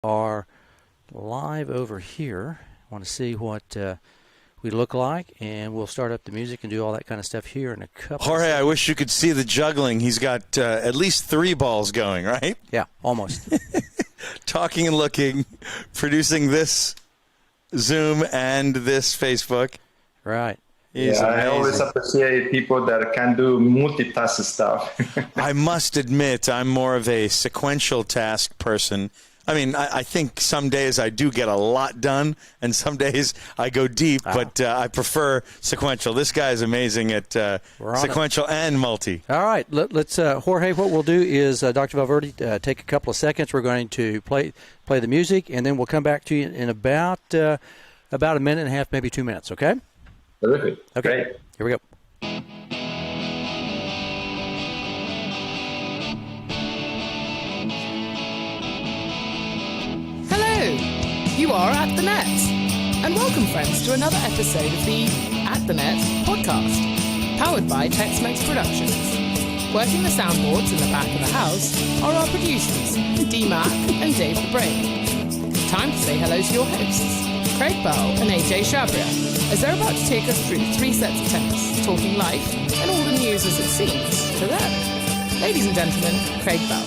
are live over here. I want to see what we look like, and we'll start up the music and do all that kind of stuff here in a couple Jorge, of seconds. I wish you could see the juggling. He's got at least 3 balls going, right? Yeah, almost. Talking and looking, producing this Zoom and this Facebook. Right. He's I amazing. always appreciate people that can do multitask stuff. I must admit, I'm more of a sequential task person. I mean, I think some days I do get a lot done, and some days I go deep, but I prefer sequential. This guy is amazing at sequential and multi. All right, let's Jorge, what we'll do is, Dr. Valverde, take a couple of seconds. We're going to play the music, and then we'll come back to you in about a minute and a half, maybe 2 minutes, okay? Terrific. Okay. Great. Here we go. You are at the net. And welcome, friends, to another episode of the At the Net podcast, powered by Tex-Mex Productions. Working the soundboards in the back of the house are our producers, D-Mac and Dave the Brain. Time to say hello to your hosts, Craig Bell and AJ Shabria, as they're about to take us through 3 sets of tennis, talking life and all the news as it seems to them. Ladies and gentlemen, Craig Bell.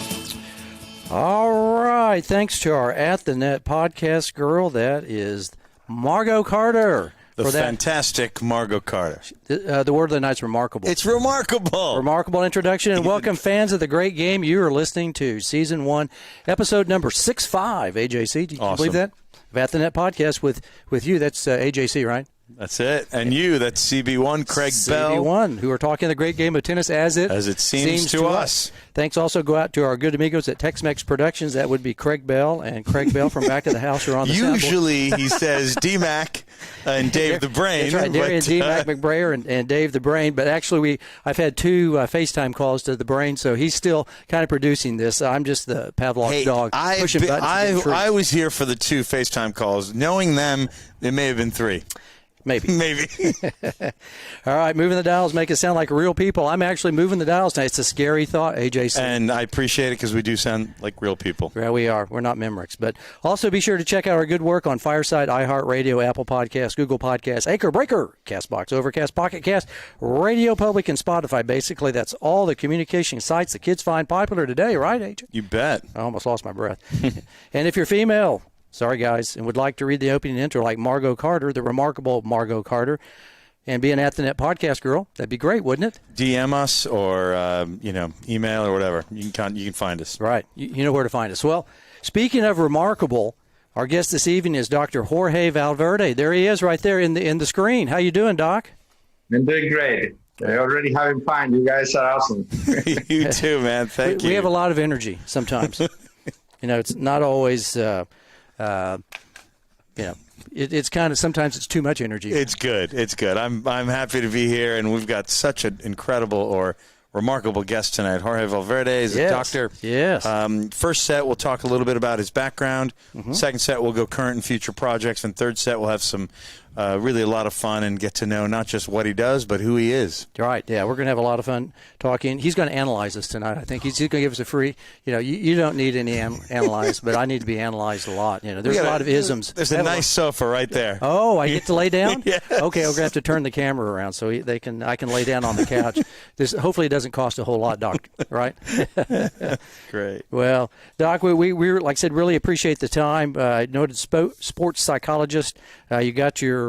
All right, thanks to our At the Net podcast girl, that is Margot Carter. The fantastic Margot Carter. The word of the night's remarkable. It's remarkable. Remarkable introduction, and welcome fans of the great game. You are listening to Season 1, Episode number 65, AJC. Do you Awesome. believe that? Of At the Net podcast with you. That's AJC, right? That's it. And you, that's CB1, Craig Bell. CB1, who are talking the great game of tennis as it seems to us. Thanks also go out to our good amigos at Tex-Mex Productions. That would be Craig Bell and Craig Bell from Back of the House are on the Usually he says D-Mac and Dave the Brain. That's right, Darian D-Mac McBrayer and Dave the Brain. But actually, I've had 2 FaceTime calls to the Brain, so he's still kind of producing this. I'm just the Pavlov's dog pushing buttons. I was here for the 2 FaceTime calls. Knowing them, it may have been 3. Maybe. All right, moving the dials make it sound like real people. I'm actually moving the dials tonight. It's a scary thought, AJ said. And I appreciate it because we do sound like real people. Yeah, we are. We're not Memorex. But also be sure to check out our good work on Fireside, iHeartRadio, Apple Podcasts, Google Podcasts, Anchor, Breaker, CastBox, Overcast, Pocket Cast, Radio Public, and Spotify. Basically, that's all the communication sites the kids find popular today, right, AJ? You bet. I almost lost my breath. And if you're female, sorry, guys, and would like to read the opening intro like Margot Carter, the remarkable Margot Carter, and be an At the Net podcast girl, that'd be great, wouldn't it? DM us or, email or whatever. You can find us. Right. You know where to find us. Well, speaking of remarkable, our guest this evening is Dr. Jorge Valverde. There he is right there in the screen. How you doing, Doc? I'm doing great. I'm already having fun. You guys are awesome. You too, man. Thank you. We have a lot of energy sometimes. It's not always... it's kind of sometimes it's too much energy. It's good. It's good. I'm happy to be here, and we've got such an incredible or remarkable guest tonight. Jorge Valverde is a doctor. Yes. First set, we'll talk a little bit about his background. Mm-hmm. Second set, we'll go current and future projects. And third set, we'll have some really a lot of fun and get to know not just what he does, but who he is. Right. Yeah, we're going to have a lot of fun talking. He's going to analyze us tonight. I think he's going to give us a free. You don't need any analyze, but I need to be analyzed a lot. There's a lot of isms. There's a nice sofa right there. Oh, I get to lay down? Yes. Okay, we're going to have to turn the camera around so I can lay down on the couch. Hopefully it doesn't cost a whole lot, Doc, right? Great. Well, Doc, we like I said, really appreciate the time. Noted sports psychologist. You got your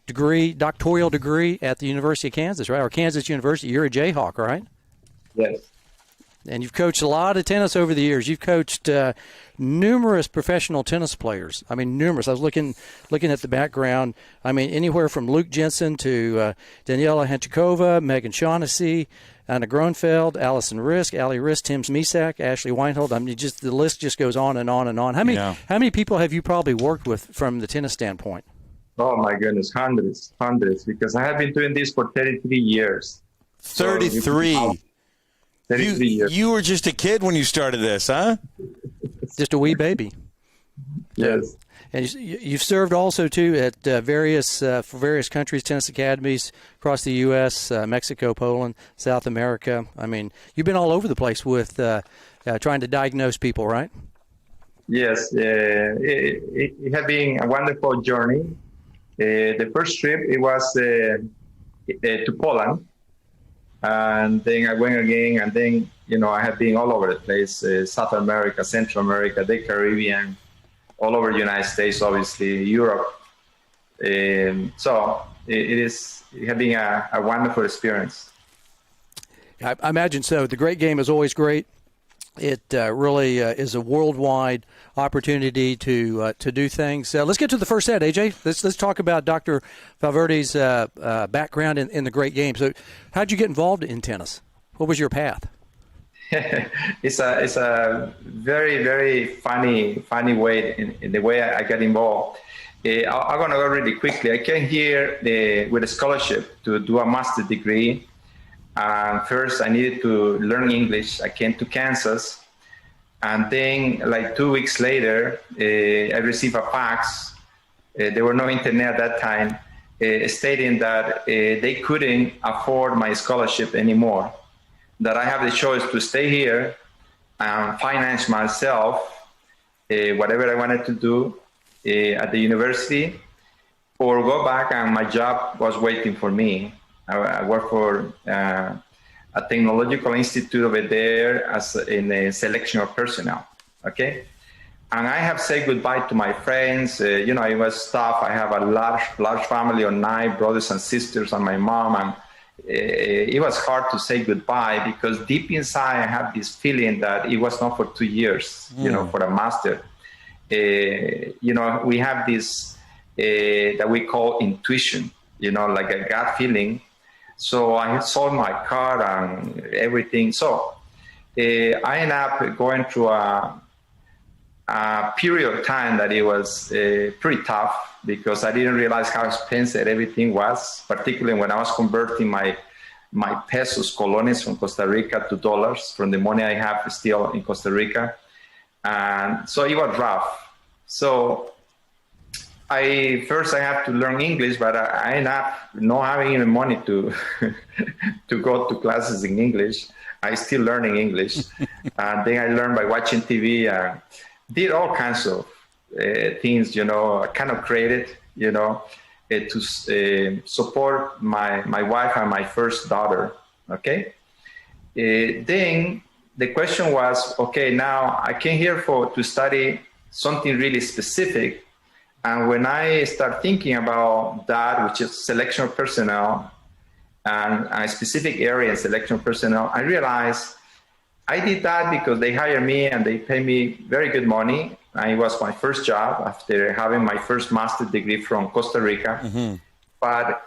doctoral degree at the University of Kansas, right? Or Kansas University. You're a Jayhawk, right? Yes. And you've coached a lot of tennis over the years. You've coached numerous professional tennis players. I mean, numerous. I was looking at the background. I mean, anywhere from Luke Jensen to Daniela Henchikova, Megan Shaughnessy, Anna Gronfeld, Allison Risk, Allie Risk, Tim Smisak, Ashley Weinhold. I mean, the list just goes on and on and on. How many people have you probably worked with from the tennis standpoint? Oh, my goodness, hundreds, because I have been doing this for 33 years. 33. 33 years. You were just a kid when you started this, huh? Just a wee baby. Yes. And you've served also, too, at various countries, tennis academies across the U.S., Mexico, Poland, South America. I mean, you've been all over the place with trying to diagnose people, right? Yes, it had been a wonderful journey. The first trip, it was to Poland. And then I went again, and then, I have been all over the place, South America, Central America, the Caribbean, all over the United States, obviously, Europe. So it has been a wonderful experience. I imagine so. The Great Game is always great. It really is a worldwide opportunity to do things. Let's get to the first set, AJ. Let's talk about Dr. Valverde's background in the Great Game. So, how did you get involved in tennis? What was your path? It's a very, very funny way in the way I got involved. I'm going to go really quickly. I came here with a scholarship to do a master's degree. First, I needed to learn English. I came to Kansas. And then, like 2 weeks later, I received a fax. There were no internet at that time, stating that they couldn't afford my scholarship anymore, that I have the choice to stay here and finance myself, whatever I wanted to do at the university, or go back and my job was waiting for me. I work for a technological institute over there in the selection of personnel, okay? And I have said goodbye to my friends. It was tough. I have a large family of 9 brothers and sisters and my mom, and it was hard to say goodbye because deep inside I have this feeling that it was not for 2 years, for a master. We have this that we call intuition, like a gut feeling. So I sold my car and everything. So I ended up going through a period of time that it was pretty tough because I didn't realize how expensive everything was, particularly when I was converting my pesos, colones from Costa Rica to dollars from the money I have still in Costa Rica. And so it was rough. So I have to learn English, but I ended up not having even money to to go to classes in English. I still learning English. And then I learned by watching TV and did all kinds of things, I kind of created, to support my wife and my first daughter, okay? Then the question was, okay, now I came here to study something really specific. And when I start thinking about that, which is selection of personnel and a specific area in selection of personnel, I realized I did that because they hired me and they pay me very good money. And it was my first job after having my first master's degree from Costa Rica. Mm-hmm. But,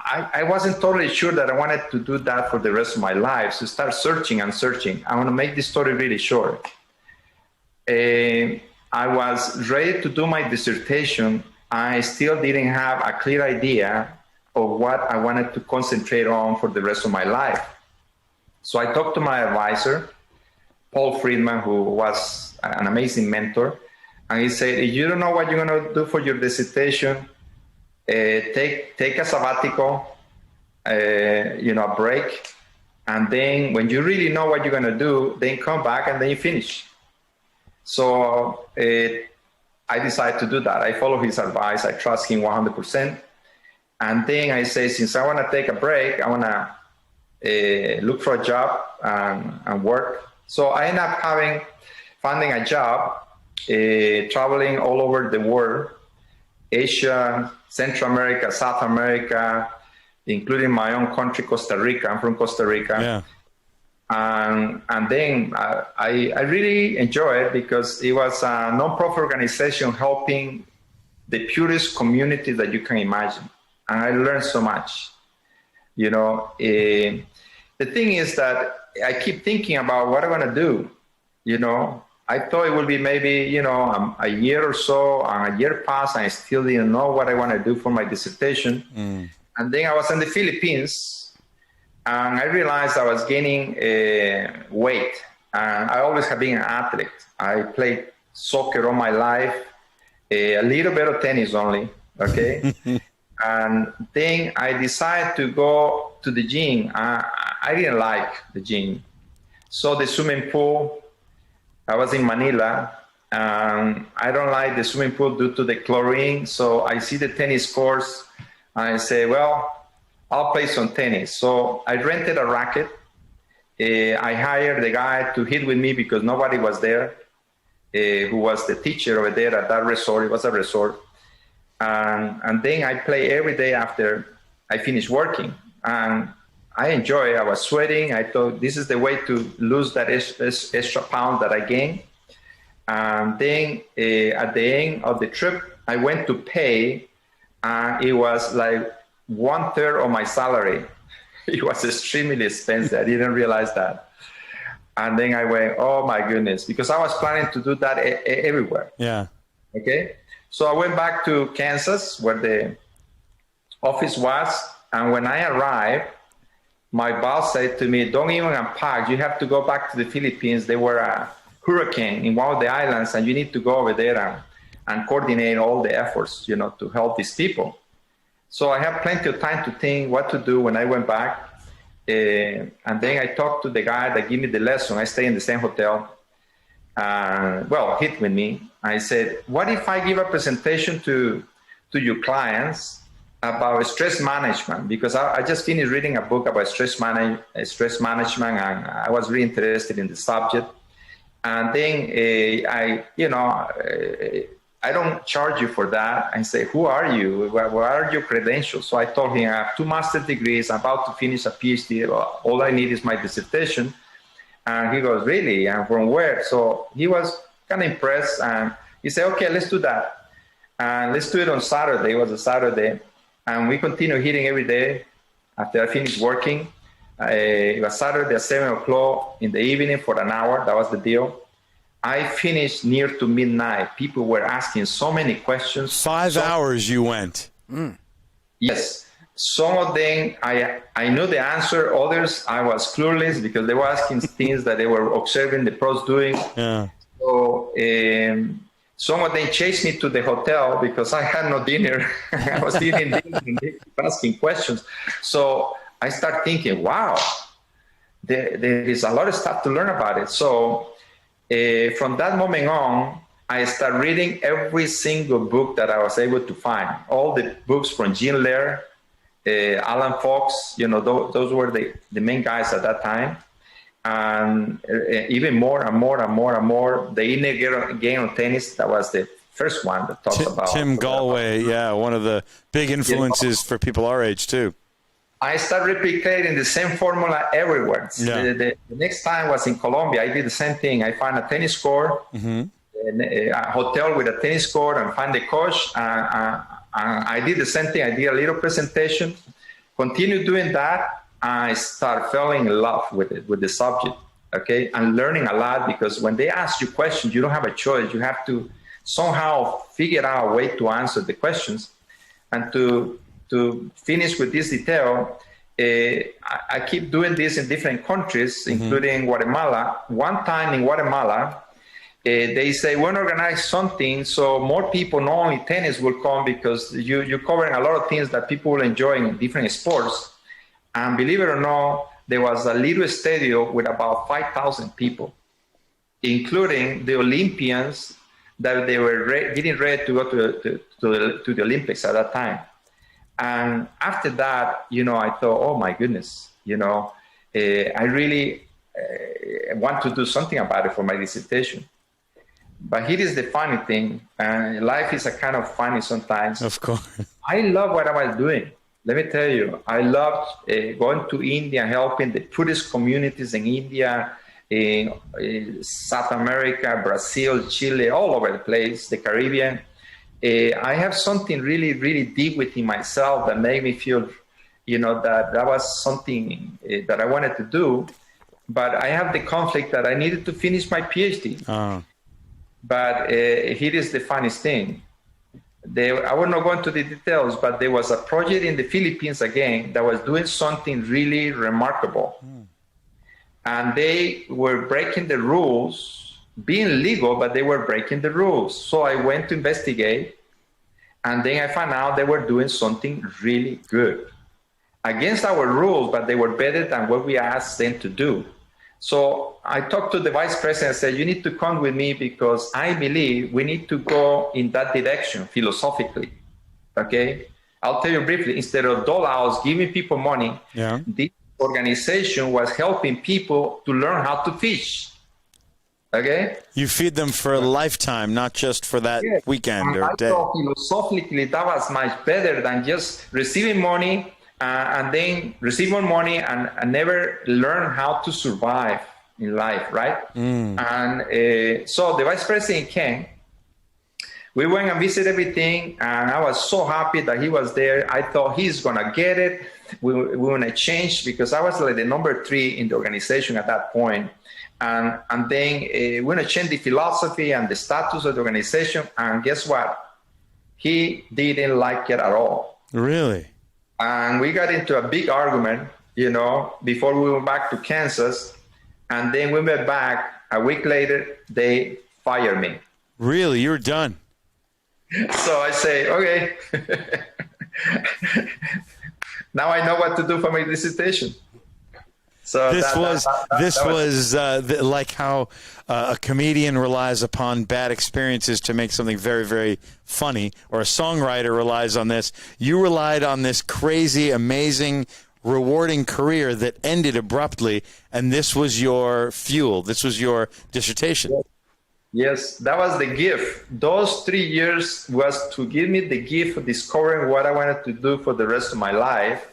I wasn't totally sure that I wanted to do that for the rest of my life. So start searching and searching. I want to make this story really short. I was ready to do my dissertation. I still didn't have a clear idea of what I wanted to concentrate on for the rest of my life. So I talked to my advisor, Paul Friedman, who was an amazing mentor. And he said, if you don't know what you're going to do for your dissertation, take a sabbatical, a break. And then when you really know what you're going to do, then come back and then you finish. So I decided to do that. I follow his advice. I trust him 100%. And then I say, since I want to take a break, I want to look for a job and work. So I ended up finding a job, traveling all over the world, Asia, Central America, South America, including my own country, Costa Rica. I'm from Costa Rica. Yeah. And then I really enjoy it because it was a non-profit organization helping the purest community that you can imagine. And I learned so much. The thing is that I keep thinking about what I'm going to do. I thought it would be maybe, a year or so, and a year passed, and I still didn't know what I want to do for my dissertation. Mm. And then I was in the Philippines. And I realized I was gaining weight. And I always have been an athlete. I played soccer all my life, a little bit of tennis only, okay? And then I decided to go to the gym. I didn't like the gym. So the swimming pool, I was in Manila. I don't like the swimming pool due to the chlorine. So I see the tennis courts. I say, well, I'll play some tennis. So I rented a racket. I hired the guy to hit with me because nobody was there, who was the teacher over there at that resort. It was a resort. And then I play every day after I finish working. And I enjoy it. I was sweating. I thought this is the way to lose that extra pound that I gained. And then at the end of the trip, I went to pay. It was like 1/3 of my salary. It was extremely expensive. I didn't realize that. And then I went, oh my goodness, because I was planning to do that everywhere. Yeah. Okay. So I went back to Kansas where the office was. And when I arrived, my boss said to me, don't even unpack. You have to go back to the Philippines. There were a hurricane in one of the islands and you need to go over there and coordinate all the efforts, to help these people. So I had plenty of time to think what to do when I went back. And then I talked to the guy that gave me the lesson. I stay in the same hotel. Hit with me. I said, what if I give a presentation to your clients about stress management? Because I just finished reading a book about stress management, and I was really interested in the subject. And then I don't charge you for that. I say, who are you? What are your credentials? So I told him I have 2 master's degrees. I'm about to finish a PhD. All I need is my dissertation. And he goes, really? And from where? So he was kind of impressed. And he said, okay, let's do that. And let's do it on Saturday. It was a Saturday. And we continued hitting every day after I finished working. It was Saturday at 7 o'clock in the evening for an hour. That was the deal. I finished near to midnight. People were asking so many questions. 5 hours you went. Yes. Some of them I knew the answer. Others I was clueless because they were asking things that they were observing the pros doing. Yeah. So some of them chased me to the hotel because I had no dinner. I was eating dinner and they were asking questions. So I started thinking, wow, there is a lot of stuff to learn about it. So from that moment on, I started reading every single book that I was able to find. All the books from Jean Lair, Alan Fox, those were the main guys at that time. And even more and more and more and more. The Inner Game of Tennis, that was the first one that talks about. Tim Galway, one of the big influences for people our age, too. I started replicating the same formula everywhere. Yeah. The next time was in Colombia. I did the same thing. I found a tennis court, a hotel with a tennis court, and find the coach. I did the same thing. I did a little presentation, continued doing that. I started falling in love with it, with the subject, okay? And learning a lot because when they ask you questions, you don't have a choice. You have to somehow figure out a way to answer the questions. And to finish with this detail, I keep doing this in different countries, including Guatemala. One time in Guatemala, they say, we're organize something so more people, not only tennis, will come because you're covering a lot of things that people will enjoy in different sports. And believe it or not, there was a little stadium with about 5,000 people, including the Olympians that they were getting ready to go to the Olympics at that time. And after that, I thought, oh my goodness, I really want to do something about it for my dissertation. But here is the funny thing, and life is a kind of funny sometimes. Of course. I love what I was doing. Let me tell you, I loved going to India, helping the Buddhist communities in India, in South America, Brazil, Chile, all over the place, the Caribbean. I have something really, really deep within myself that made me feel, that was something that I wanted to do. But I have the conflict that I needed to finish my PhD. But here is the funniest thing. I will not go into the details, but there was a project in the Philippines again that was doing something really remarkable. And they were breaking the rules, being legal, but they were breaking the rules. So I went to investigate, and then I found out they were doing something really good. Against our rules, but they were better than what we asked them to do. So I talked to the vice president and said, you need to come with me because I believe we need to go in that direction philosophically. Okay? I'll tell you briefly, instead of dollars giving people money, this organization was helping people to learn how to fish. Okay? You feed them for a lifetime, not just for that weekend and or I day. thought philosophically that was much better than just receiving money and then receive more money and never learn how to survive in life, right? And so the vice president came. We went and visited everything, and I was so happy that he was there. I thought he's going to get it. We're going to change, because I was like the number 3 in the organization at that point. And then we're going to change the philosophy and the status of the organization. And guess what? He didn't like it at all. Really? And we got into a big argument, before we went back to Kansas. And then we went back. A week later, they fired me. Really? You were done? So I say, okay, now I know what to do for my dissertation. So this was like how a comedian relies upon bad experiences to make something very, very funny, or a songwriter relies on this. You relied on this crazy, amazing, rewarding career that ended abruptly, and this was your fuel. This was your dissertation. Yes, that was the gift. Those 3 years was to give me the gift of discovering what I wanted to do for the rest of my life.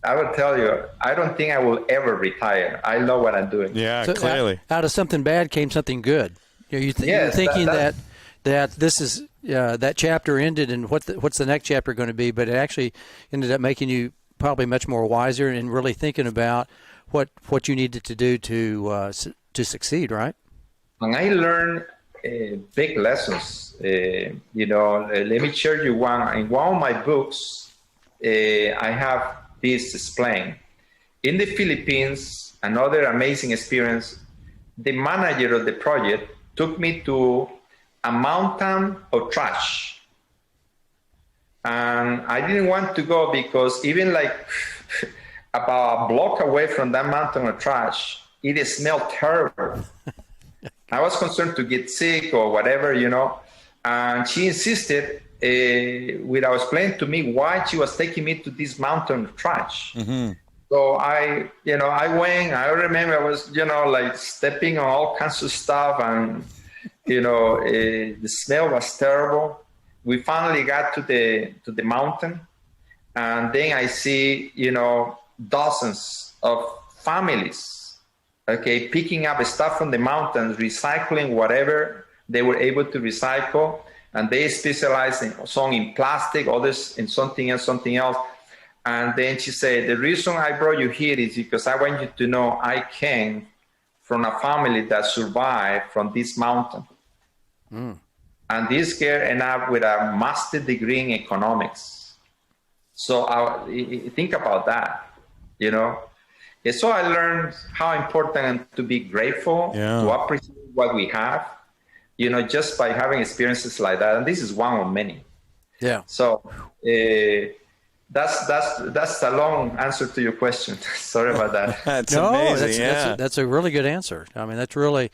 I will tell you, I don't think I will ever retire. I love what I'm doing. Yeah, so clearly. Out of something bad came something good. You're thinking that this is that chapter ended, and what's the next chapter going to be? But it actually ended up making you probably much more wiser and really thinking about what you needed to do to succeed, right? And I learned big lessons. Let me share you one. In one of my books, I have this explained. In the Philippines, another amazing experience, the manager of the project took me to a mountain of trash. And I didn't want to go because even like about a block away from that mountain of trash, it smelled terrible. I was concerned to get sick or whatever, and she insisted without explaining to me why she was taking me to this mountain of trash. Mm-hmm. So I went. I remember I was, like stepping on all kinds of stuff, and the smell was terrible. We finally got to the mountain, and then I see, dozens of families, picking up stuff from the mountains, recycling whatever they were able to recycle. And they specialize in some in plastic, others in something else. And then she said, the reason I brought you here is because I want you to know I came from a family that survived from this mountain. Mm. And this girl ended up with a master's degree in economics. So think about that, And so I learned how important to be grateful, to appreciate what we have, just by having experiences like that. And this is one of many. Yeah. So that's a long answer to your question. Sorry about that. That's amazing. That's a really good answer. I mean, that's really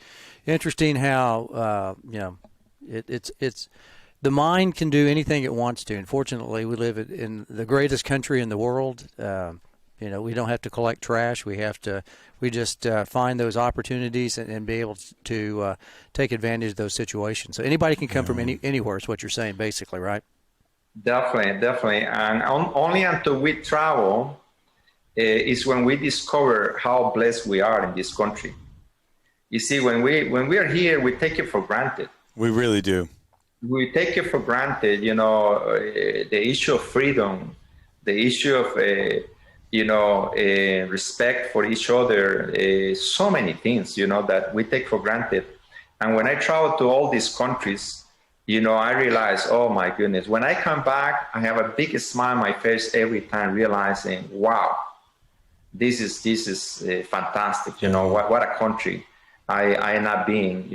interesting how, it's the mind can do anything it wants to. Unfortunately, we live in the greatest country in the world. We don't have to collect trash. We just find those opportunities and be able to take advantage of those situations. So anybody can come from anywhere is what you're saying, basically, right? Definitely. And only until we travel is when we discover how blessed we are in this country. You see, when we are here, we take it for granted. We really do. We take it for granted, the issue of freedom, the issue of respect for each other, so many things, that we take for granted. And when I travel to all these countries, I realize, oh my goodness, when I come back, I have a big smile on my face every time, realizing, wow, this is fantastic. What a country I end up being,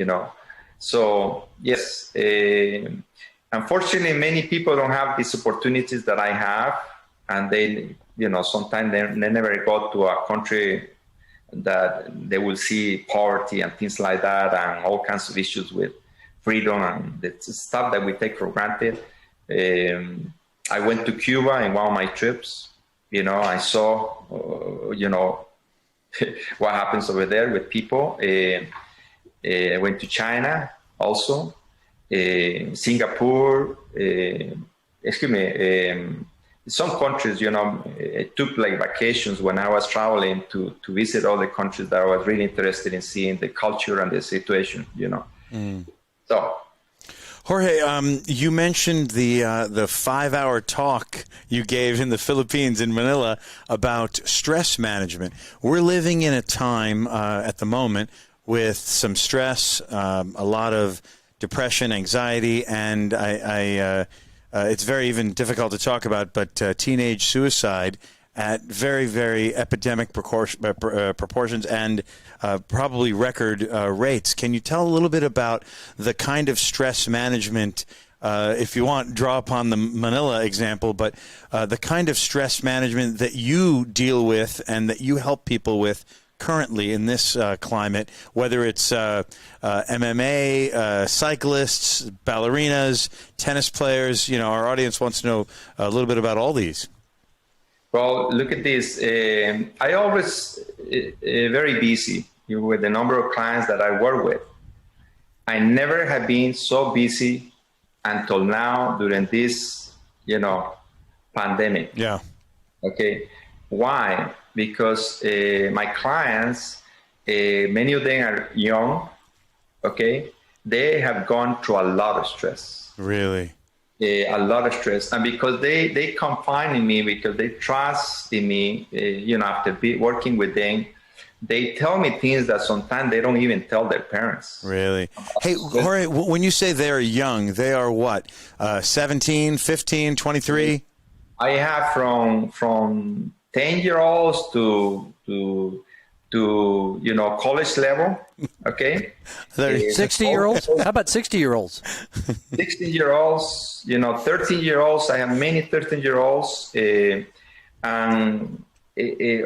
So yes, unfortunately, many people don't have these opportunities that I have, and they, sometimes they never go to a country that they will see poverty and things like that, and all kinds of issues with freedom and the stuff that we take for granted. I went to Cuba in one of my trips. I saw, what happens over there with people. I went to China also, Singapore, some countries, I took like vacations when I was traveling to visit all the countries that I was really interested in seeing the culture and the situation, So. Jorge, you mentioned the 5-hour talk you gave in the Philippines, in Manila, about stress management. We're living in a time at the moment with some stress, a lot of depression, anxiety, and it's very even difficult to talk about, but teenage suicide at very, very epidemic proportions and probably record rates. Can you tell a little bit about the kind of stress management, if you want, draw upon the Manila example, but the kind of stress management that you deal with and that you help people with currently in this climate, whether it's MMA, cyclists, ballerinas, tennis players? Our audience wants to know a little bit about all these. Well, look at this. I always very busy with the number of clients that I work with. I never have been so busy until now during this, pandemic. Yeah. Okay. Why? Because my clients, many of them are young. Okay. They have gone through a lot of stress. Really? A lot of stress, and because they confide in me, because they trust in me, after working with them, they tell me things that sometimes they don't even tell their parents. Really? Hey, Jorge, when you say they are young, they are what? 17, 15, 23? I have from 10-year-olds to college level. Okay. 60-year-olds? How about 60-year-olds? 16-year-olds, 13-year-olds. I have many 13-year-olds, and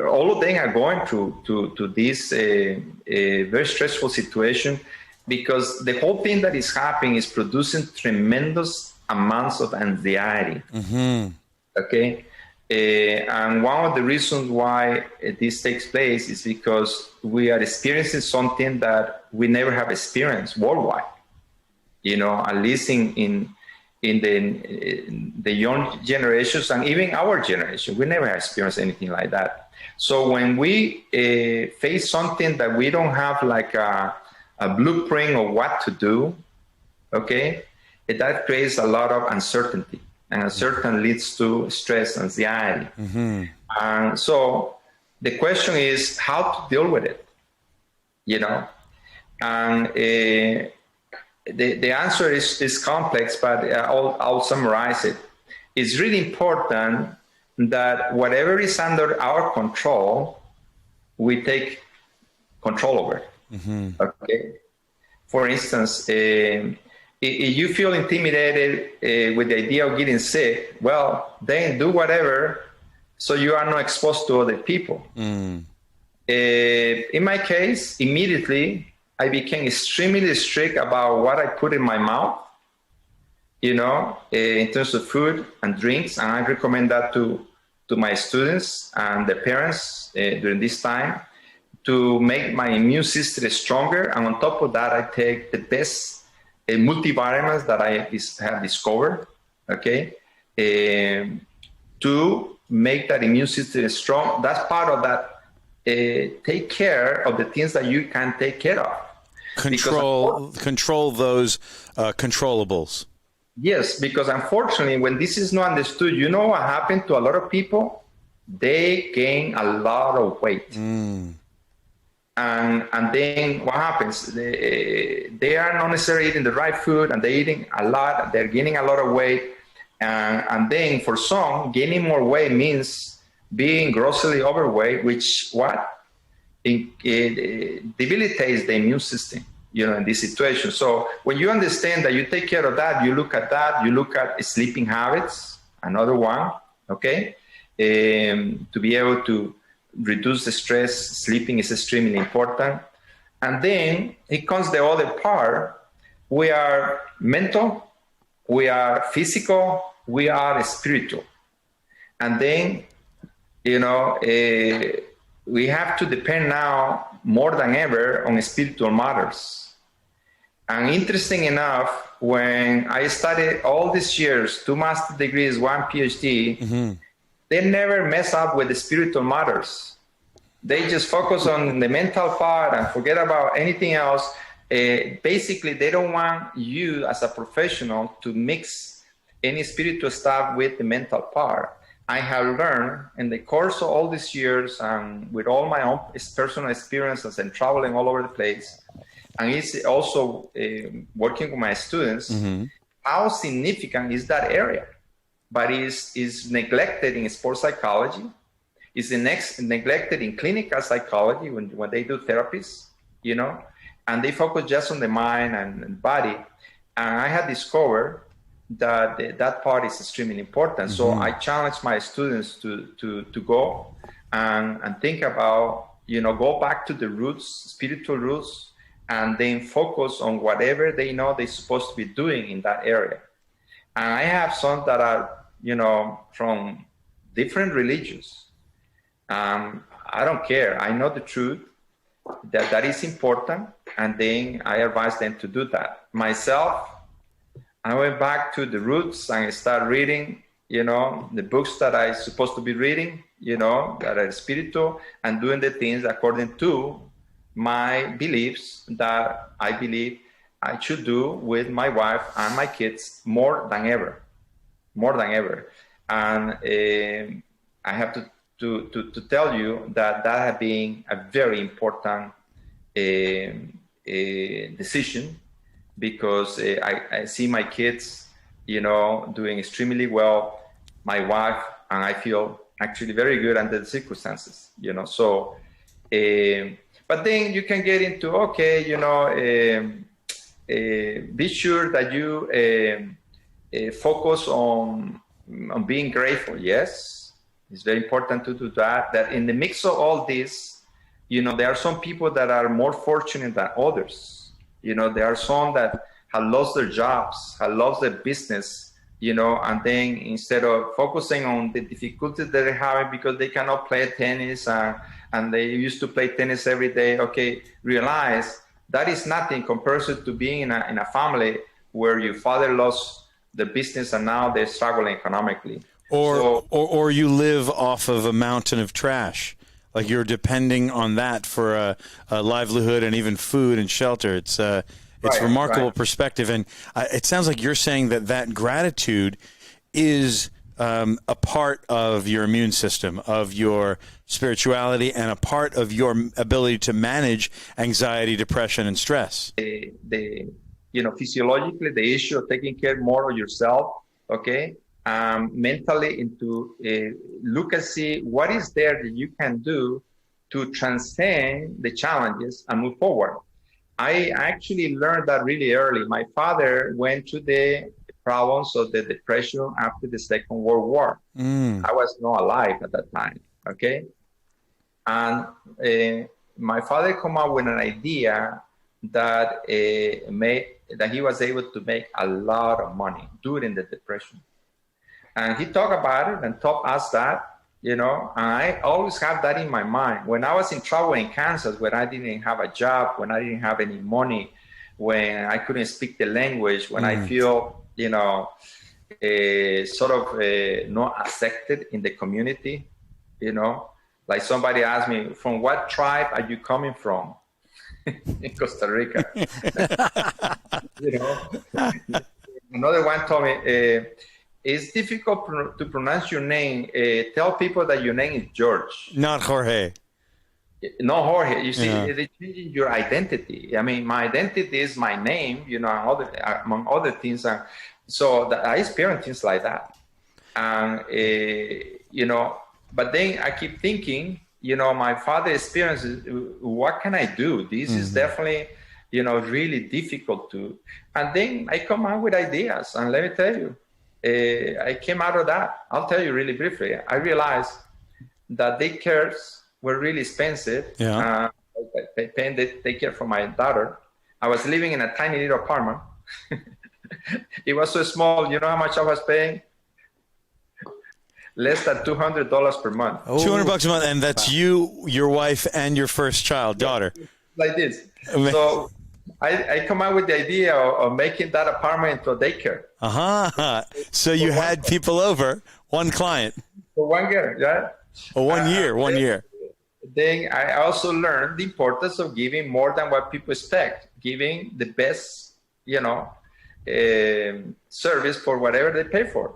all of them are going through this very stressful situation, because the whole thing that is happening is producing tremendous amounts of anxiety. Mm-hmm. Okay. And one of the reasons why this takes place is because we are experiencing something that we never have experienced worldwide. At least in the young generations, and even our generation, we never have experienced anything like that. So when we face something that we don't have like a blueprint of what to do, okay, that creates a lot of uncertainty. And uncertainty leads to stress, anxiety. Mm-hmm. And so the question is how to deal with it, And the answer is complex, but I'll summarize it. It's really important that whatever is under our control, we take control over. Mm-hmm. Okay. For instance, if you feel intimidated with the idea of getting sick, well, then do whatever so you are not exposed to other people. Mm. In my case, immediately, I became extremely strict about what I put in my mouth, in terms of food and drinks. And I recommend that to my students and their parents during this time, to make my immune system stronger. And on top of that, I take the best multivitamins that I have discovered, okay, to make that immune system strong. That's part of that. Take care of the things that you can take care of. Control those controllables. Yes, because unfortunately, when this is not understood, what happened to a lot of people? They gain a lot of weight. Mm. And then what happens? They are not necessarily eating the right food, and they're eating a lot. They're gaining a lot of weight. And then for some, gaining more weight means being grossly overweight, which it debilitates the immune system, in this situation. So when you understand that you take care of that, you look at sleeping habits, another one, okay, to be able to reduce the stress. Sleeping is extremely important. And then it comes the other part. We are mental, we are physical, we are spiritual. And then, we have to depend now more than ever on spiritual matters. And interesting enough, when I studied all these years, 2 master's degrees, 1 PhD, they never mess up with the spiritual matters. They just focus on the mental part and forget about anything else. Basically, they don't want you as a professional to mix any spiritual stuff with the mental part. I have learned in the course of all these years and with all my own personal experiences and traveling all over the place, and it's also working with my students, how significant is that area? But is neglected in sports psychology, is neglected in clinical psychology when they do therapies, and they focus just on the mind and body. And I have discovered that part is extremely important. So I challenge my students to go and think about, go back to the roots, spiritual roots, and then focus on whatever they know they're supposed to be doing in that area. And I have some that are, from different religions. I don't care. I know the truth, that is important. And then I advise them to do that. Myself, I went back to the roots and I started reading, the books that I'm supposed to be reading, that are spiritual, and doing the things according to my beliefs that I believe I should do with my wife and my kids more than ever. And I have to tell you that has been a very important decision, because I see my kids, doing extremely well, my wife, and I feel actually very good under the circumstances, so, but then you can get into, be sure that you focus on being grateful. Yes, it's very important to do that in the mix of all this, there are some people that are more fortunate than others. There are some that have lost their jobs, have lost their business, and then instead of focusing on the difficulties that they're having because they cannot play tennis and they used to play tennis every day, realize that is nothing compared to being in a family where your father lost the business and now they're struggling economically. Or you live off of a mountain of trash. Like you're depending on that for a livelihood and even food and shelter. It's remarkable perspective. And it sounds like you're saying that gratitude is a part of your immune system, of your spirituality, and a part of your ability to manage anxiety, depression, and stress. Physiologically, the issue of taking care more of yourself, mentally, into look and see what is there that you can do to transcend the challenges and move forward. I actually learned that really early. My father went through the problems of the depression after the Second World War. I was not alive at that time, And my father came up with an idea that that he was able to make a lot of money during the depression. And he talked about it and taught us that, and I always have that in my mind. When I was in trouble in Kansas, when I didn't have a job, when I didn't have any money, when I couldn't speak the language, when I feel, sort of not accepted in the community, like somebody asked me, from what tribe are you coming from? In Costa Rica. Another one told me, it's difficult to pronounce your name. Tell people that your name is George. Not Jorge. No, Jorge. You see, they're changing your identity. I mean, my identity is my name, among other things. So I experience things like that. And, but then I keep thinking, my father's experiences, what can I do? This is definitely, really difficult to. And then I come out with ideas. And let me tell you, I came out of that. I'll tell you really briefly. I realized that daycares were really expensive. Yeah. Paying the take care for my daughter. I was living in a tiny little apartment. It was so small. You know how much I was paying? Less than $200 per month. Oh, $200 a month, and that's you, your wife, and your first child, daughter. Like this. So I come out with the idea of making that apartment into a daycare. So you had people over, one client. For 1 year, yeah. Oh, 1 year, 1 year. Then I also learned the importance of giving more than what people expect, giving the best, service for whatever they pay for.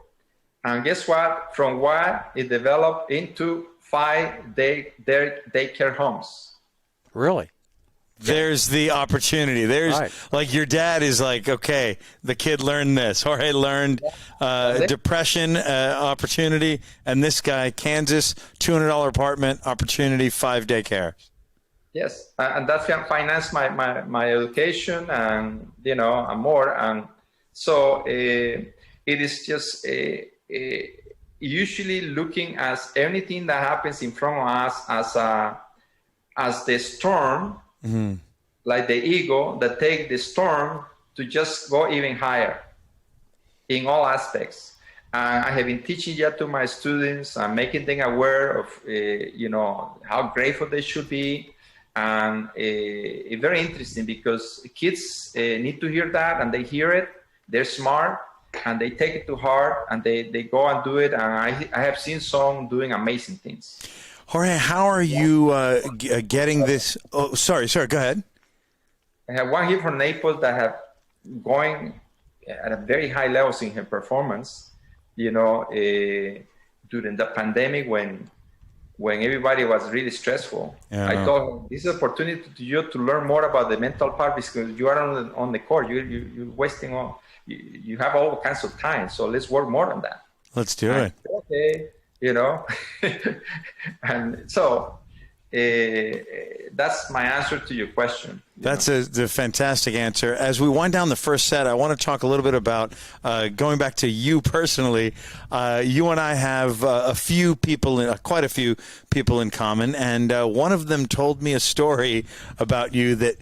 And guess what? From what it developed into 5 daycare homes. really? There's the opportunity. There's Right. like your dad is like, okay, the kid learned this. Jorge learned depression opportunity, and this guy, Kansas, $200 apartment opportunity, 5 daycare. Yes, and that financed my education and and more. And so it is just usually looking at anything that happens in front of us as the storm. Mm-hmm. Like the eagle that take the storm to just go even higher in all aspects. I have been teaching that to my students and making them aware of, how grateful they should be. And it's very interesting because kids need to hear that, and they hear it. They're smart and they take it to heart, and they go and do it. And I have seen some doing amazing things. Jorge, how are you getting this? Oh, sorry, go ahead. I have one here from Naples that have going at a very high levels in her performance, during the pandemic when everybody was really stressful. Yeah. I told him, this is an opportunity to you to learn more about the mental part because you are on the court. You're wasting all, you have all kinds of time. So let's work more on that. Let's do it. Okay. And so that's my answer to your question. That's a fantastic answer. As we wind down the first set, I want to talk a little bit about going back to you personally. You and I have quite a few people in common, and one of them told me a story about you that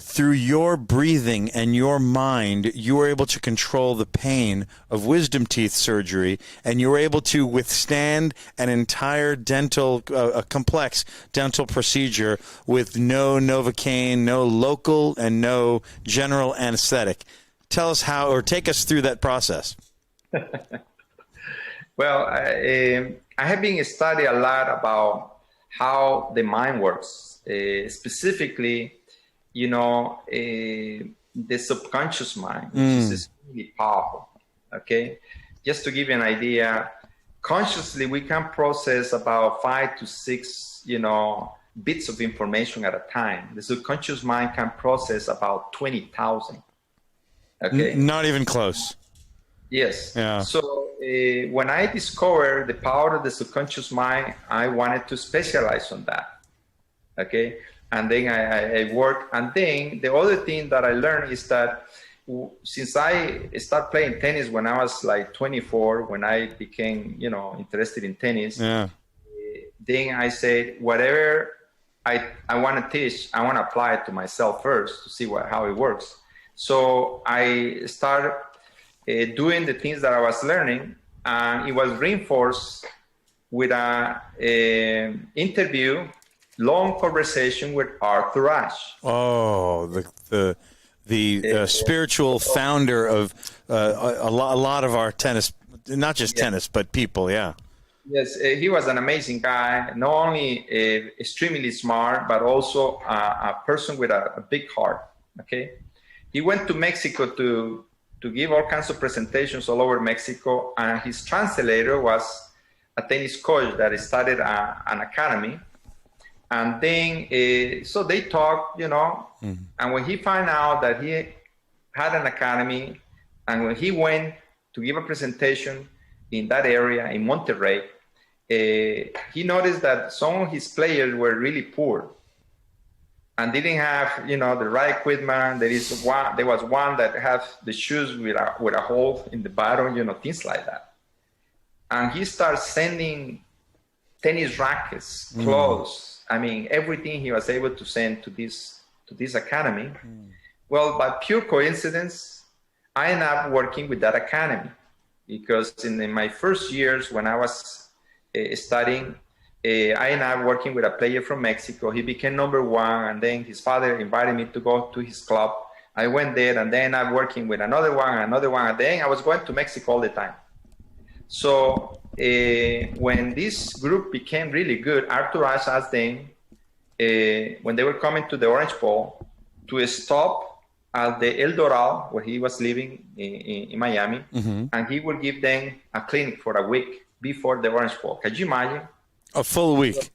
through your breathing and your mind, you were able to control the pain of wisdom teeth surgery, and you were able to withstand an entire a complex dental procedure with no Novocaine, no local, and no general anesthetic. Tell us how, or take us through that process. Well, I have been studying a lot about how the mind works, specifically the subconscious mind, which is extremely powerful. Okay, just to give you an idea, consciously we can process about 5 to 6, bits of information at a time. The subconscious mind can process about 20,000. Okay, not even close. Yes. Yeah. So when I discovered the power of the subconscious mind, I wanted to specialize on that. Okay. And then I worked. And then the other thing that I learned is that since I started playing tennis when I was like 24, when I became, interested in tennis, then I said, whatever I want to teach, I want to apply it to myself first to see how it works. So I started doing the things that I was learning, and it was reinforced with an interview, long conversation with Arthur Ashe. Oh, the spiritual founder of a lot of our tennis, not just tennis, but people, yeah. Yes, he was an amazing guy, not only extremely smart, but also a person with a big heart, okay? He went to Mexico to give all kinds of presentations all over Mexico, and his translator was a tennis coach that started an academy. And then, so they talked, and when he found out that he had an academy, and when he went to give a presentation in that area, in Monterrey, he noticed that some of his players were really poor and didn't have, the right equipment. There was one that had the shoes with a hole in the bottom, things like that. And he started sending tennis rackets, clothes, I mean, everything he was able to send to this academy. Well, by pure coincidence, I ended up working with that academy because in my first years when I was studying, I ended up working with a player from Mexico. He became number one, and then his father invited me to go to his club. I went there, and then I'm working with another one, and then I was going to Mexico all the time. So when this group became really good, Arthur Ashe asked them, when they were coming to the Orange Bowl, to stop at the El Dorado, where he was living in Miami, and he would give them a clinic for a week before the Orange Bowl. Can you imagine? A full week?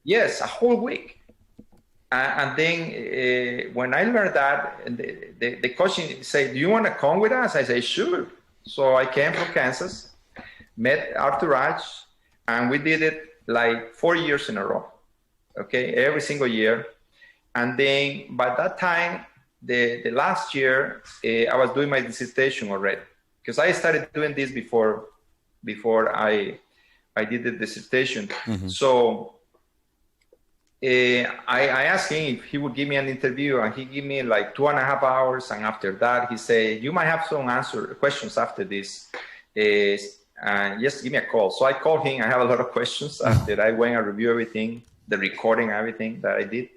Yes, a whole week. And then when I learned that, the coach said, do you want to come with us? I said, sure. So I came from Kansas, met Arthur Ashe, and we did it like 4 years in a row, okay, every single year. And then by that time, the last year, I was doing my dissertation already, because I started doing this before I did the dissertation. So I asked him if he would give me an interview, and he gave me like 2.5 hours. And after that, he said, you might have some questions after this. And just give me a call. So I called him. I have a lot of questions after I went and reviewed everything, the recording, everything that I did.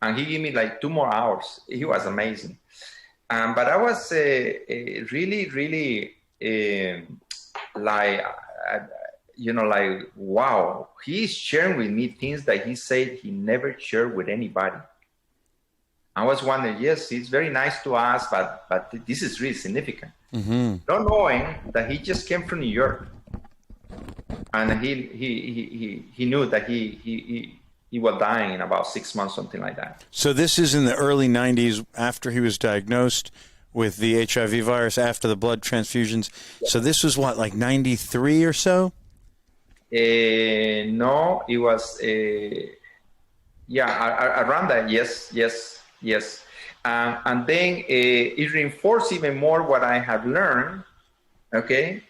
And he gave me like 2 more hours. He was amazing. But I was really, really like, wow, he's sharing with me things that he said he never shared with anybody. I was wondering, yes, it's very nice to us, but this is really significant. Not knowing that he just came from New York, and he knew that he was dying in about 6 months, something like that. So this is in the early 90s after he was diagnosed with the HIV virus, after the blood transfusions. Yeah. So this was what, like 93 or so? No, it was, around that. Yes. And then it reinforced even more what I have learned. Okay.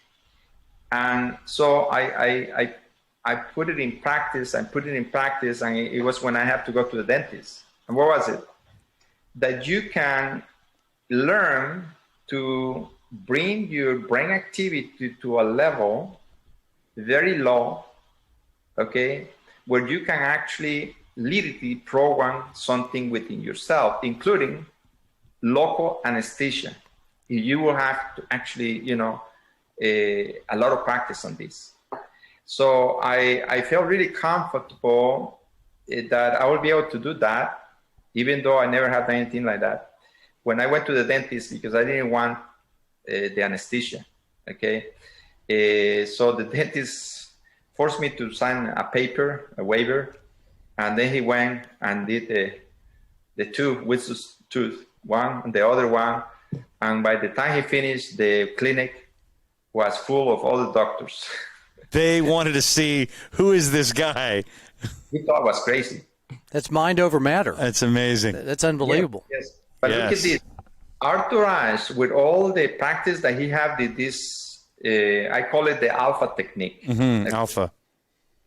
And so I put it in practice and it was when I had to go to the dentist. And what was it? That you can learn to bring your brain activity to a level very low, okay, where you can actually literally program something within yourself, including local anesthesia. You will have to actually, a lot of practice on this. So I felt really comfortable that I will be able to do that, even though I never had anything like that. When I went to the dentist, because I didn't want the anesthesia, okay? So the dentist forced me to sign a paper, a waiver, and then he went and did the two wisdom tooth, one and the other one. And by the time he finished, the clinic was full of all the doctors. They wanted to see, who is this guy? He thought it was crazy. That's mind over matter. That's amazing. That's unbelievable. Yes. But look at this. Arthur Ashe, with all the practice that he had, did this, I call it the alpha technique. Alpha.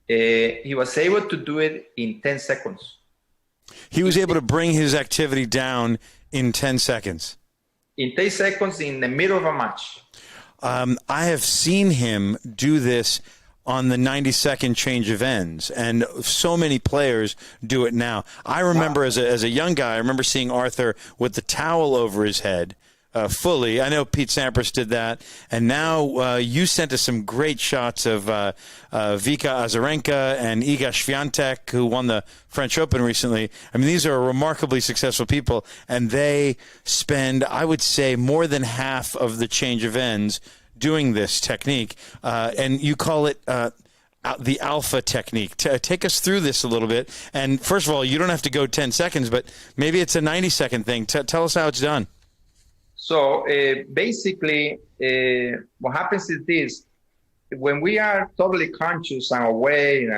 He was able to do it in 10 seconds. He was able to bring his activity down in 10 seconds. In 10 seconds in the middle of a match. I have seen him do this on the 90-second change of ends, and so many players do it now. I remember as a young guy, I remember seeing Arthur with the towel over his head fully. I know Pete Sampras did that, and now you sent us some great shots of Vika Azarenka and Iga Swiatek, who won the French Open recently. I mean, these are remarkably successful people, and they spend, I would say, more than half of the change of ends doing this technique, and you call it the alpha technique. Take us through this a little bit. And first of all, you don't have to go 10 seconds, but maybe it's a 90-second thing. Tell us how it's done. So basically, what happens is this. When we are totally conscious and awake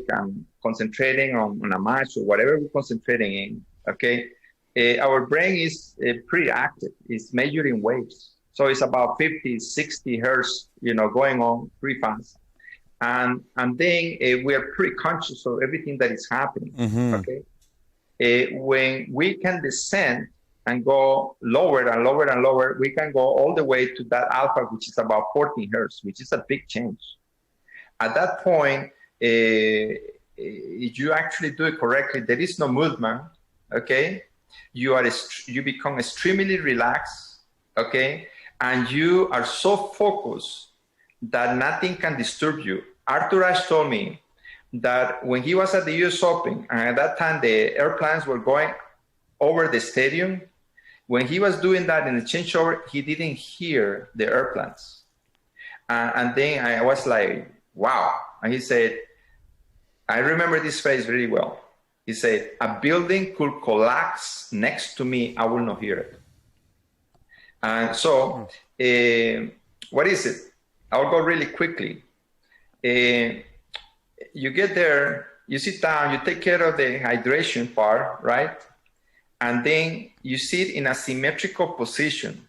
and concentrating on a match or whatever we're concentrating in, okay, our brain is pretty active. It's measured in waves. So it's about 50, 60 hertz, going on pretty fast. and then we are pretty conscious of everything that is happening. Okay, when we can descend and go lower and lower and lower, we can go all the way to that alpha, which is about 14 hertz, which is a big change. At that point, if you actually do it correctly, there is no movement. Okay, you become extremely relaxed. Okay, and you are so focused that nothing can disturb you. Arthur Ashe told me that when he was at the US Open, and at that time the airplanes were going over the stadium, when he was doing that in the changeover, he didn't hear the airplanes. And then I was like, wow. And he said, I remember this phrase really well. He said, a building could collapse next to me, I will not hear it. And so, what is it? I'll go really quickly. You get there, you sit down, you take care of the hydration part, right? And then you sit in a symmetrical position.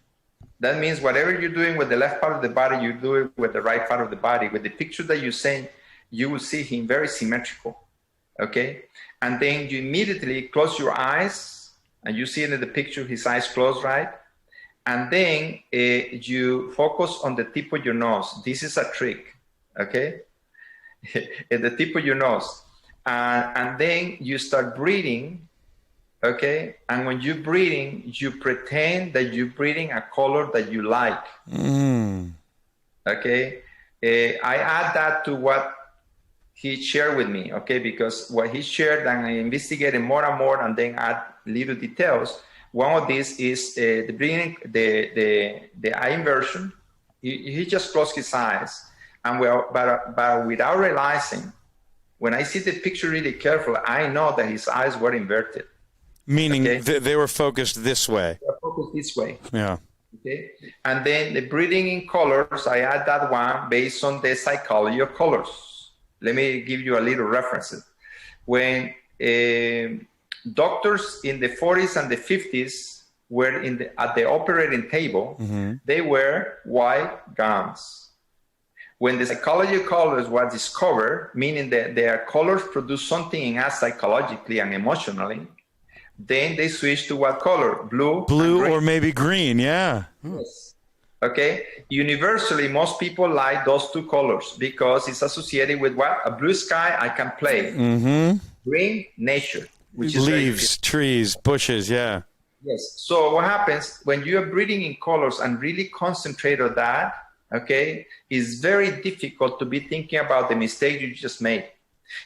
That means whatever you're doing with the left part of the body, you do it with the right part of the body. With the picture that you're saying, you will see him very symmetrical, okay? And then you immediately close your eyes, and you see in the picture his eyes closed, right? And then you focus on the tip of your nose. This is a trick, okay? At the tip of your nose. And then you start breathing, okay? And when you're breathing, you pretend that you're breathing a color that you like. Okay? I add that to what he shared with me, okay? Because what he shared, and I investigated more and more, and then add little details. One of these is the breathing, the eye inversion. He just closed his eyes, and but without realizing, when I see the picture really carefully, I know that his eyes were inverted. Meaning okay? they were focused this way. They were focused this way. Yeah. Okay. And then the breathing in colors, I add that one based on the psychology of colors. Let me give you a little reference. When doctors in the 40s and the 50s were at the operating table, they wear white gowns. When the psychology of colors was discovered, meaning that their colors produce something in us psychologically and emotionally, then they switched to what color? Blue or maybe green, yeah. Yes. Okay. Universally, most people like those two colors because it's associated with what? A blue sky, I can play. Green, nature. Which is leaves, trees, bushes, yeah. Yes. So what happens when you are breathing in colors and really concentrate on that, okay, it's very difficult to be thinking about the mistake you just made.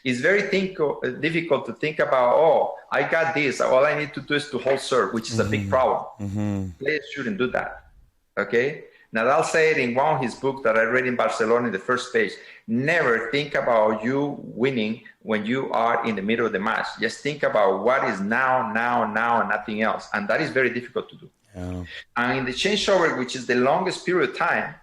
It's very difficult to think about, oh, I got this. All I need to do is to hold serve, which is a big problem. Players shouldn't do that. Okay? Nadal said in one of his books that I read in Barcelona in the first page, never think about you winning when you are in the middle of the match. Just think about what is now, and nothing else. And that is very difficult to do. Yeah. And in the changeover, which is the longest period of time,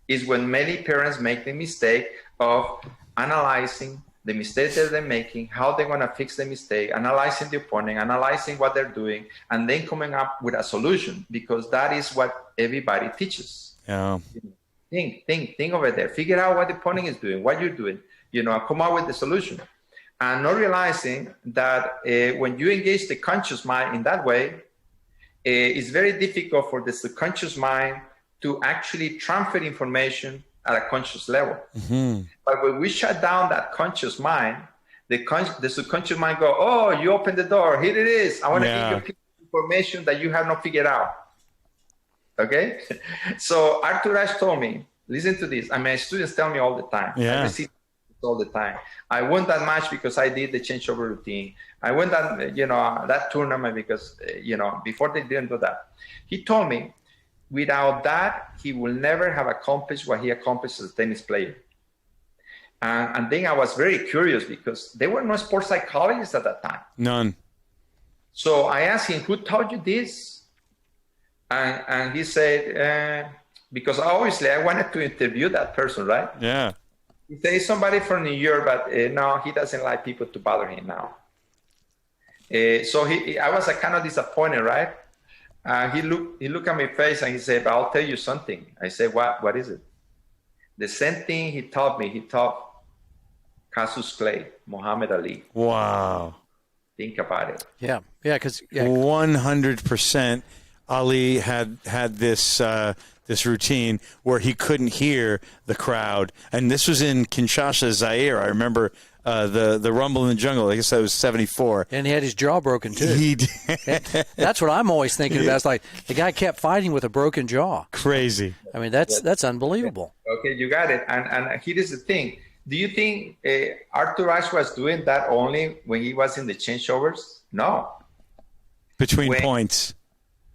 is when many parents make the mistake of analyzing the mistakes that they're making, how they're going to fix the mistake, analyzing the opponent, analyzing what they're doing, and then coming up with a solution, because that is what everybody teaches. Yeah. Think over there. Figure out what the opponent is doing, what you're doing, come up with the solution. And not realizing that when you engage the conscious mind in that way, it's very difficult for the subconscious mind to actually transfer information at a conscious level. But when we shut down that conscious mind, the subconscious mind go, oh, you opened the door, here it is. I want to give you information that you have not figured out. Okay? So Arthur Ashe told me, listen to this. I mean, students tell me all the time. Yeah. I receive all the time. I won that match because I did the changeover routine. I won that, that tournament because, before they didn't do that. He told me, without that, he will never have accomplished what he accomplished as a tennis player. And then I was very curious because there were no sports psychologists at that time. None. So I asked him, who taught you this? And he said, because obviously I wanted to interview that person, right? Yeah. He said, somebody from New York, but no, he doesn't like people to bother him now. So I was kind of disappointed, right? He looked at my face and he said, but I'll tell you something. I said, what is it? The same thing he taught me. He taught Cassius Clay, Muhammad Ali. Wow. Think about it. Yeah, because 100%. Ali had this this routine where he couldn't hear the crowd, and this was in Kinshasa, Zaire. I remember the Rumble in the Jungle. I guess that was '74. And he had his jaw broken too. He did. That's what I'm always thinking about. It's like the guy kept fighting with a broken jaw. Crazy. I mean, that's unbelievable. Okay, you got it. And here is the thing. Do you think Arthur Ashe was doing that only when he was in the changeovers? No. Between points.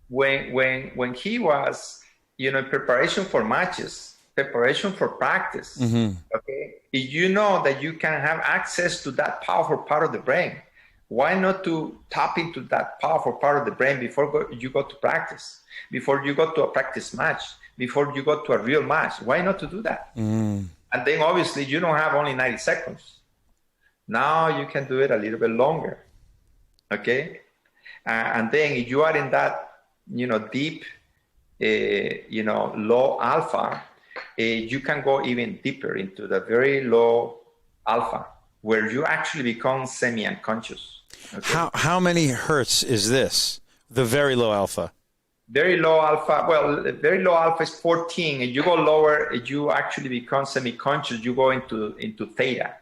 When he was, in preparation for matches, preparation for practice, okay, if you know that you can have access to that powerful part of the brain, why not to tap into that powerful part of the brain before you go to practice, before you go to a practice match, before you go to a real match? Why not to do that? And then obviously you don't have only 90 seconds. Now you can do it a little bit longer, okay? And then if you are in that, deep, low alpha, you can go even deeper into the very low alpha, where you actually become semi-unconscious. Okay? How many hertz is this? The very low alpha. Very low alpha. Well, very low alpha is 14, and you go lower, you actually become semi-conscious. You go into theta.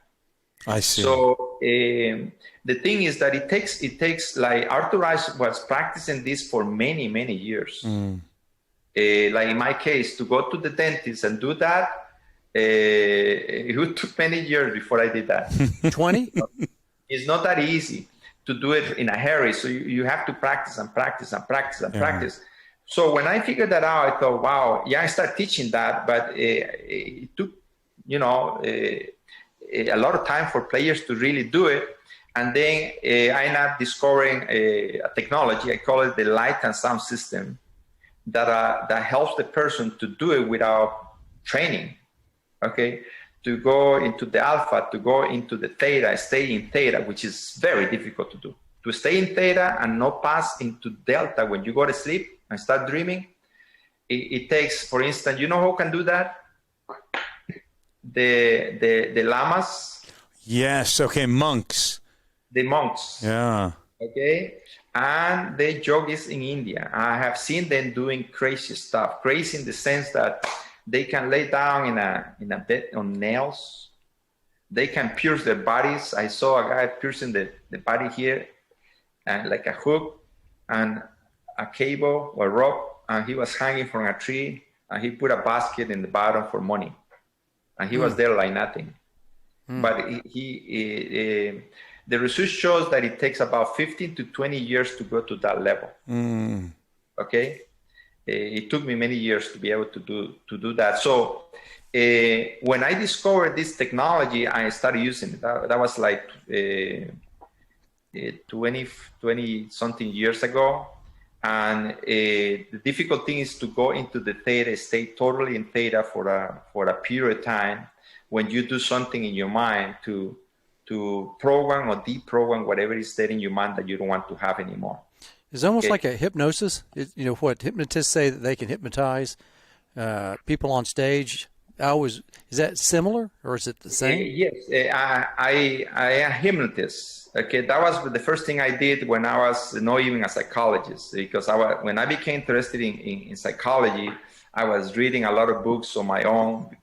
I see. So the thing is that it takes like Arthur Ashe was practicing this for many, many years. Like in my case, to go to the dentist and do that, it took many years before I did that. 20? It's not that easy to do it in a hurry. So you have to practice and practice and practice and practice. So when I figured that out, I thought, wow, I started teaching that, but it took, a lot of time for players to really do it. And then I ended up discovering a technology, I call it the light and sound system, that helps the person to do it without training, okay? To go into the alpha, to go into the theta, stay in theta, which is very difficult to do. To stay in theta and not pass into delta when you go to sleep and start dreaming, it takes, for instance, you know who can do that? The lamas. Yes. Okay. Monks. The monks. Yeah. Okay. And the yogis in India. I have seen them doing crazy stuff. Crazy in the sense that they can lay down in a bed on nails. They can pierce their bodies. I saw a guy piercing the body here, and like a hook and a cable or rope, and he was hanging from a tree, and he put a basket in the bottom for money. And he was there like nothing. But the research shows that it takes about 15 to 20 years to go to that level. Okay? It took me many years to be able to do that. So when I discovered this technology, I started using it. That was like 20 something years ago. And the difficult thing is to go into the theta, stay totally in theta for a period of time when you do something in your mind to program or deprogram whatever is there in your mind that you don't want to have anymore. It's almost like a hypnosis. What hypnotists say that they can hypnotize people on stage. Is that similar or is it the same? Yes, I am a hypnotist. Okay, that was the first thing I did when I was not even a psychologist, because when I became interested in psychology, I was reading a lot of books on my own,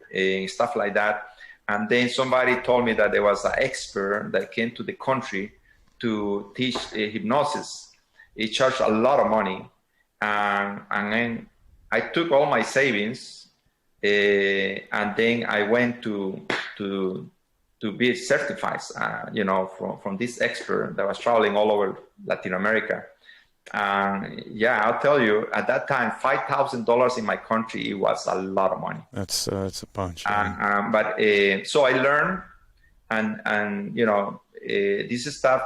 stuff like that. And then somebody told me that there was an expert that came to the country to teach hypnosis. He charged a lot of money. And then I took all my savings, and then I went to be certified, from this expert that was traveling all over Latin America. I'll tell you, at that time, $5,000 in my country, it was a lot of money. That's a bunch. So I learned, and this stuff.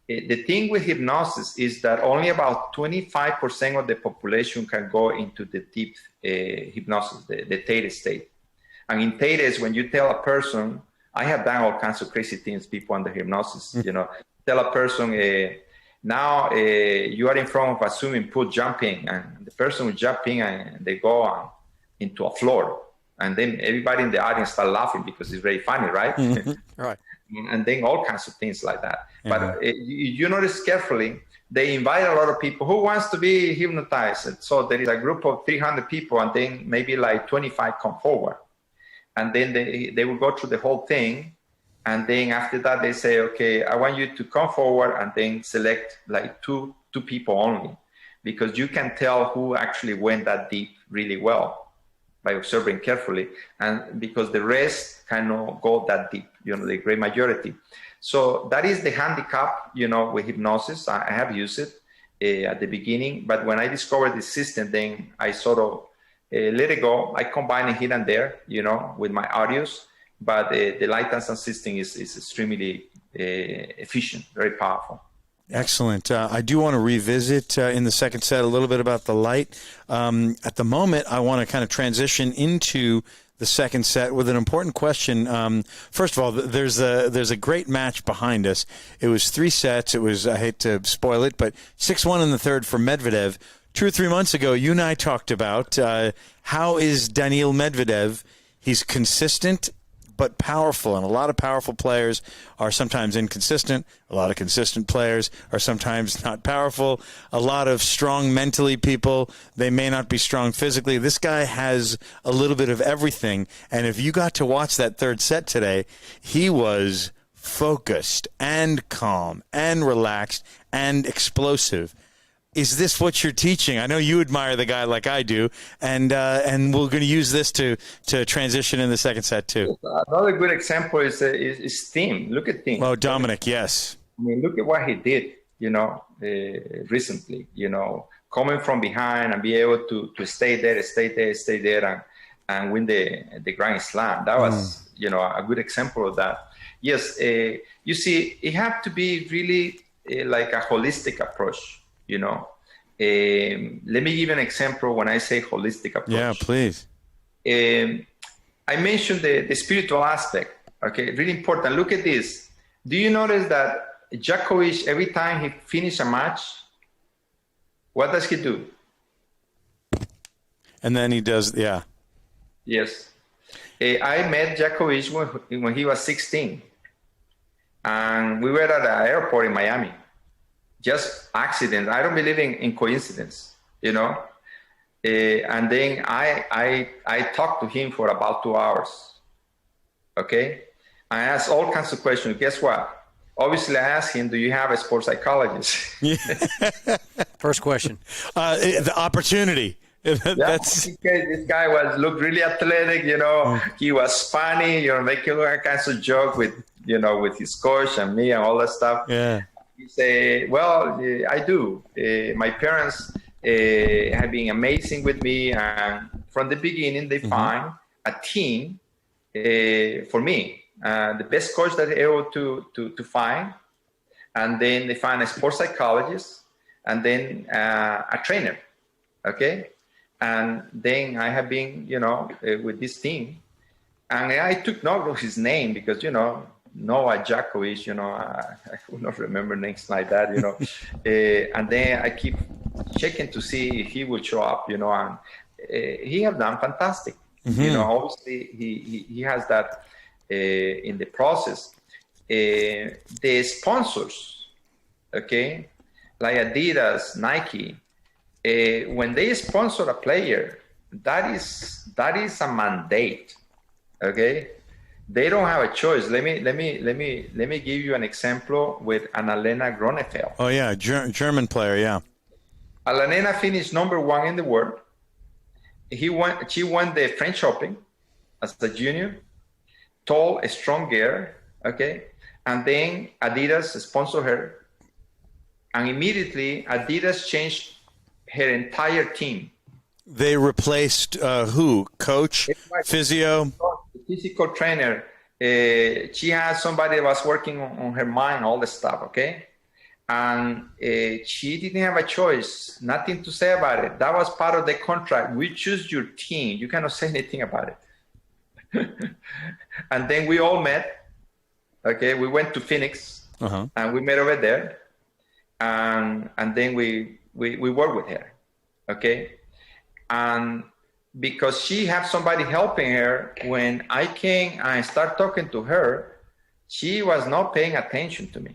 The thing with hypnosis is that only about 25% of the population can go into the deep hypnosis, the theta state. And in theta is when you tell a person, I have done all kinds of crazy things, people under hypnosis, tell a person, now you are in front of a swimming pool jumping, and the person will jump in and they go into a floor. And then everybody in the audience start laughing because it's very funny, right? Right. and then all kinds of things like that. But you notice carefully, they invite a lot of people who wants to be hypnotized. So there is a group of 300 people, and then maybe like 25 come forward. And then they will go through the whole thing. And then after that, they say, okay, I want you to come forward, and then select like two people only, because you can tell who actually went that deep really well by observing carefully. And because the rest cannot go that deep, the great majority. So that is the handicap, with hypnosis. I have used it at the beginning, but when I discovered the system, then I sort of let it go. I combine it here and there, with my audios, but the light and sound system is extremely efficient, very powerful. Excellent. I do want to revisit in the second set a little bit about the light. At the moment, I want to kind of transition into the second set with an important question. First of all, there's a great match behind us. It was 3 sets. It was, I hate to spoil it, but 6-1 in the third for Medvedev. 2 or 3 months ago, you and I talked about how is Daniil Medvedev. He's consistent but powerful, and a lot of powerful players are sometimes inconsistent. A lot of consistent players are sometimes not powerful. A lot of strong mentally people, they may not be strong physically. This guy has a little bit of everything, and if you got to watch that third set today, he was focused and calm and relaxed and explosive. Is this what you're teaching? I know you admire the guy like I do, and we're going to use this to transition in the second set too. Another good example is Thiem. Look at Thiem. Oh, Dominic, yes. I mean, look at what he did, recently, coming from behind and be able to stay there and win the Grand Slam. That was, a good example of that. Yes, you see, it had to be really like a holistic approach. Let me give you an example when I say holistic approach. Yeah, please. I mentioned the spiritual aspect. Okay, really important. Look at this. Do you notice that Djokovic, every time he finishes a match, what does he do? And then he does, yeah. Yes. I met Djokovic when he was 16. And we were at an airport in Miami. Just accident. I don't believe in coincidence, And then I talked to him for about 2 hours. Okay. I asked all kinds of questions. Guess what? Obviously, I asked him, do you have a sports psychologist? First question. The opportunity. That's this guy looked really athletic, He was funny, making all kinds of joke with his coach and me and all that stuff. Yeah. He say, well, I do. My parents have been amazing with me, and from the beginning, they find a team for me, the best coach that they're able to find, and then they find a sports psychologist, and then a trainer, okay? And then I have been, with this team, and I took note of his name because, Noah Djokovic, I would not remember names like that, and then I keep checking to see if he would show up, and he have done fantastic. Obviously he has that in the process. The sponsors, okay, like Adidas, Nike, when they sponsor a player, that is a mandate, okay. They don't have a choice. Let me give you an example with Annalena Gronefeld. Oh yeah, German player, yeah. Annalena finished number 1 in the world. She won the French Open as a junior. Tall, strong girl, okay. And then Adidas sponsored her, and immediately Adidas changed her entire team. They replaced who? Coach, physio. Physical trainer. She had somebody that was working on her mind, all the stuff, okay? And she didn't have a choice, nothing to say about it. That was part of the contract. We choose your team. You cannot say anything about it. And then we all met, okay? We went to Phoenix, and we met over there. And then we worked with her, okay? And because she had somebody helping her, when I came and start talking to her, she was not paying attention to me.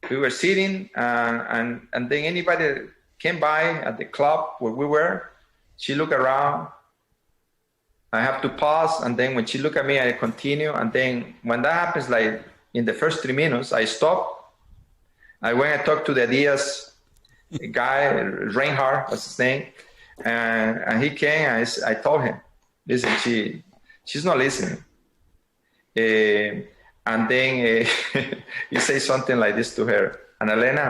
We were sitting, and then anybody that came by at the club where we were, she looked around. I have to pause, and then when she looked at me, I continue. And then when that happens, like in the first 3 minutes, I stop. I went and talked to the Adidas guy, Reinhardt, what's his name, and he came. And I told him, "Listen, she's not listening." And then he says something like this to her: "And Elena,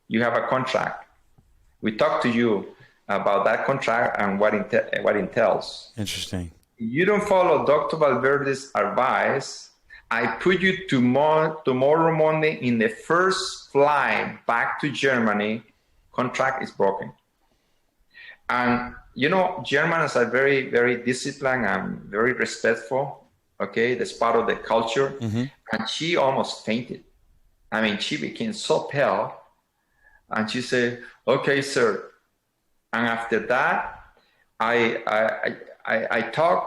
you have a contract. We talked to you about that contract and what it entails. Interesting. You don't follow Dr. Valverde's advice. I put you tomorrow morning in the first flight back to Germany. Contract is broken." And Germans are very, very disciplined and very respectful. Okay, that's part of the culture. Mm-hmm. And she almost fainted. I mean, she became so pale. And she said, "Okay, sir." And after that, I talk.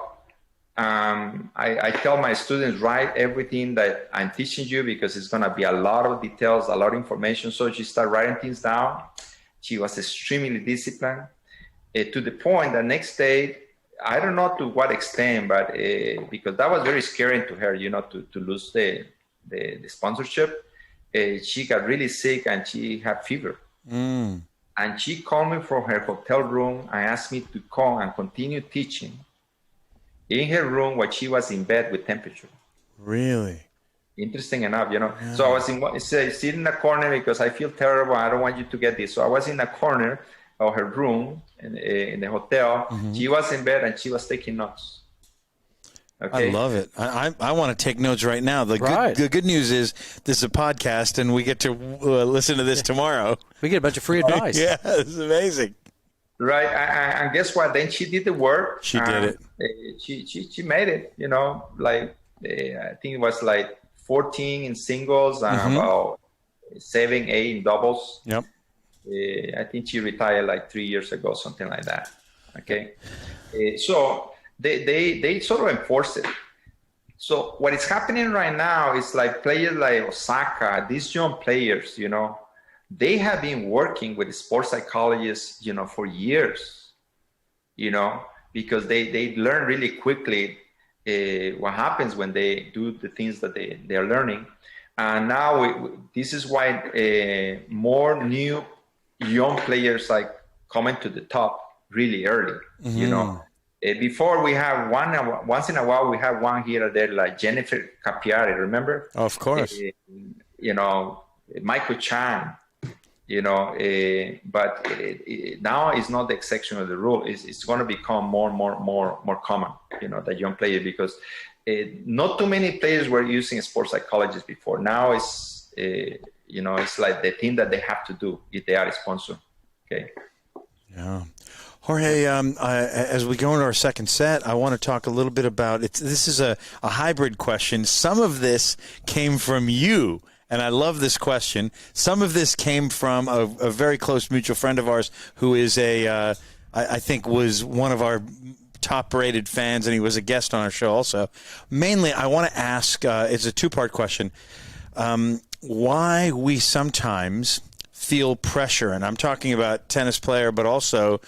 I tell my students, write everything that I'm teaching you, because it's going to be a lot of details, a lot of information. So she started writing things down. She was extremely disciplined, to the point that next day, I don't know to what extent, but because that was very scary to her, to lose the sponsorship. She got really sick and she had fever. Mm. And she called me from her hotel room and asked me to come and continue teaching in her room while she was in bed with temperature. Really? Interesting enough, Yeah. So I was sitting in a corner because I feel terrible. I don't want you to get this. So I was in a corner of her room in the hotel. Mm-hmm. She was in bed and she was taking notes. Okay. I love it. I want to take notes right now. The good news is this is a podcast and we get to listen to this tomorrow. We get a bunch of free advice. Yeah, it's amazing. Right. And guess what? Then she did the work. She did it. She made it, I think it was like 14 in singles and mm-hmm. about 7, 8 in doubles. Yep. I think she retired like 3 years ago, something like that. Okay. So they sort of enforce it. So what is happening right now is like players like Osaka, these young players, they have been working with sports psychologists, for years, because they learn really quickly what happens when they do the things that they are learning. And now this is why more new young players like coming to the top really early, mm-hmm. Before we have once in a while we have one here or there, like Jennifer Capiari, remember? Of course. Michael Chan, but now it's not the exception of the rule. It's going to become more and more common, the young player, because not too many players were using sports psychologists before. Now it's it's like the thing that they have to do if they are a sponsor. Okay. Yeah. Jorge, as we go into our second set, I want to talk a little bit about it. This is a hybrid question. Some of this came from you, and I love this question. Some of this came from a very close mutual friend of ours who is I think was one of our top-rated fans, and he was a guest on our show also. Mainly, I want to ask, it's a two-part question, why we sometimes feel pressure, and I'm talking about tennis player, but also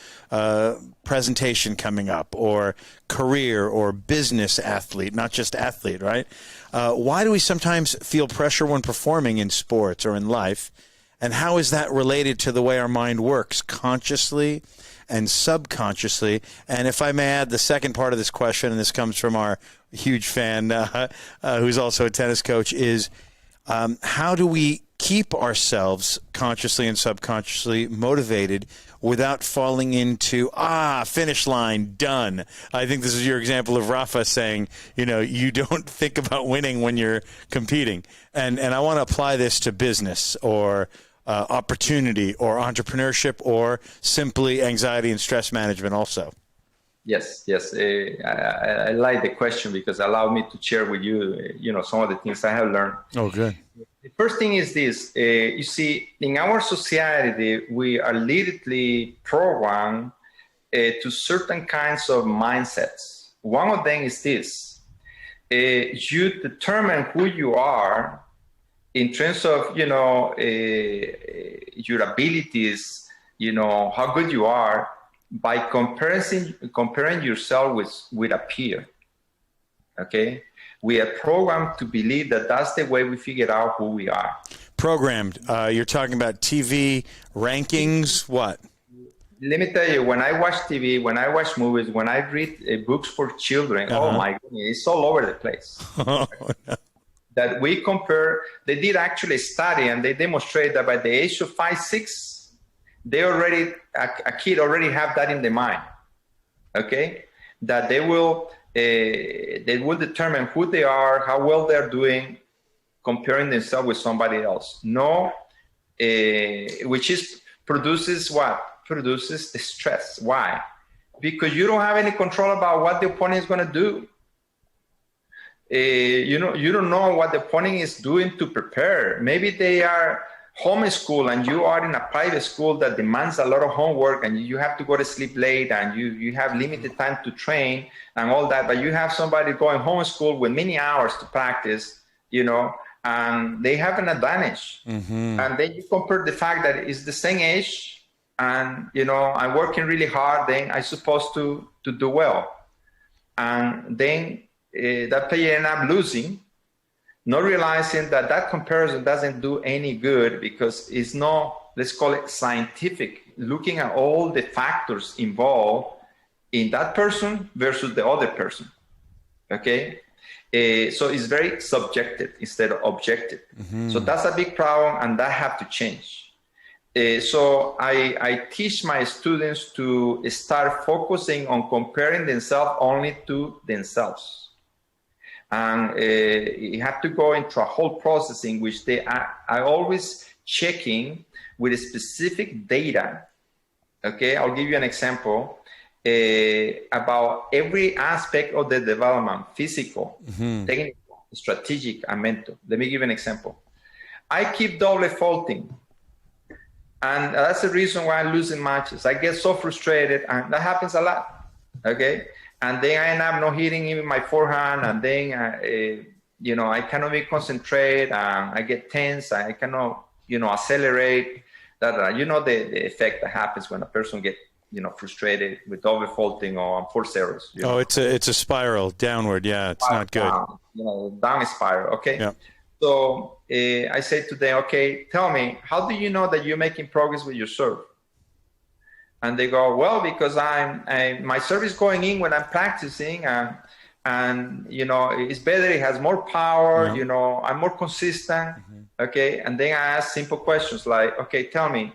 presentation coming up, or career or business athlete, not just athlete, right? Why do we sometimes feel pressure when performing in sports or in life, and how is that related to the way our mind works, consciously and subconsciously? And if I may add the second part of this question, and this comes from our huge fan who's also a tennis coach, is how do we keep ourselves consciously and subconsciously motivated without falling into, finish line, done? I think this is your example of Rafa saying, you don't think about winning when you're competing. And I want to apply this to business or opportunity or entrepreneurship or simply anxiety and stress management also. Yes. I like the question because it allowed me to share with you, some of the things I have learned. Oh, good. The first thing is this. You see, in our society, we are literally programmed to certain kinds of mindsets. One of them is this. you determine who you are in terms of, your abilities, how good you are by comparing yourself with a peer. Okay? We are programmed to believe that that's the way we figure out who we are. Programmed. You're talking about TV rankings. What? Let me tell you, when I watch TV, when I watch movies, when I read books for children, oh my goodness, it's all over the place. That we compare, they did actually study and they demonstrate that by the age of 5, 6, a kid already have that in their mind. Okay? That they will determine who they are, how well they're doing, comparing themselves with somebody else. Which produces what? Produces stress. Why? Because you don't have any control about what the opponent is going to do. You don't know what the opponent is doing to prepare. Maybe they are homeschooled and you are in a private school that demands a lot of homework and you have to go to sleep late and you have limited time to train and all that. But you have somebody going homeschooled with many hours to practice, and they have an advantage. Mm-hmm. And then you compare the fact that it's the same age. And, I'm working really hard, then I'm supposed to do well. And then that player ends up losing, not realizing that comparison doesn't do any good because it's not, let's call it scientific, looking at all the factors involved in that person versus the other person. Okay? So it's very subjective instead of objective. Mm-hmm. So that's a big problem and that have to change. So I teach my students to start focusing on comparing themselves only to themselves. And you have to go into a whole process in which I always checking with specific data. Okay, I'll give you an example about every aspect of the development, physical, technical, strategic, and mental. Let me give you an example. I keep double faulting. And that's the reason why I'm losing matches. I get so frustrated, and that happens a lot, okay? And then I end up not hitting even my forehand, and then, I cannot be concentrate, and I get tense, I cannot, accelerate. The effect that happens when a person gets, frustrated with double faulting or force errors. It's a spiral downward. Yeah, it's not good. Down spiral, okay? Yeah. So I say to them, okay, tell me, how do you know that you're making progress with your serve? And they go, well, because my serve is going in when I'm practicing and it's better, it has more power, I'm more consistent, okay? And then I ask simple questions like, okay, tell me,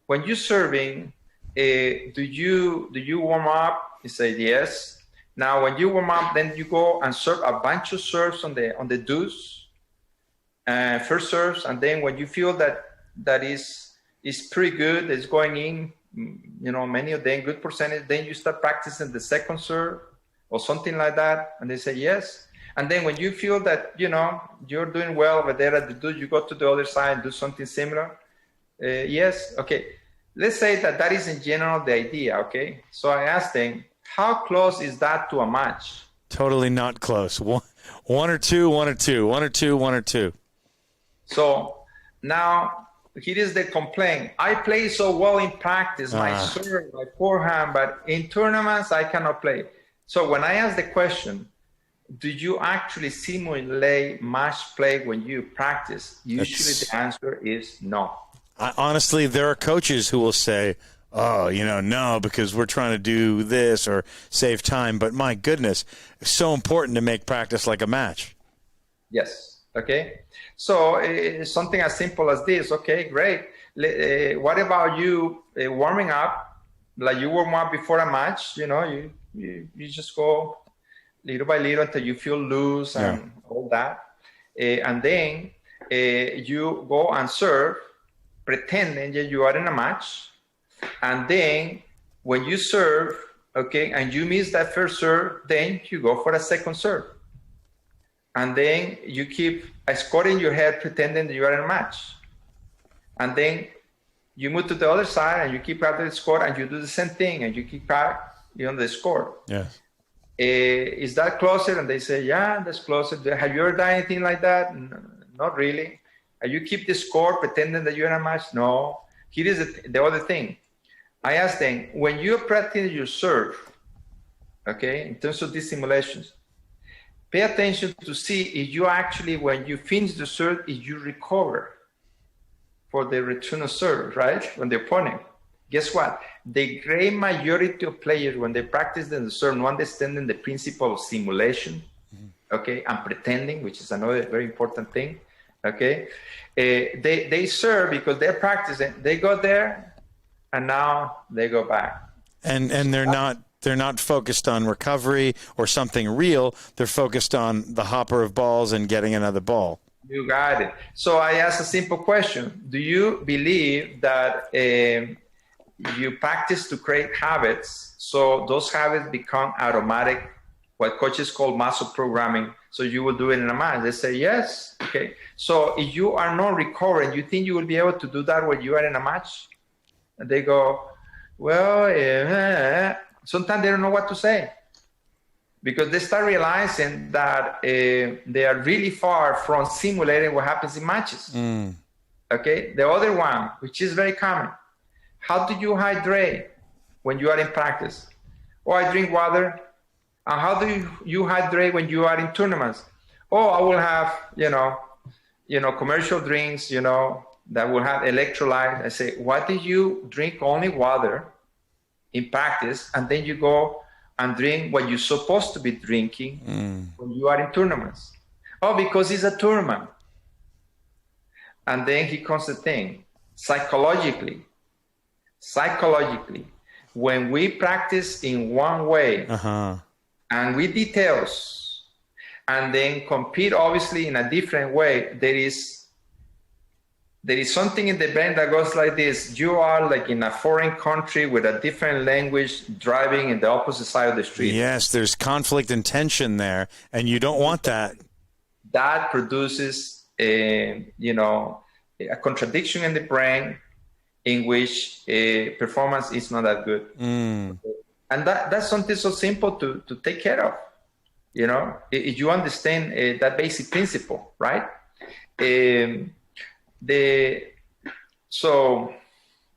when you're serving, do you warm up? He said, yes. Now, when you warm up, then you go and serve a bunch of serves on the deuce. First serves, and then when you feel that is pretty good, it's going in, many of them good percentage, then you start practicing the second serve or something like that, and they say yes. And then when you feel that you're doing well over there at the dude, you go to the other side and do something similar. Yes, okay. Let's say that is in general the idea. Okay, so I asked them, how close is that to a match? Totally not close. One or two, one or two, one or two, one or two. So now here is the complaint. I play so well in practice, my serve, my forehand, but in tournaments I cannot play. So when I ask the question, do you actually simulate match play when you practice? Usually the answer is no. Honestly, there are coaches who will say, oh, no, because we're trying to do this or save time. But my goodness, it's so important to make practice like a match. Yes. Okay. So something as simple as this. Okay, great. What about you warming up? Like you warm up before a match, you just go little by little until you feel loose and all that. And then you go and serve, pretending that you are in a match. And then when you serve, okay, and you miss that first serve, then you go for a second serve. And then you keep a score in your head pretending that you are in a match. And then you move to the other side and you keep after the score and you do the same thing and you keep back, the score. Yes. Is that closer? And they say, yeah, that's closer. Have you ever done anything like that? Not really. You keep the score pretending that you're in a match? No. Here is the other thing. I ask them, when you're practicing your serve, okay, in terms of these simulations, pay attention to see if you actually, when you finish the serve, if you recover for the return of serve, right? When the opponent. Guess what? The great majority of players, when they practice the serve, not understanding the principle of simulation, okay, and pretending, which is another very important thing, okay, they serve because they're practicing. They go there, and now they go back. And they're not focused on recovery or something real. They're focused on the hopper of balls and getting another ball. You got it. So I ask a simple question. Do you believe that you practice to create habits, so those habits become automatic, what coaches call muscle programming, so you will do it in a match? They say yes. Okay. So if you are not recovering, you think you will be able to do that when you are in a match? And they go, well, sometimes they don't know what to say, because they start realizing that they are really far from simulating what happens in matches. Okay. The other one, which is very common, how do you hydrate when you are in practice? Oh, I drink water. And how do you hydrate when you are in tournaments? Oh, I will have, commercial drinks, that will have electrolytes. I say, why do you drink only water in practice, and then you go and drink what you're supposed to be drinking when you are in tournaments? Oh, because it's a tournament. And then here comes the thing. Psychologically, when we practice in one way and with details, and then compete obviously in a different way, there is something in the brain that goes like this. You are like in a foreign country with a different language, driving in the opposite side of the street. Yes, there's conflict and tension there, and you don't want that. That produces a contradiction in the brain, in which performance is not that good. And that's something so simple to take care of. If you understand that basic principle, right? So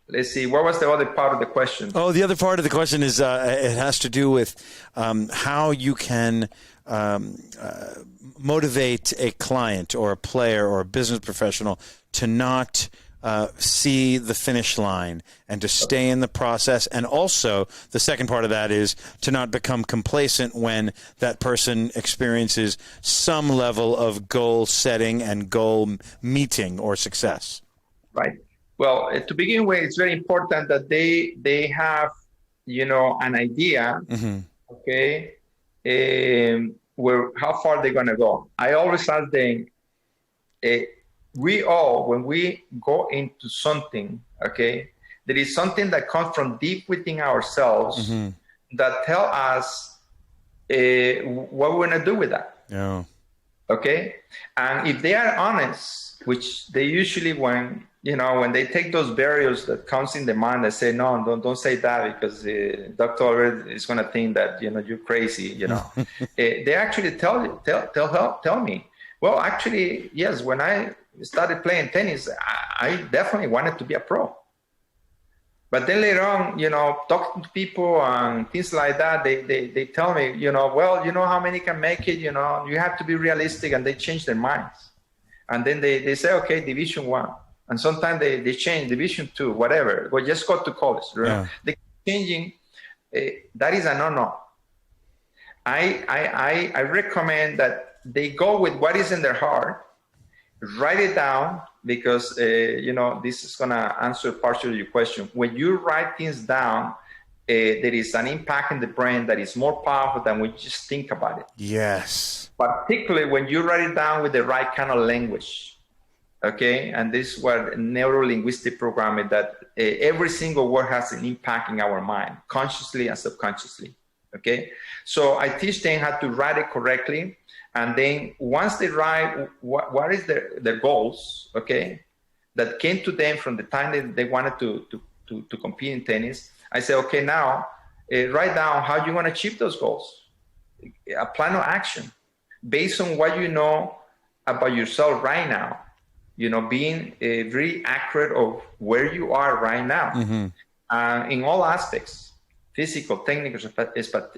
let's see, what was the other part of the question? Oh, the other part of the question is it has to do with how you can motivate a client or a player or a business professional to not see the finish line and to stay in the process. And also the second part of that is to not become complacent when that person experiences some level of goal setting and goal meeting or success. Right. Well, to begin with, it's very important that they have, an idea, okay, how far they're going to go. I always ask them, we all, when we go into something, okay, there is something that comes from deep within ourselves that tell us what we're going to do with that. Yeah. Okay. And if they are honest, which they usually, when they take those barriers that comes in the mind, they say, no, don't say that, because Dr. Valverde is going to think that, you're crazy, they actually tell me, well, actually, yes, when I started playing tennis, I definitely wanted to be a pro. But then later on, talking to people and things like that, they tell me, well, how many can make it, you have to be realistic, and they change their minds. And then they say, okay, Division 1. And sometimes they change Division 2, whatever. Well, just go to college. Yeah. They changing, that is a no-no. I recommend that they go with what is in their heart, write it down, because, this is going to answer partially your question. When you write things down, there is an impact in the brain that is more powerful than when you just think about it. Yes. Particularly when you write it down with the right kind of language. Okay. And this is what neuro-linguistic programming, that every single word has an impact in our mind, consciously and subconsciously. Okay. So I teach them how to write it correctly. And then once they write what is their goals, okay, that came to them from the time that they wanted to compete in tennis, I say, okay, now write down how you want to achieve those goals. a plan of action based on what you know about yourself right now. Being very accurate of where you are right now, in all aspects, physical, technical,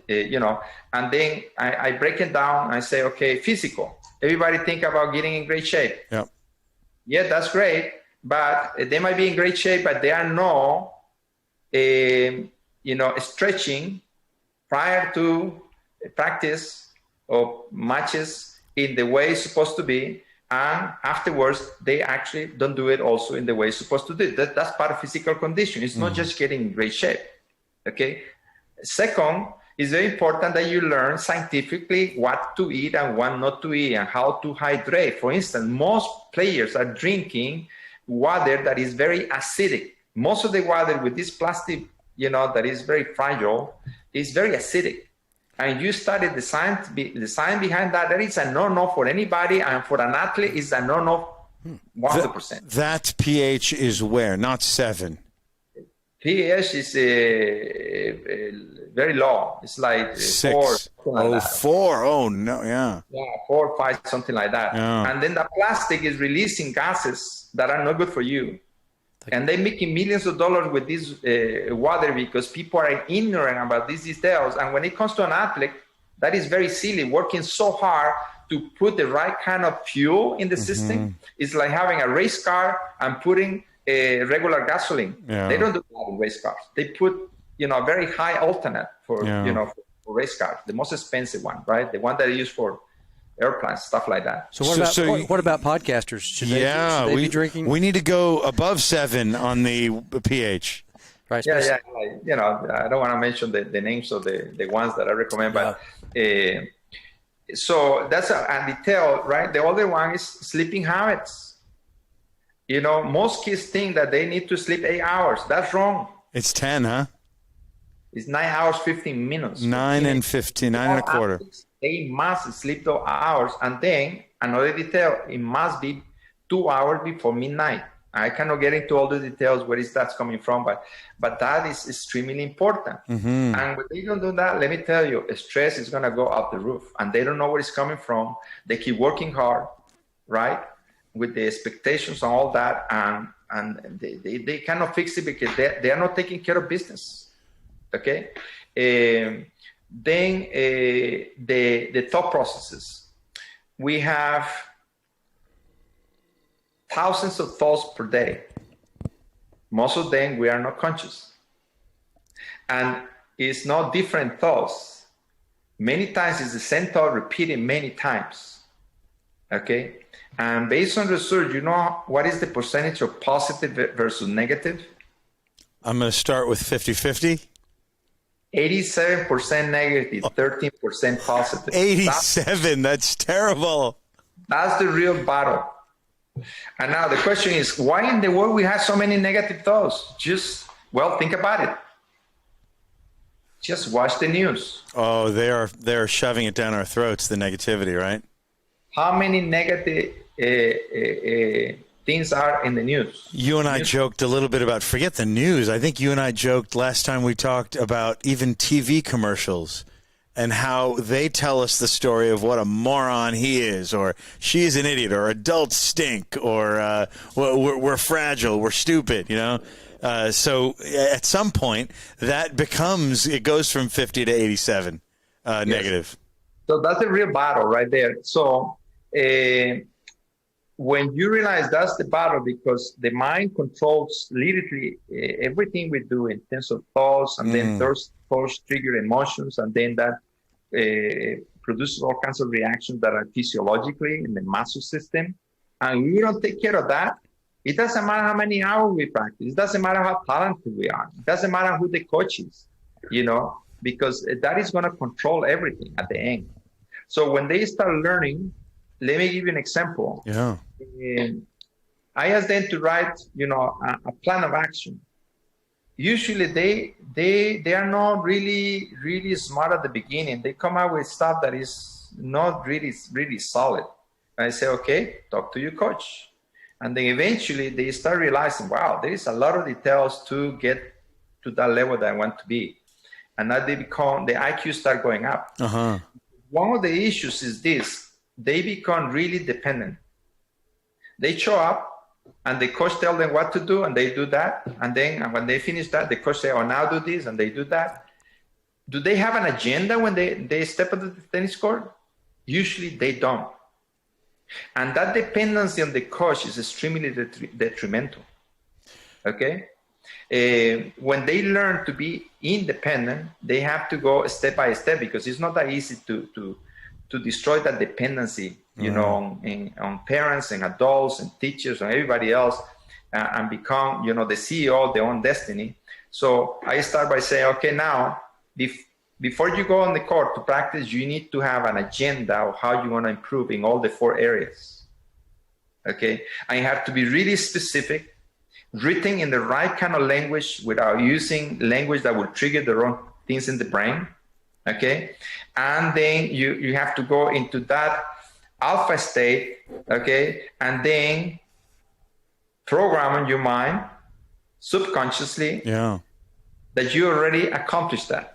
and then I break it down. I say, okay, physical. Everybody think about getting in great shape. Yep. Yeah, that's great, but they might be in great shape, but there are no, stretching prior to practice or matches in the way it's supposed to be. And afterwards, they actually don't do it also in the way it's supposed to do it. That's part of physical condition. It's not just getting in great shape, okay? Second, it's very important that you learn scientifically what to eat and what not to eat and how to hydrate. For instance, most players are drinking water that is very acidic. Most of the water with this plastic, that is very fragile, is very acidic. And you studied the science behind that. That is a no-no for anybody, and for an athlete, is a no-no 100%. That pH is where? Not 7. pH is very low. It's like 6. 4. 4. Oh, no, yeah. Yeah, 4 or 5, something like that. Yeah. And then the plastic is releasing gases that are not good for you. And they're making millions of dollars with this water because people are ignorant about these details. And when it comes to an athlete, that is very silly, working so hard to put the right kind of fuel in the system. It's like having a race car and putting regular gasoline. Yeah. They don't do that in race cars. They put, a very high alternate for race cars, the most expensive one, right? The one that is used for airplanes, stuff like that. So what about podcasters? Should they be drinking? We need to go above 7 on the pH. Right. Yeah. I don't want to mention the names of the ones that I recommend, but so that's a detail, right? The other one is sleeping habits. Most kids think that they need to sleep 8 hours. That's wrong. It's 10, huh? It's 9 hours, 15 minutes. 9 and 15, 9 and a quarter. They must sleep those hours. And then another detail, it must be 2 hours before midnight. I cannot get into all the details where that's coming from, but that is extremely important. And when they don't do that, let me tell you, stress is going to go out the roof. And they don't know where it's coming from. They keep working hard, right, with the expectations and all that, and they cannot fix it because they are not taking care of business, okay? Then the thought processes. We have thousands of thoughts per day. Most of them we are not conscious. And it's not different thoughts. Many times it's the same thought repeated many times. Okay? And based on research, what is the percentage of positive versus negative? I'm going to start with 50-50. 87% negative, 13% positive. 87, that's terrible. That's the real battle. And now the question is, why in the world we have so many negative thoughts? Think about it. Just watch the news. Oh, they're shoving it down our throats, the negativity, right? How many negative things are in the news? You and I joked a little bit about, forget the news. I think you and I joked last time we talked about even TV commercials and how they tell us the story of what a moron he is, or she's an idiot, or adults stink, or we're fragile, we're stupid, So at some point, it goes from 50 to 87 negative. So that's a real battle right there. So when you realize that's the battle, because the mind controls literally everything we do in terms of thoughts, and then those thoughts trigger emotions, and then that produces all kinds of reactions that are physiologically in the muscle system. And we don't take care of that. It doesn't matter how many hours we practice. It doesn't matter how talented we are. It doesn't matter who the coach is, because that is going to control everything at the end. So when they start learning, let me give you an example. Yeah. I ask them to write, a plan of action. Usually they are not really smart at the beginning. They come out with stuff that is not really solid. And I say, okay, talk to your coach. And then eventually they start realizing, wow, there is a lot of details to get to that level that I want to be. And now the IQ start going up. one of the issues is this: they become really dependent. They show up, and the coach tells them what to do, and they do that. And then when they finish that, the coach says, "Oh, now do this," and they do that. Do they have an agenda when they step onto the tennis court? Usually they don't. And that dependency on the coach is extremely detrimental. Okay? When they learn to be independent, they have to go step by step, because it's not that easy to destroy that dependency, you know, on parents and adults and teachers and everybody else, and become, you know, the CEO of their own destiny. So I start by saying, okay, now, before you go on the court to practice, you need to have an agenda of how you want to improve in all the 4 areas. Okay? And you have to be really specific, written in the right kind of language without using language that will trigger the wrong things in the brain. Okay? And then you have to go into that alpha state, okay? And then program in your mind subconsciously that you already accomplished that.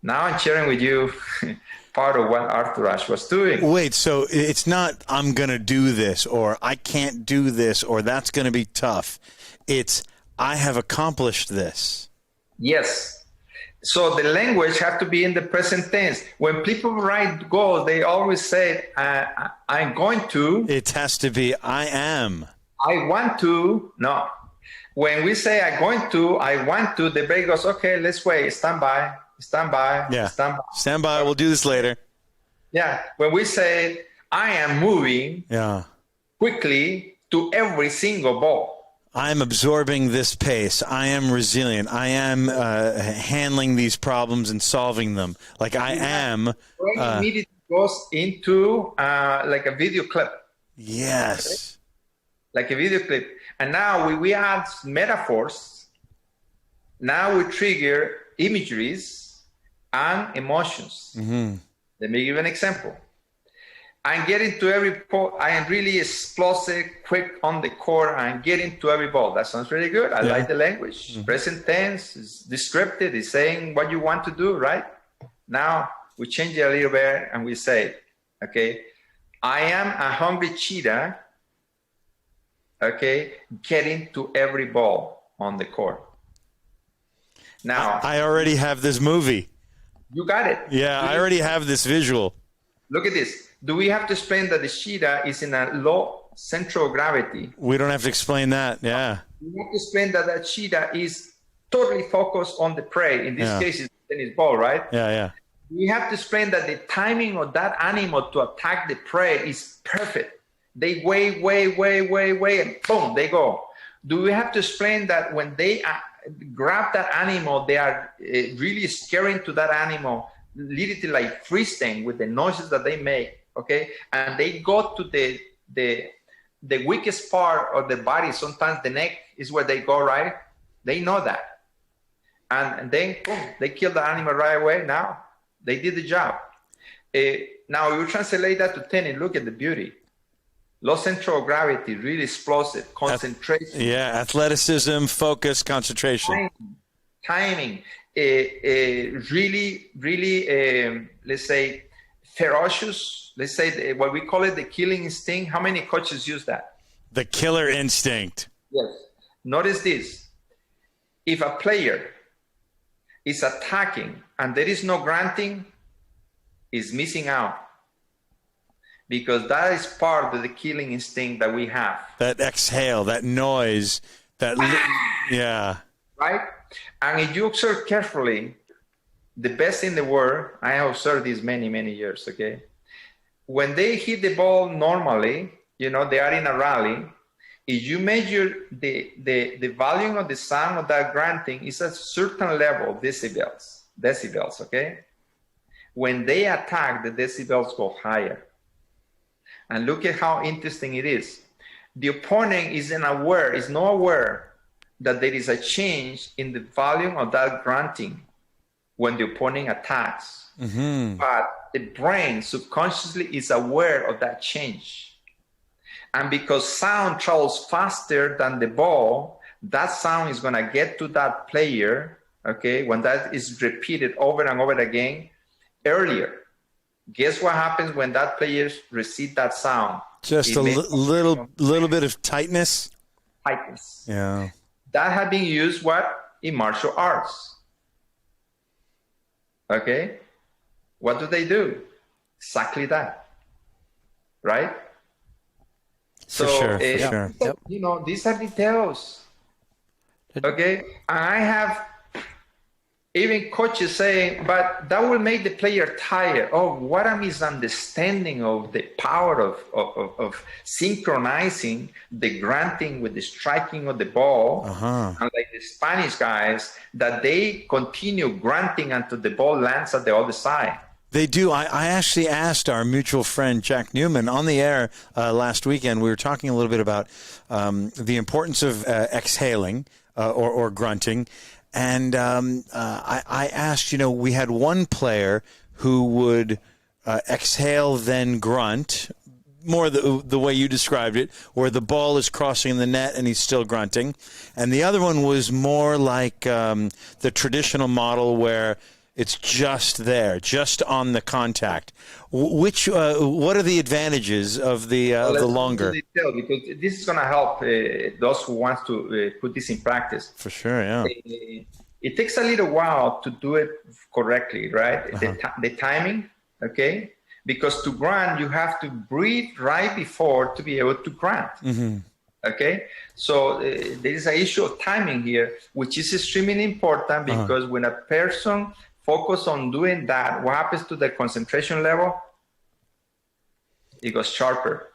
Now I'm sharing with you part of what Arthur Ashe was doing. Wait, so it's not I'm going to do this, or I can't do this, or that's going to be tough. It's I have accomplished this. Yes. So the language has to be in the present tense. When people write goals, they always say, I'm going to. It has to be I am. I want to. No. When we say I'm going to, I want to, the brain goes, okay, let's wait, stand by. Stand by. Yeah. Stand by. Stand by. We'll do this later. Yeah. When we say, I am moving quickly to every single ball. I'm absorbing this pace. I am resilient. I am handling these problems and solving them. Like I am. Brain immediately goes into like a video clip. Yes. Okay? Like a video clip. And now we add metaphors. Now we trigger imageries and emotions. Mm-hmm. Let me give an example. I'm getting to every ball. I am really explosive, quick on the court. I'm getting to every ball. That sounds really good. I like the language. Mm-hmm. Present tense is descriptive. It's saying what you want to do, right? Now we change it a little bit and we say, okay, I am a hungry cheetah, okay, getting to every ball on the court. Now, I already have this movie. You got it. Yeah, I already have this visual. Look at this. Do we have to explain that the cheetah is in a low central gravity? We don't have to explain that. Yeah. We have to explain that that cheetah is totally focused on the prey. In this case, it's the tennis ball, right? Yeah. We have to explain that the timing of that animal to attack the prey is perfect. They wait, and boom, they go. Do we have to explain that when they grab that animal, they are really scaring to that animal, literally like freezing with the noises that they make, okay? And they go to the weakest part of the body. Sometimes the neck is where they go, right? They know that. And then, boom, they kill the animal right away. Now, they did the job. Now, you translate that to tennis, look at the beauty. Low central gravity, really explosive, concentration. Athleticism, focus, concentration. Timing. Really, let's say, ferocious. Let's say what we call it the killing instinct. How many coaches use that? The killer instinct. Yes. Notice this. If a player is attacking and there is no granting, is missing out. Because that is part of the killing instinct that we have. That exhale, that noise, Right? And if you observe carefully, the best in the world, I have observed this many, many years, okay? When they hit the ball normally, they are in a rally, if you measure the volume of the sound of that granting, it's a certain level, decibels, okay? When they attack, the decibels go higher. And look at how interesting it is. The opponent is not aware that there is a change in the volume of that grunting when the opponent attacks. Mm-hmm. But the brain subconsciously is aware of that change. And because sound travels faster than the ball, that sound is going to get to that player, okay, when that is repeated over and over again, earlier. Guess what happens when that player receives that sound? Just little bit of tightness. Tightness. Yeah. That had been used in martial arts. Okay? What do? Exactly that. Right? For sure. Yep. These are details. Okay? And I have even coaches saying, but that will make the player tired. Oh, what a misunderstanding of the power of synchronizing the grunting with the striking of the ball. And like the Spanish guys, that they continue grunting until the ball lands at the other side. They do. I actually asked our mutual friend Jack Newman on the air last weekend. We were talking a little bit about the importance of exhaling or grunting. And I asked, we had one player who would exhale, then grunt, more the way you described it, where the ball is crossing the net and he's still grunting. And the other one was more like the traditional model where it's just there, just on the contact. What are the advantages of the longer? Because this is going to help those who want to put this in practice. For sure, yeah. It takes a little while to do it correctly, right? The timing, okay? Because to grunt, you have to breathe right before to be able to grunt. Okay? So there is an issue of timing here, which is extremely important because when a person focus on doing that, what happens to the concentration level? It goes sharper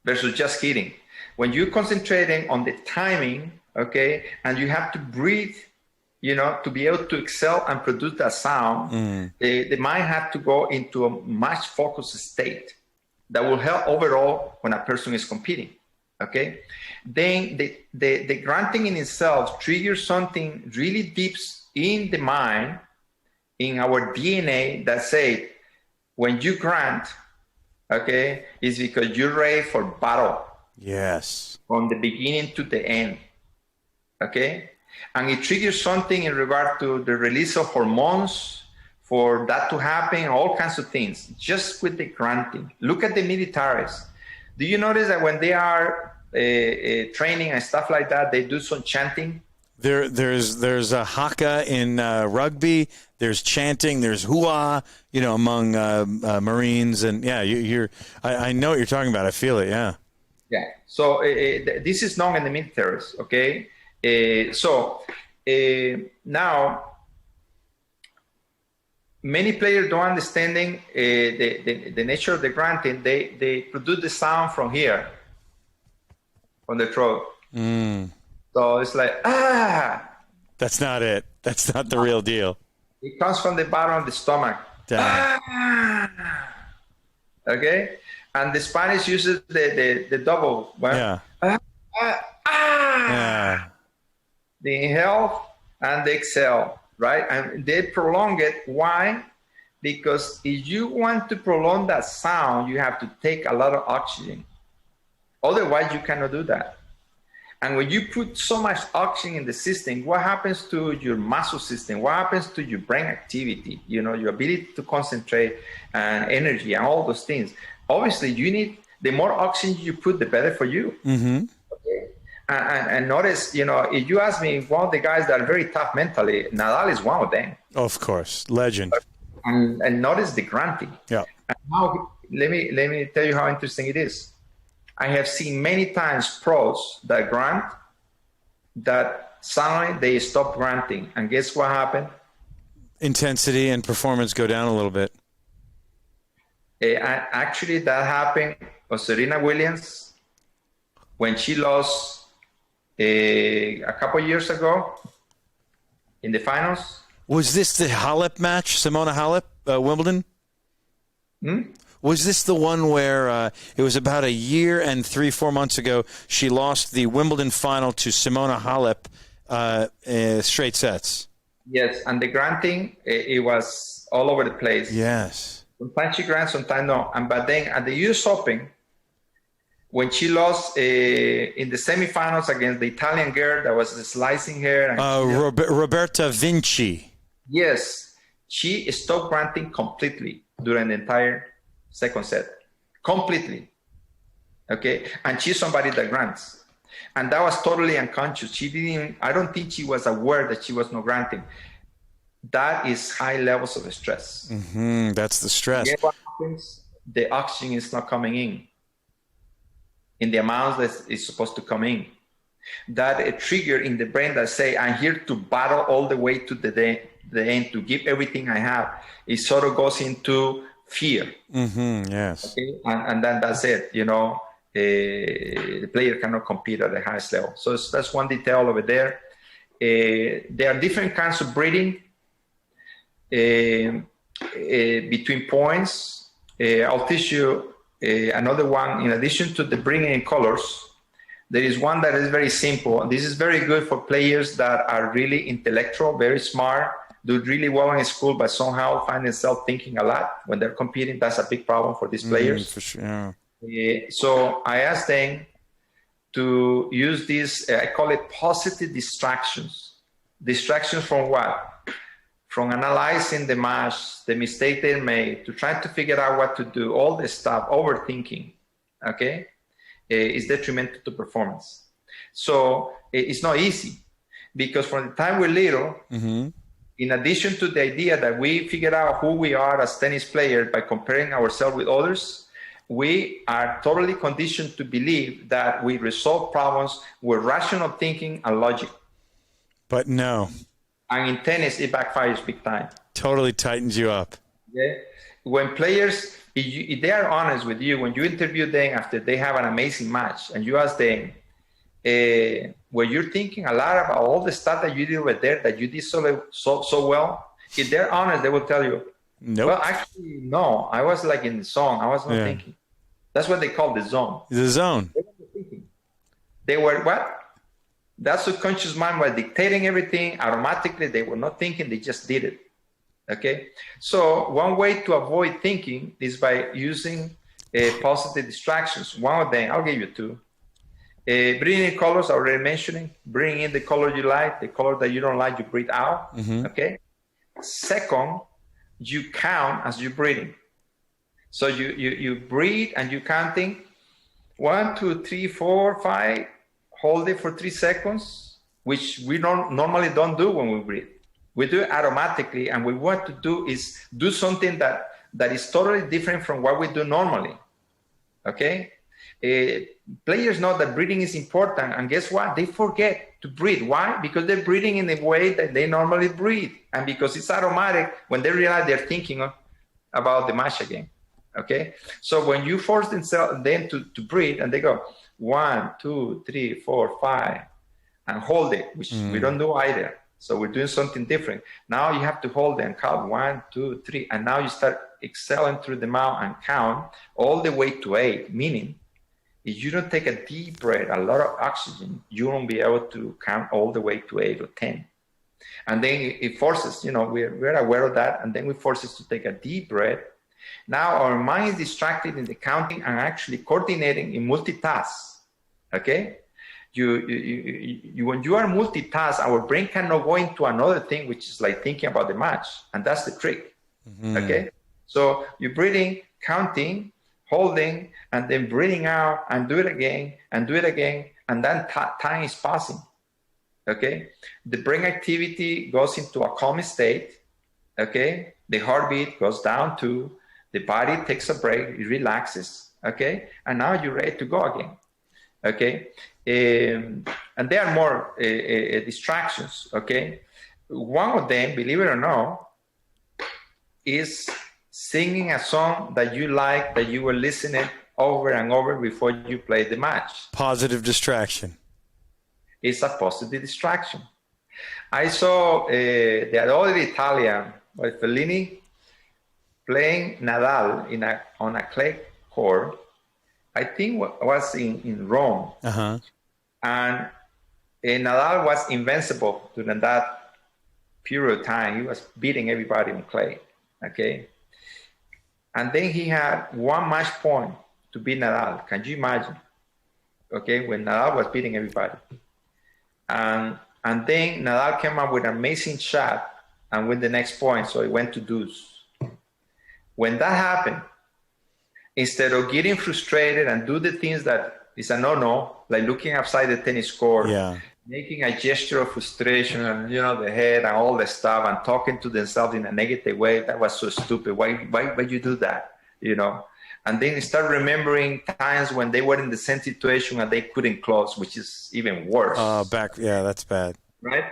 versus just hitting. When you're concentrating on the timing, okay, and you have to breathe, to be able to excel and produce that sound, the mind has to go into a much focused state that will help overall when a person is competing, okay? Then the grunting in itself triggers something really deep in the mind, in our DNA, that say, when you grunt, okay, it's because you're ready for battle. Yes. From the beginning to the end, okay? And it triggers something in regard to the release of hormones for that to happen, all kinds of things, just with the grunting. Look at the militaries. Do you notice that when they are training and stuff like that, they do some chanting? There's a haka in rugby. There's chanting. There's hoo-ah, among Marines, and yeah, I know what you're talking about. I feel it. Yeah. Yeah. So this is known in the militaries. Okay. Now many players don't understanding the nature of the grunting. They produce the sound from here, from the throat. So it's like, That's not it. That's not the real deal. It comes from the bottom of the stomach. Okay? And the Spanish uses the double one. Yeah. Yeah. The inhale and the exhale, right? And they prolong it. Why? Because if you want to prolong that sound, you have to take a lot of oxygen. Otherwise, you cannot do that. And when you put so much oxygen in the system, what happens to your muscle system? What happens to your brain activity? Your ability to concentrate and energy and all those things. Obviously, you need, the more oxygen you put, the better for you. Okay? And notice, if you ask me, one of the guys that are very tough mentally, Nadal is one of them. Of course, legend. And notice the grunting. Yeah. And now, let me tell you how interesting it is. I have seen many times pros that grunt, that suddenly they stop grunting. And guess what happened? Intensity and performance go down a little bit. Actually, that happened with Serena Williams when she lost a couple years ago in the finals. Was this the Halep match, Simona Halep, Wimbledon? Was this the one where it was about a year and 3-4 months ago, she lost the Wimbledon final to Simona Halep straight sets? Yes, and the grunting, it was all over the place. Yes. Sometimes she grants, sometimes no. But then at the US Open, when she lost in the semifinals against the Italian girl that was slicing hair. Roberta Vinci. Yes, she stopped grunting completely. during the entire second set, completely. Okay, and she's somebody that grants, and that was totally unconscious. She didn't even, I don't think she was aware that she was not granting. That is high levels of stress. That's the stress. Yeah, what happens? The oxygen is not coming in the amounts that is supposed to come in. That a trigger in the brain that say, I'm here to battle all the way to the end, to give everything I have. It sort of goes into fear. Yes. Okay, and then that's it. The player cannot compete at the highest level. So that's one detail over there. There are different kinds of breathing between points. I'll teach you another one. In addition to the bringing in colors, there is one that is very simple. This is very good for players that are really intellectual, very smart, do really well in school, but somehow find themselves thinking a lot when they're competing. That's a big problem for these players. For sure. Yeah. So I asked them to use these, I call it positive distractions. Distractions from what? From analyzing the match, the mistake they made, to try to figure out what to do, all this stuff, overthinking, okay, is detrimental to performance. So it's not easy, because from the time we're little, in addition to the idea that we figure out who we are as tennis players by comparing ourselves with others, we are totally conditioned to believe that we resolve problems with rational thinking and logic. But no. And in tennis, it backfires big time. Totally tightens you up. Yeah. When players, if they are honest with you, when you interview them after they have an amazing match, and you ask them, were you thinking a lot about all the stuff that you did over there, that you did so well? If they're honest, they will tell you, nope. Well, actually, no. I was like in the zone. I was not thinking. That's what they call the zone. The zone. They weren't thinking. They were what? That subconscious mind was dictating everything automatically. They were not thinking. They just did it. Okay. So one way to avoid thinking is by using positive distractions. One of them, I'll give you two. Bringing in colors, I already mentioning. Bring in the color you like. The color that you don't like, you breathe out. Okay. Second, you count as you're breathing. So you breathe and you're counting 1, 2, 3, 4, 5. Hold it for 3 seconds, which we normally don't do when we breathe. We do it automatically, and what we want to do is do something that is totally different from what we do normally. Okay? Players know that breathing is important, and guess what? They forget to breathe. Why? Because they're breathing in the way that they normally breathe, and because it's automatic when they realize they're thinking about the match again. Okay? So when you force them to breathe, and they go 1, 2, 3, 4, 5, and hold it, which we don't do either. So we're doing something different. Now you have to hold it and count 1, 2, 3, and now you start exhaling through the mouth and count all the way to 8, meaning if you don't take a deep breath, a lot of oxygen, you won't be able to count all the way to 8 or 10. And then it forces, we're aware of that, and then we force us to take a deep breath. Now our mind is distracted in the counting and actually coordinating in multitask. Okay? When you are multitask, our brain cannot go into another thing, which is like thinking about the match. And that's the trick. Okay? So you're breathing, counting, holding, and then breathing out, and do it again, and do it again, and then time is passing. Okay? The brain activity goes into a calm state. Okay? The heartbeat goes down too. The body takes a break, it relaxes. Okay? And now you're ready to go again. Okay? And there are more distractions. Okay? One of them, believe it or not, is singing a song that you like, that you were listening over and over before you play the match. Positive distraction. It's a positive distraction. I saw the other Italian, Fellini, playing Nadal on a clay court. I think was in Rome. And Nadal was invincible during that period of time. He was beating everybody on clay. Okay. And then he had one match point to beat Nadal. Can you imagine? Okay, when Nadal was beating everybody. And then Nadal came up with an amazing shot and win the next point, so it went to deuce. When that happened, instead of getting frustrated and do the things that is a no-no, like looking outside the tennis court, making a gesture of frustration and, the head and all the stuff and talking to themselves in a negative way, that was so stupid. Why you do that? And then start remembering times when they were in the same situation and they couldn't close, which is even worse. That's bad. Right?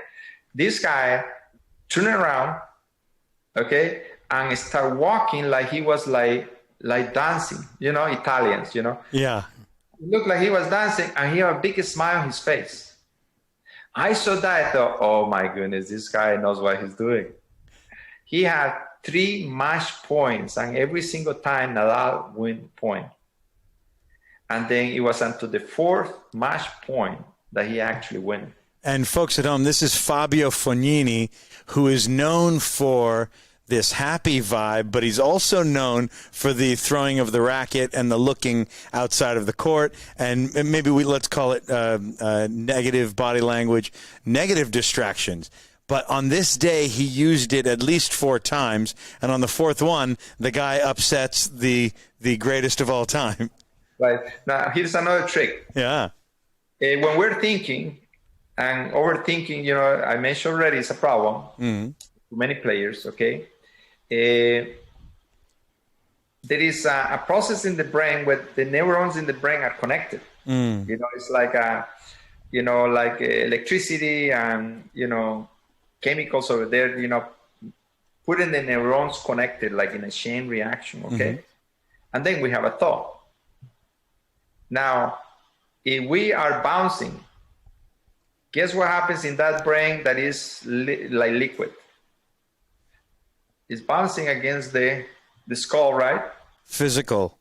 This guy turned around, okay, and start walking like he was like dancing, Italians, Yeah. It looked like he was dancing, and he had a big smile on his face. I saw that, I thought, oh my goodness, this guy knows what he's doing. He had 3 match points, and every single time Nadal win point. And then it was until the 4th match point that he actually won. And folks at home, this is Fabio Fognini, who is known for this happy vibe, but he's also known for the throwing of the racket and the looking outside of the court, and maybe let's call it negative body language, negative distractions. But on this day, he used it at least 4 times, and on the 4th one, the guy upsets the greatest of all time. Right. Now, here's another trick. Yeah. When we're thinking and overthinking, I mentioned already, it's a problem for many players, okay? There is a process in the brain where the neurons in the brain are connected. It's like like electricity and chemicals over there, putting the neurons connected like in a chain reaction, okay? And then we have a thought. Now, if we are bouncing, guess what happens in that brain that is like liquid? It's bouncing against the skull, right? Physical.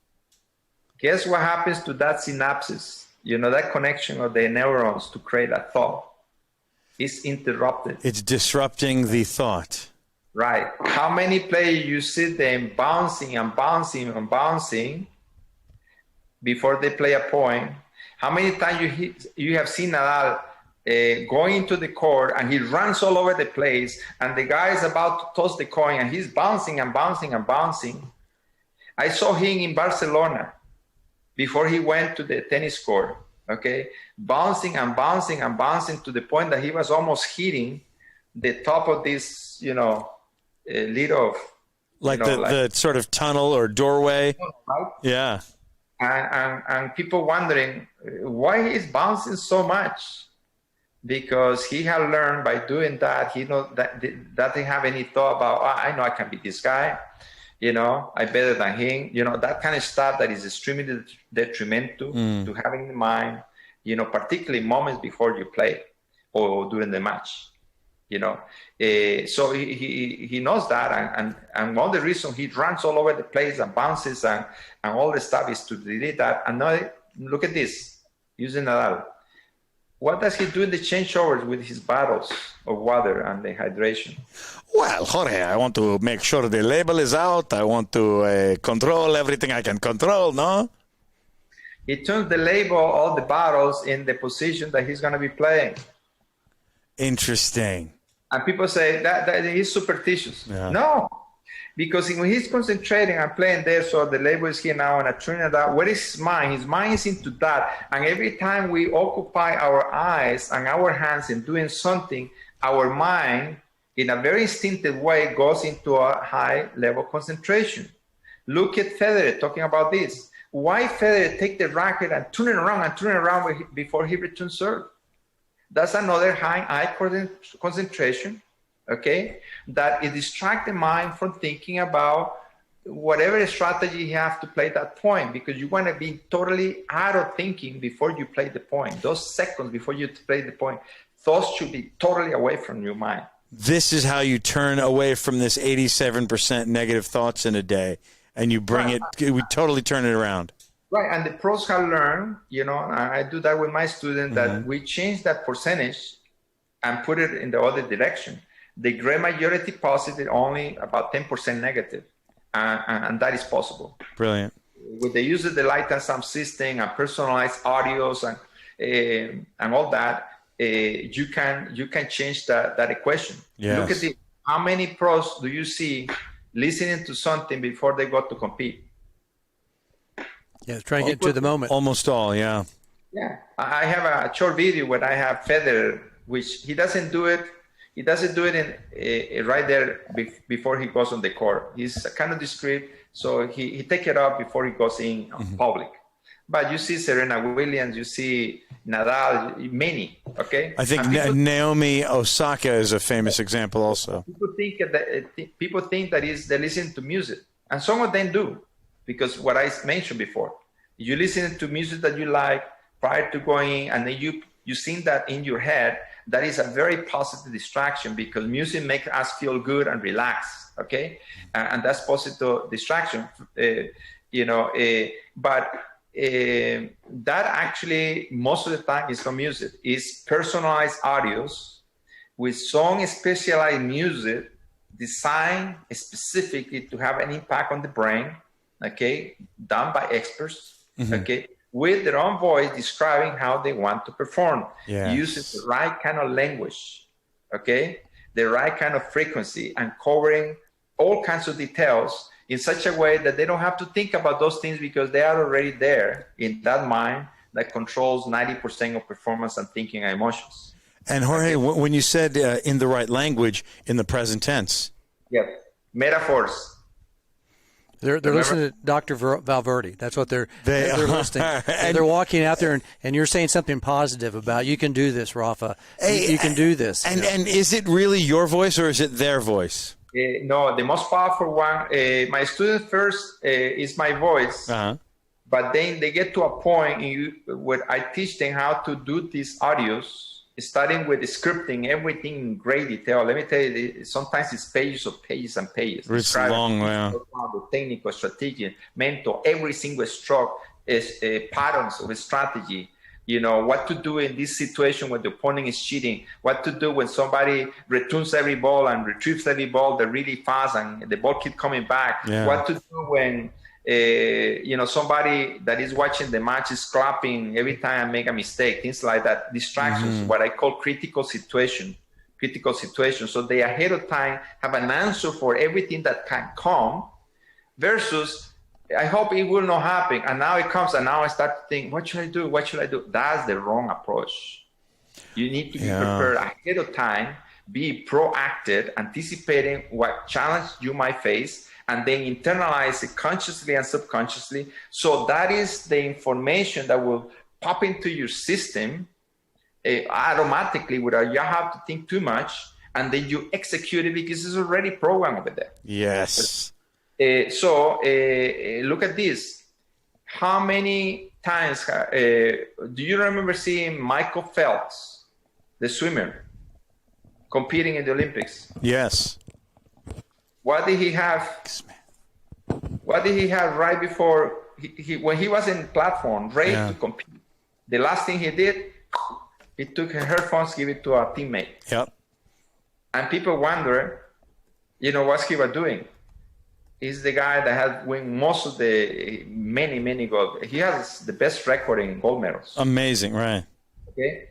Guess what happens to that synapses? That connection of the neurons to create a thought is interrupted. It's disrupting the thought. Right. How many players you see them bouncing and bouncing and bouncing before they play a point? How many times you have seen Nadal going into the court and he runs all over the place and the guy is about to toss the coin and he's bouncing and bouncing and bouncing? I saw him in Barcelona before he went to the tennis court, okay? Bouncing and bouncing and bouncing to the point that he was almost hitting the top of this, lid of... Like the sort of tunnel or doorway? Right? Yeah. And people wondering why he's bouncing so much. Because he had learned by doing that, he knows that doesn't have any thought about, I know I can beat this guy, I better than him, that kind of stuff that is extremely detrimental to having in mind, particularly moments before you play or during the match, So he knows that, and one of the reasons he runs all over the place and bounces and all the stuff is to delete that. And now look at this, using Nadal. What does he do in the changeovers with his bottles of water and the hydration? Well, Jorge, I want to make sure the label is out. I want to control everything I can control, no? He turns the label, all the bottles, in the position that he's going to be playing. Interesting. And people say that he's superstitious. Yeah. No, because when he's concentrating and playing there, so the label is here now and I turn it out, where is his mind? His mind is into that. And every time we occupy our eyes and our hands in doing something, our mind, in a very instinctive way, goes into a high level concentration. Look at Federer talking about this. Why Federer take the racket and turn it around before he returns serve? That's another high eye concentration, okay? That it distracts the mind from thinking about whatever strategy you have to play that point, because you want to be totally out of thinking before you play the point. Those seconds before you play the point, thoughts should be totally away from your mind. This is how you turn away from this 87% negative thoughts in a day, and you bring it, we totally turn it around. Right, and the pros have learned, I do that with my students, that we change that percentage and put it in the other direction. The great majority positive, only about 10% negative, and that is possible. Brilliant. With the use of the light and sound system and personalized audios and all that, you can change that equation. Yes. Look at how many pros do you see listening to something before they go to compete. Yeah, trying to get to the moment. Almost all, yeah. Yeah, I have a short video where I have Federer, which he doesn't do it. He doesn't do it in right there before he goes on the court. He's kind of discreet, so he take it up before he goes in public. But you see Serena Williams, you see Nadal, many. Okay, I think Naomi Osaka is a famous example also. People think that they listen to music, and some of them do, because what I mentioned before, you listen to music that you like prior to going, and then you sing that in your head. That is a very positive distraction, because music makes us feel good and relaxed. Okay, and that's positive distraction. That actually most of the time is from music. It's personalized audios with some specialized music designed specifically to have an impact on the brain. Okay, done by experts. Okay, with their own voice describing how they want to perform, using the right kind of language, okay, the right kind of frequency, and covering all kinds of details in such a way that they don't have to think about those things, because they are already there in that mind that controls 90% of performance and thinking and emotions. And Jorge, when you said in the right language, in the present tense. Yep, metaphors. They're listening to Dr. Valverde. That's what they're listening. And they're walking out there, and you're saying something positive about, you can do this, Rafa. You can do this. And is it really your voice, or is it their voice? No, the most powerful one, my student first is my voice, but then they get to a point where I teach them how to do these audios, starting with the scripting, everything in great detail. Let me tell you, sometimes it's pages of pages and pages. It's long, yeah. The technical, strategic, mental, every single stroke is patterns of a strategy. You know, what to do in this situation when the opponent is cheating, what to do when somebody returns every ball and retrieves every ball, they're really fast and the ball keeps coming back. Yeah. What to do when, somebody that is watching the match is clapping every time I make a mistake, things like that. Distractions, what I call critical situation. So they ahead of time have an answer for everything that can come, versus I hope it will not happen. And now it comes, and now I start to think, what should I do? That's the wrong approach. You need to be prepared ahead of time, be proactive, anticipating what challenge you might face, and then internalize it consciously and subconsciously. So that is the information that will pop into your system automatically without you have to think too much, and then you execute it because it's already programmed over there. Yes. Look at this. How many times do you remember seeing Michael Phelps, the swimmer, competing in the Olympics? Yes. What did he have? What did he have right before when he was in platform, ready to compete? The last thing he did, he took headphones, give it to a teammate. Yep. And people wonder, what he was doing. He's the guy that has won most of the many gold. He has the best record in gold medals. Amazing, right? Okay.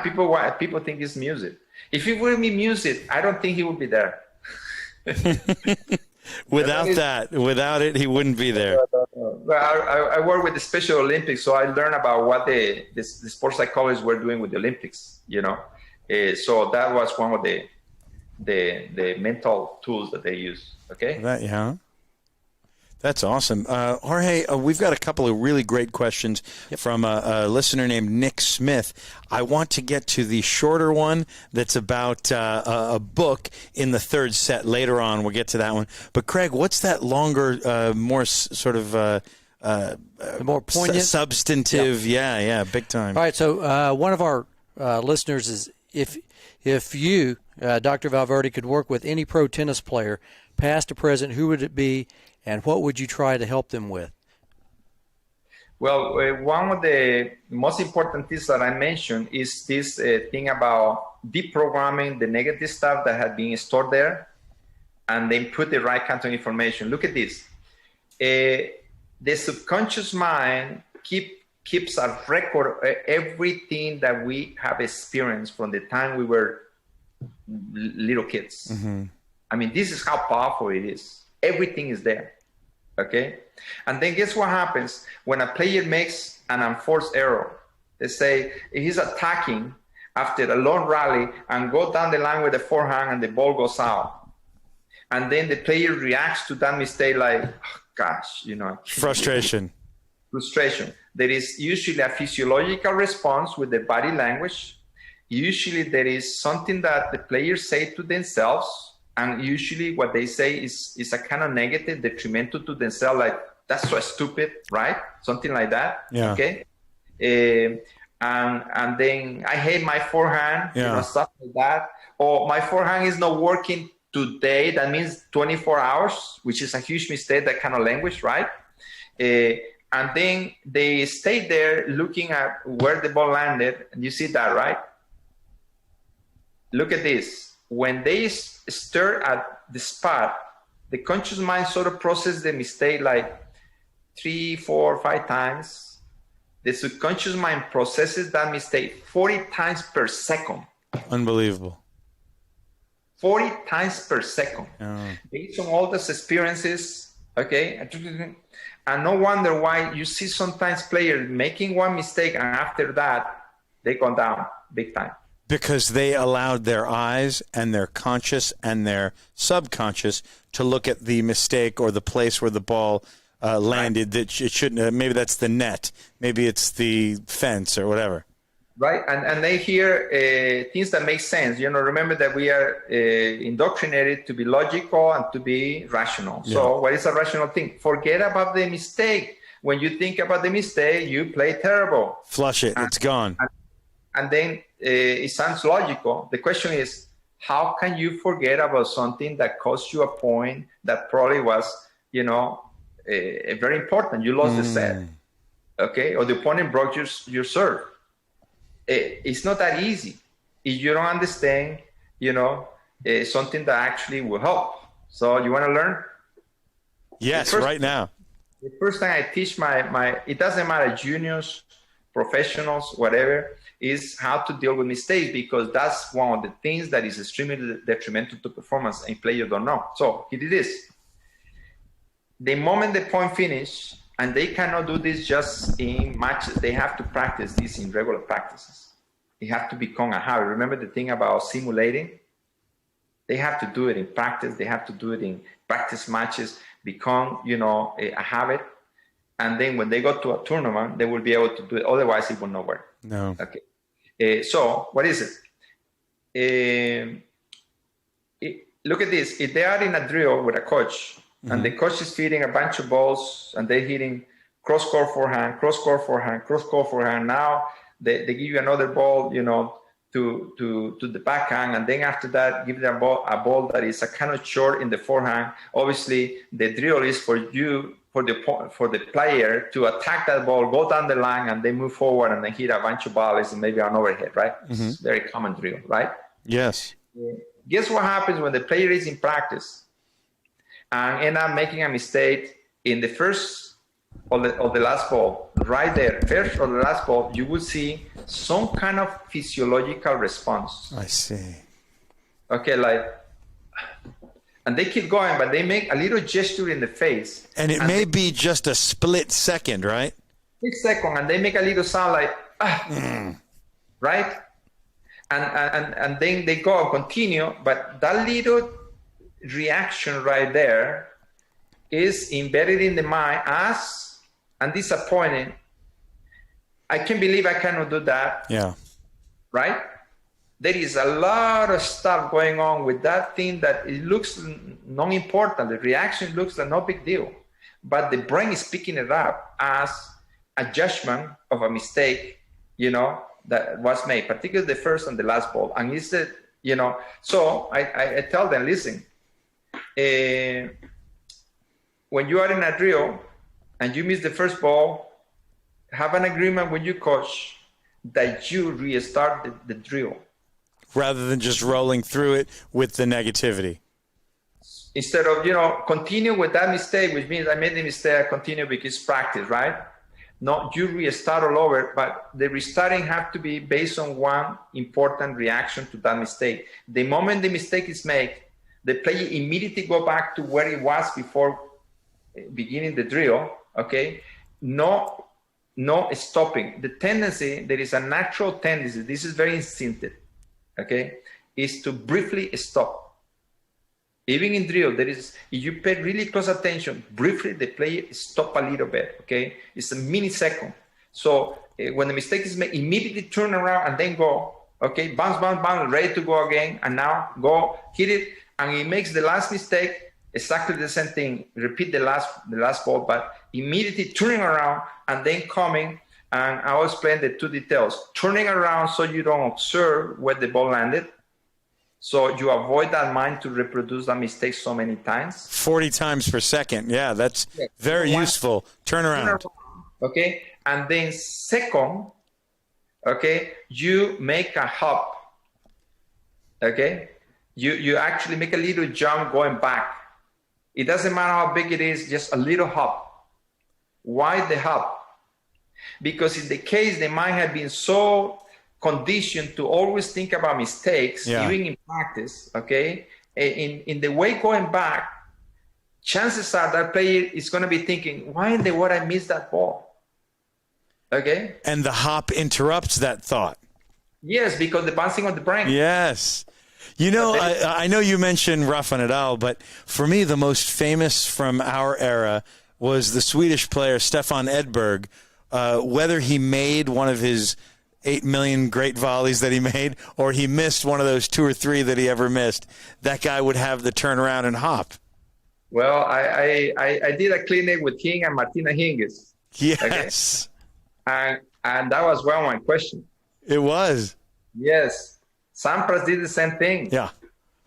People think it's music. If it were me music, I don't think he would be there. Without it, he wouldn't be there. Well, I work with the Special Olympics, so I learned about what the sports psychologists were doing with the Olympics. So that was one of the mental tools that they use. Okay. That's awesome. Jorge, we've got a couple of really great questions from a listener named Nick Smith. I want to get to the shorter one that's about a book in the third set. Later on, we'll get to that one. But, Craig, what's that longer, more sort of more poignant? Substantive? Yeah, big time. All right, so one of our listeners is, if you, Dr. Valverde, could work with any pro tennis player, past or present, who would it be, and what would you try to help them with? Well, one of the most important things that I mentioned is this thing about deprogramming the negative stuff that had been stored there, and then put the right kind of information. Look at this. The subconscious mind keeps a record of everything that we have experienced from the time we were little kids. I mean, this is how powerful it is. Everything is there. Okay? And then guess what happens when a player makes an enforced error? They say he's attacking after a long rally and go down the line with the forehand and the ball goes out. And then the player reacts to that mistake like, oh, gosh, Frustration. There is usually a physiological response with the body language. Usually there is something that the players say to themselves, and usually what they say is a kind of negative, detrimental to themselves, like, that's so stupid, right? Something like that. Yeah. Okay. And then I hate my forehand, stuff like that. Or my forehand is not working today. That means 24 hours, which is a huge mistake, that kind of language, right? And then they stay there looking at where the ball landed. And you see that, right? Look at this. When they stare at the spot, the conscious mind sort of processes the mistake like 3, 4, 5 times. The subconscious mind processes that mistake 40 times per second. Unbelievable. 40 times per second. Oh. Based on all those experiences, okay? And no wonder why you see sometimes players making one mistake and after that, they go down big time. Because they allowed their eyes and their conscious and their subconscious to look at the mistake or the place where the ball landed, that it shouldn't. Maybe that's the net. Maybe it's the fence or whatever. Right, and they hear things that make sense. Remember that we are indoctrinated to be logical and to be rational. Yeah. So what is a rational thing? Forget about the mistake. When you think about the mistake, you play terrible. Flush it. It's gone. And then it sounds logical. The question is, how can you forget about something that cost you a point that probably was, very important? You lost the set, okay? Or the opponent broke your serve. It's not that easy if you don't understand, something that actually will help. So you want to learn? Yes, right now. The first time I teach my it doesn't matter, juniors, professionals, whatever, is how to deal with mistakes, because that's one of the things that is extremely detrimental to performance and players don't know. So he did this. The moment the point finish, and they cannot do this just in matches, they have to practice this in regular practices. It has to become a habit. Remember the thing about simulating? They have to do it in practice. They have to do it in practice matches, become, a habit. And then when they go to a tournament, they will be able to do it. Otherwise, it will not work. No. Okay. So what is it? Look at this. If they are in a drill with a coach, and the coach is feeding a bunch of balls, and they're hitting cross-court forehand, cross-court forehand, cross-court forehand. Now they give you another ball, to the backhand, and then after that, give them a ball that is a kind of short in the forehand. Obviously, the drill is for the player to attack that ball, go down the line, and then move forward and then hit a bunch of balls and maybe an overhead, right? It's a very common drill, right? Yes. Guess what happens when the player is in practice and end up making a mistake in the first or the last ball? Right there, first or the last ball, you will see some kind of physiological response. I see. Okay, and they keep going, but they make a little gesture in the face. And it may be just a split second, right? Split second, and they make a little sound like, right? And then they go and continue, but that little reaction right there is embedded in the mind as, and disappointing, I can't believe I cannot do that. Yeah. Right? There is a lot of stuff going on with that thing that it looks non-important. The reaction looks like no big deal. But the brain is picking it up as a judgment of a mistake, that was made, particularly the first and the last ball. And it's that, so I tell them, listen, when you are in a drill and you miss the first ball, have an agreement with your coach that you restart the drill. Rather than just rolling through it with the negativity. Instead of, continue with that mistake, which means I made the mistake, I continue because practice, right? No, you restart all over, but the restarting have to be based on one important reaction to that mistake. The moment the mistake is made, the player immediately go back to where it was before beginning the drill, okay? No stopping. The tendency, there is a natural tendency, this is very instinctive, okay, is to briefly stop. Even in drill, there is, if you pay really close attention, briefly the player stop a little bit, okay? It's a millisecond. So when the mistake is made, immediately turn around and then go, okay? Bounce, bounce, bounce, ready to go again, and now go, hit it, and he makes the last mistake, exactly the same thing, repeat the last ball, but immediately turning around and then coming, and I'll explain the two details. Turning around so you don't observe where the ball landed, so you avoid that mind to reproduce that mistake so many times. 40 times per second. Yeah, that's very useful. Turn around. Okay, and then second, okay, you make a hop. Okay, you actually make a little jump going back. It doesn't matter how big it is, just a little hop. Why the hop? Because in the case they might have been so conditioned to always think about mistakes, even in practice, okay? In the way going back, chances are that player is going to be thinking, why in the world I missed that ball? Okay? And the hop interrupts that thought. Yes, because the bouncing of the brain. Yes. You know, I know you mentioned Rafa Nadal, but for me, the most famous from our era was the Swedish player Stefan Edberg. Whether he made one of his 8 million great volleys that he made, or he missed one of those 2 or 3 that he ever missed, that guy would have the turnaround and hop. Well, I did a clinic with him and Martina Hingis. Yes. Okay? And that was one of my questions. It was. Yes. Sampras did the same thing. Yeah.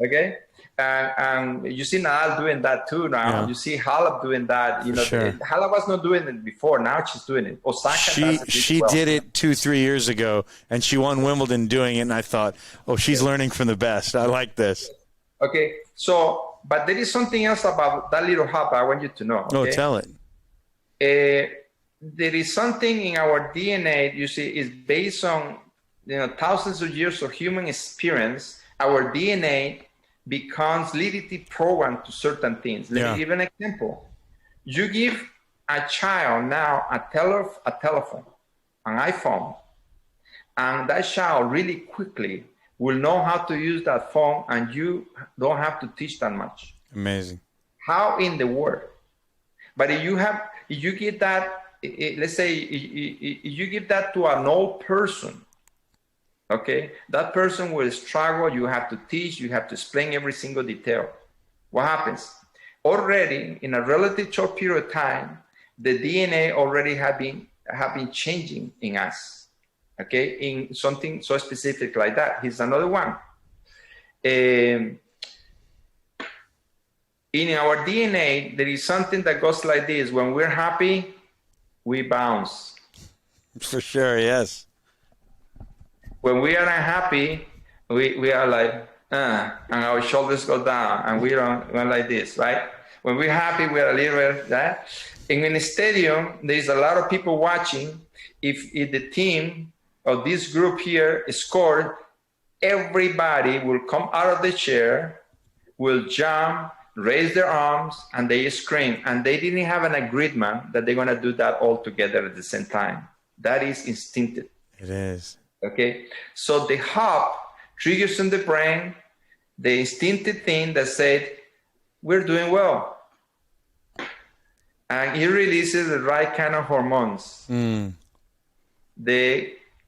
Okay? And you see Nadal doing that too now. Yeah. You see Halep doing that. You know, Halep was not doing it before. Now she's doing it. Osaka she did it 2-3 years ago, and she won Wimbledon doing it. And I thought, oh, she's learning from the best. I like this. Okay, so but there is something else about that little hop I want you to know. Okay? Oh, tell it. There is something in our DNA. You see, is based on thousands of years of human experience. Our DNA becomes literally programmed to certain things. Let me give an example. You give a child now a telephone, an iPhone, and that child really quickly will know how to use that phone, and you don't have to teach that much. Amazing. How in the world? But if you give that, let's say, you give that to an old person, okay, that person will struggle. You have to teach, you have to explain every single detail. What happens? Already in a relatively short period of time, the DNA already have been changing in us, okay, in something so specific like that. Here's another one. In our DNA, there is something that goes like this. When we're happy, we bounce. For sure, yes. When we are unhappy, we are like, and our shoulders go down, and we're like this, right? When we're happy, we're a little bit that. And in a stadium, there's a lot of people watching. If the team or this group here scored, everybody will come out of the chair, will jump, raise their arms, and they scream. And they didn't have an agreement that they're going to do that all together at the same time. That is instinctive. It is. Okay, so the hop triggers in the brain the instinctive thing that said, we're doing well. And it releases the right kind of hormones.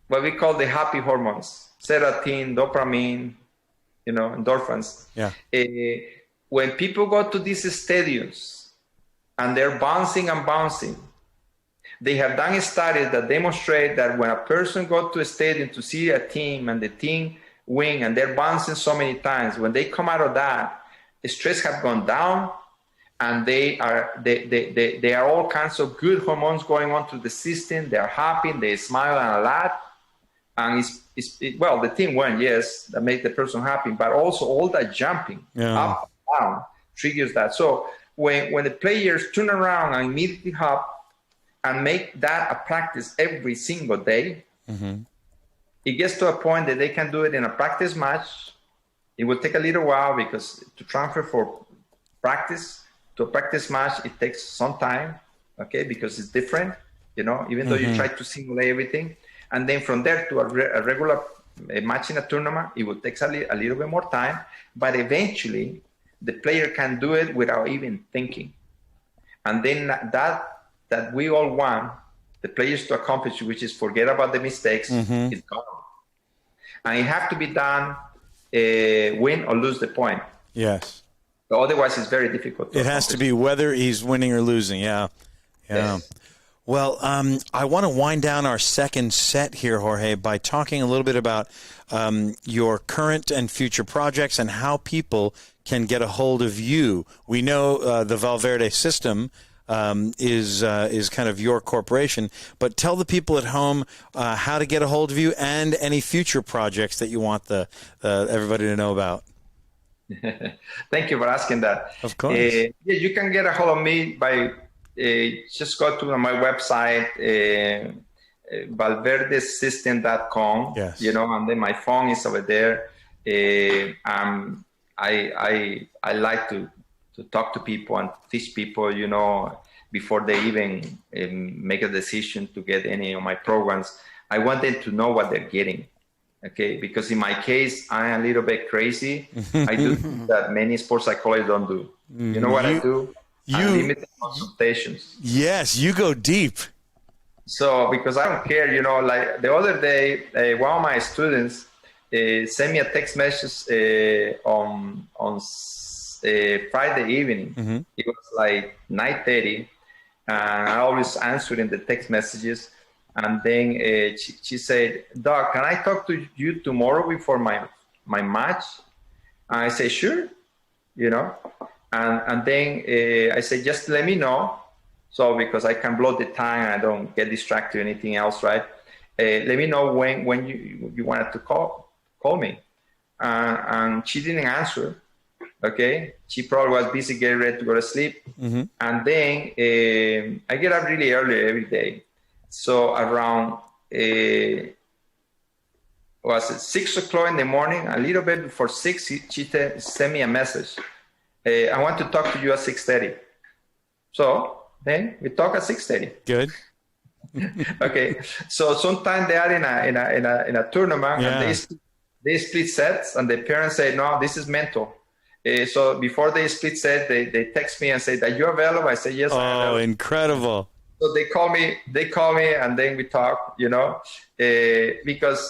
What we call the happy hormones, serotonin, dopamine, endorphins. Yeah. When people go to these stadiums and they're bouncing and bouncing, they have done studies that demonstrate that when a person goes to a stadium to see a team and the team win and they're bouncing so many times, when they come out of that, the stress has gone down, and they are all kinds of good hormones going on through the system. They're happy, they smile a lot, and the team won, yes, that makes the person happy, but also all that jumping up and down triggers that. So when the players turn around and immediately hop and make that a practice every single day, it gets to a point that they can do it in a practice match, It will take a little while because to transfer for practice to a practice match, it takes some time, okay, because it's different, even though you try to simulate everything. And then from there to a regular match in a tournament, it will take a little bit more time, but eventually the player can do it without even thinking. And then that we all want the players to accomplish, which is forget about the mistakes, is gone. And it has to be done, win or lose the point. Yes. So otherwise, it's very difficult. It has to be whether he's winning or losing. Yeah. Yes. Well, I want to wind down our second set here, Jorge, by talking a little bit about your current and future projects and how people can get a hold of you. We know the Valverde system is kind of your corporation, but tell the people at home how to get a hold of you and any future projects that you want everybody to know about. Thank you for asking that. Of course. You can get a hold of me by just go to my website, valverdesystem.com. Yes. And then my phone is over there. I like to talk to people and teach people, before they even make a decision to get any of my programs. I want them to know what they're getting. Okay, because in my case, I'm a little bit crazy. I do things that many sports psychologists don't do. You know what I do? Unlimited consultations. Yes, you go deep. So, because I don't care, like the other day, one of my students sent me a text message on Friday evening. It was like 9:30, and I always answer in the text messages. And then she said, "Doc, can I talk to you tomorrow before my match?" And I say, "Sure," And then I say, "Just let me know." So because I can blow the time, I don't get distracted or anything else, right? Let me know when you wanted to call me. And she didn't answer. Okay, she probably was busy getting ready to go to sleep. And then I get up really early every day. So around 6 o'clock in the morning, a little bit before 6, she sent me a message. I want to talk to you at 6:30. So then we talk at 6:30. Good. Okay. So sometimes they are in a tournament, and they split sets, and the parents say, "No, this is mental." So before they split set, they text me and say, "Are you available?" I say, "Yes." Oh, incredible. So they call me, and then we talk, because,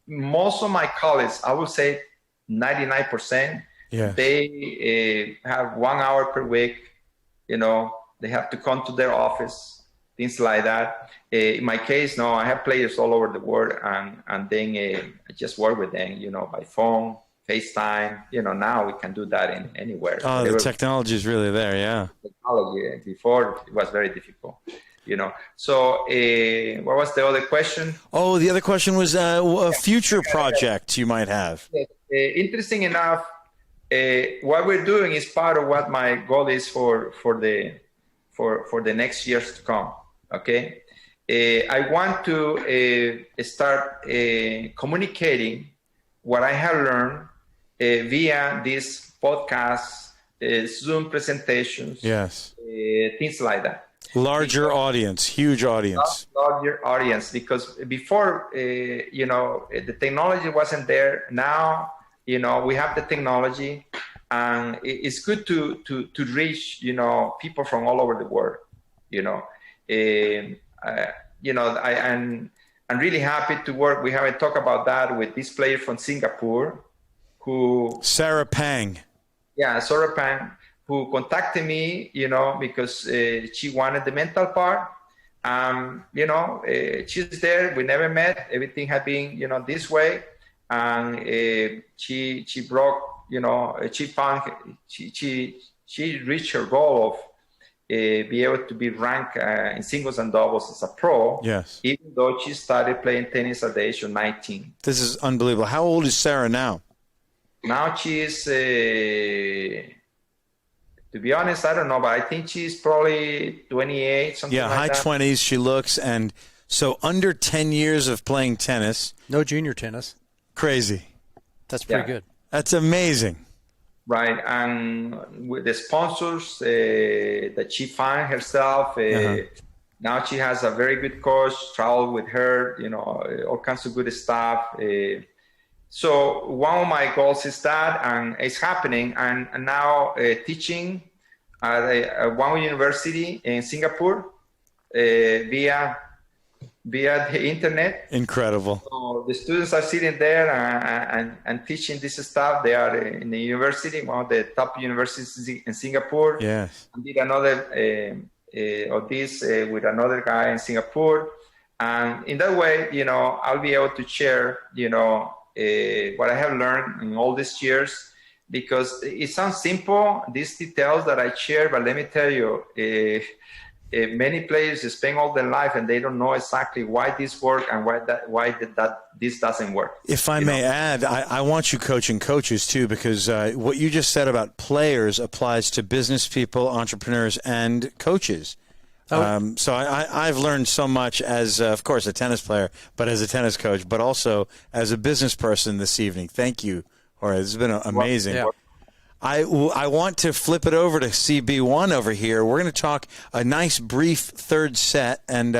most of my colleagues, I would say 99%, they have 1 hour per week, they have to come to their office, things like that. In my case, no, I have players all over the world, and then I just work with them, by phone, FaceTime. Now we can do that anywhere. Oh, the technology is really there, yeah. Technology. Before, it was very difficult, So what was the other question? Oh, the other question was a future project you might have. Interesting enough, what we're doing is part of what my goal is for the next years to come. Okay, I want to start communicating what I have learned via these podcasts, Zoom presentations, things like that. Larger audience, huge audience. Larger audience, because before, the technology wasn't there. Now, we have the technology, and it's good to reach, people from all over the world. I'm really happy to work. We haven't talked about that with this player from Singapore, Sarah Pang. Yeah, Sarah Pang, who contacted me, because she wanted the mental part. She's there. We never met. Everything had been, this way. And she broke, she found, she reached her goal of be able to be ranked in singles and doubles as a pro. Yes. Even though she started playing tennis at the age of 19. This is unbelievable. How old is Sarah now? Now she is, to be honest, I don't know, but I think she's probably 28, something like that. Yeah, high 20s she looks. And so under 10 years of playing tennis. No junior tennis. Crazy. That's pretty good. That's amazing. Right, and with the sponsors that she found herself, now she has a very good coach, travel with her, all kinds of good stuff. So one of my goals is that, and it's happening, and now teaching at one university in Singapore via the internet. Incredible. So the students are sitting there and teaching this stuff. They are in the university, one of the top universities in Singapore. Yes. I did another of this with another guy in Singapore. And in that way, I'll be able to share, what I have learned in all these years, because it sounds simple, these details that I share, but let me tell you, many players spend all their life and they don't know exactly why this works and why this doesn't work. If I may add, I want you coaching coaches too, because what you just said about players applies to business people, entrepreneurs, and coaches. So I've learned so much as, of course, a tennis player, but as a tennis coach, but also as a business person this evening. Thank you, Jorge. This has been amazing. Yeah. I want to flip it over to CB1 over here. We're going to talk a nice brief third set, and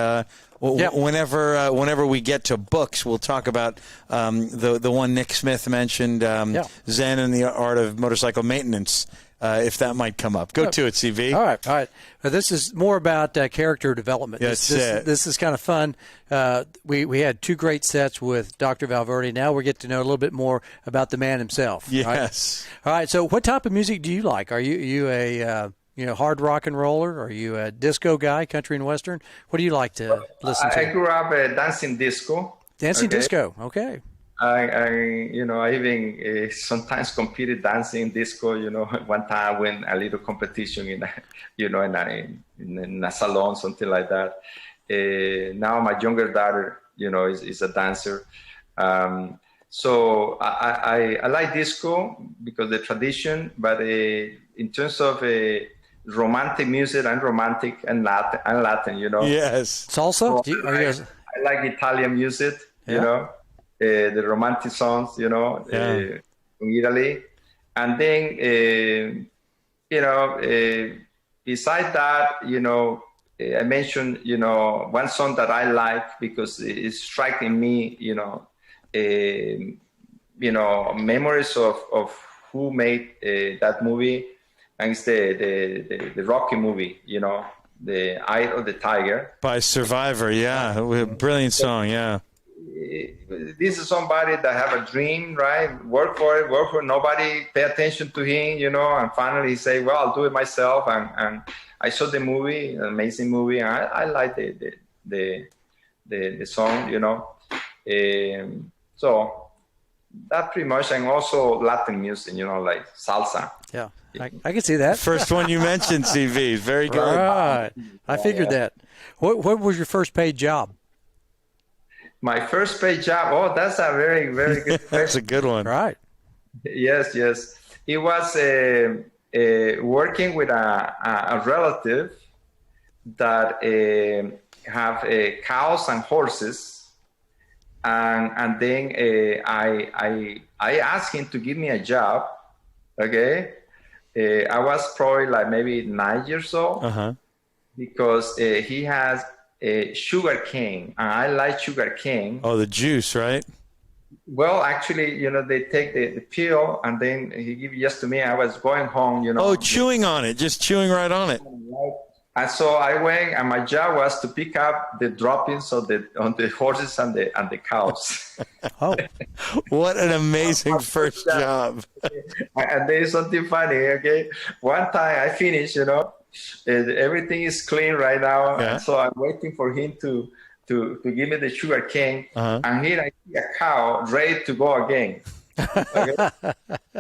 whenever we get to books, we'll talk about the one Nick Smith mentioned, Zen and the Art of Motorcycle Maintenance, if that might come up. Go to it, CB. All right. This is more about character development. That's this is kind of fun. We had 2 great sets with Dr. Valverde. Now we get to know a little bit more about the man himself. Yes. All right. So what type of music do you like? Are you a hard rock and roller? Are you a disco guy, country and western? What do you like to listen to? I grew up dancing disco. Dancing disco. Okay. I even sometimes competed dancing disco. One time I win a little competition in a salon, something like that. Now my younger daughter, is a dancer. So I like disco because the tradition, but in terms of romantic music, I'm romantic and Latin, Yes. Salsa? I like Italian music, the romantic songs, from Italy. And then, besides that, I mentioned, one song that I like because it's striking me, memories of who made that movie. And it's the Rocky movie, the Eye of the Tiger. By Survivor, a brilliant song, This is somebody that have a dream, right? Work for it. Nobody pay attention to him, and finally he say, well, I'll do it myself. And I saw the movie, an amazing movie. And I like the song, so that pretty much, and also Latin music, like salsa. Yeah, I can see that. First one you mentioned, CV. Very good. Right. I figured that. What was your first paid job? My first paid job? Oh, that's a very, very good question. That's a good one. Right. Yes. It was working with a relative that have cows and horses. And then I asked him to give me a job. Okay, I was probably like maybe 9 years old because he has sugar cane, and I like sugar cane. Oh, the juice, right? Well, actually, they take the peel, and then he give it just to me. I was going home, Oh, chewing on it, just chewing right on it. And so I went, and my job was to pick up the droppings on the horses and the cows. Oh, what an amazing first job! And there is something funny. Okay, one time I finished. Everything is clean right now, and so I'm waiting for him to give me the sugar cane. And here I see a cow ready to go again. Okay?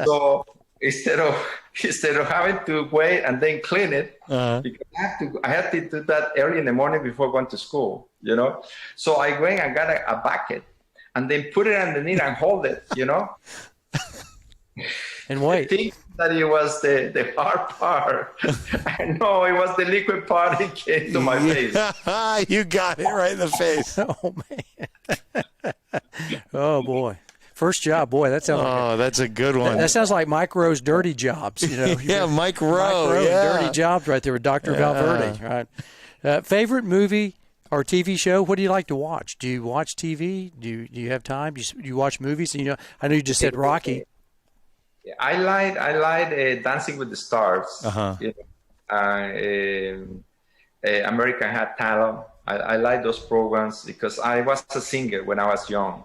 So instead of having to wait and then clean it, because I had to do that early in the morning before going to school, So I went and got a bucket and then put it underneath and hold it, And wait. I think that it was the hard part. I know it was the liquid part that came to my face. You got it right in the face. Oh, man. Oh, boy. First job, boy, that sounds like that's a good one. that sounds like Mike Rowe's dirty jobs. Yeah, Mike Rowe. Mike Rowe, yeah. dirty jobs right there with Dr. Valverde. Right. Favorite movie or TV show? What do you like to watch? Do you watch TV? Do you have time? Do you watch movies? I know you just said Rocky. I like Dancing with the Stars. American Had Talent. I like those programs because I was a singer when I was young.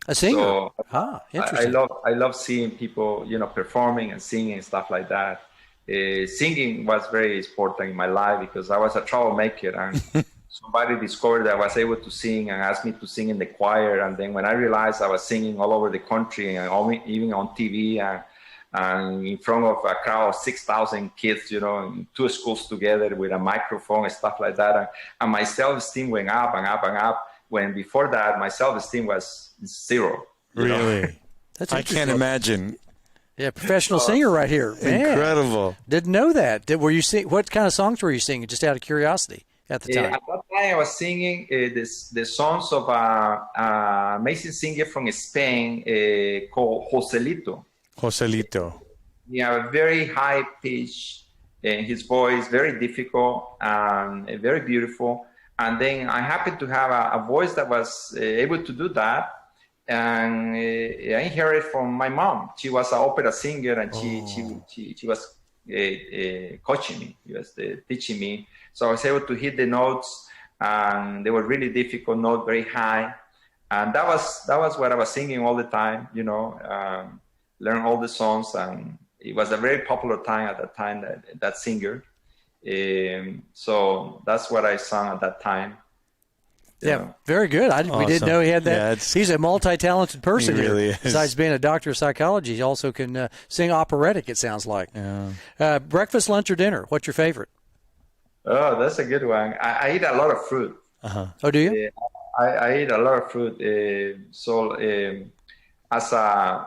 A singer? So Interesting. I love seeing people, performing and singing and stuff like that. Singing was very important in my life because I was a troublemaker, and somebody discovered that I was able to sing and asked me to sing in the choir. And then when I realized I was singing all over the country and even on TV and in front of a crowd of 6,000 kids, in 2 schools together with a microphone and stuff like that. And my self-esteem went up and up and up, when before that, my self-esteem was 0. Really? That's I can't imagine. Yeah, professional singer right here. Man, incredible. Didn't know that. Were you sing? What kind of songs were you singing, just out of curiosity at the time? At that time, I was singing the songs of an amazing singer from Spain called Joselito. Joselito. He had a very high pitch in his voice, very difficult and very beautiful. And then I happened to have a voice that was able to do that. And I inherited from my mom. She was an opera singer, and she was coaching me. She was teaching me. So I was able to hit the notes, and they were really difficult notes, very high. And that was what I was singing all the time, learn all the songs, and it was a very popular time at that time, that singer. So that's what I sang at that time. Yeah, very good. We didn't know he had that. Yeah, he's a multi-talented person. He really is. Besides being a doctor of psychology, he also can sing operatic, it sounds like. Yeah. Breakfast, lunch, or dinner? What's your favorite? Oh, that's a good one. I eat a lot of fruit. Oh, do you? I eat a lot of fruit. As a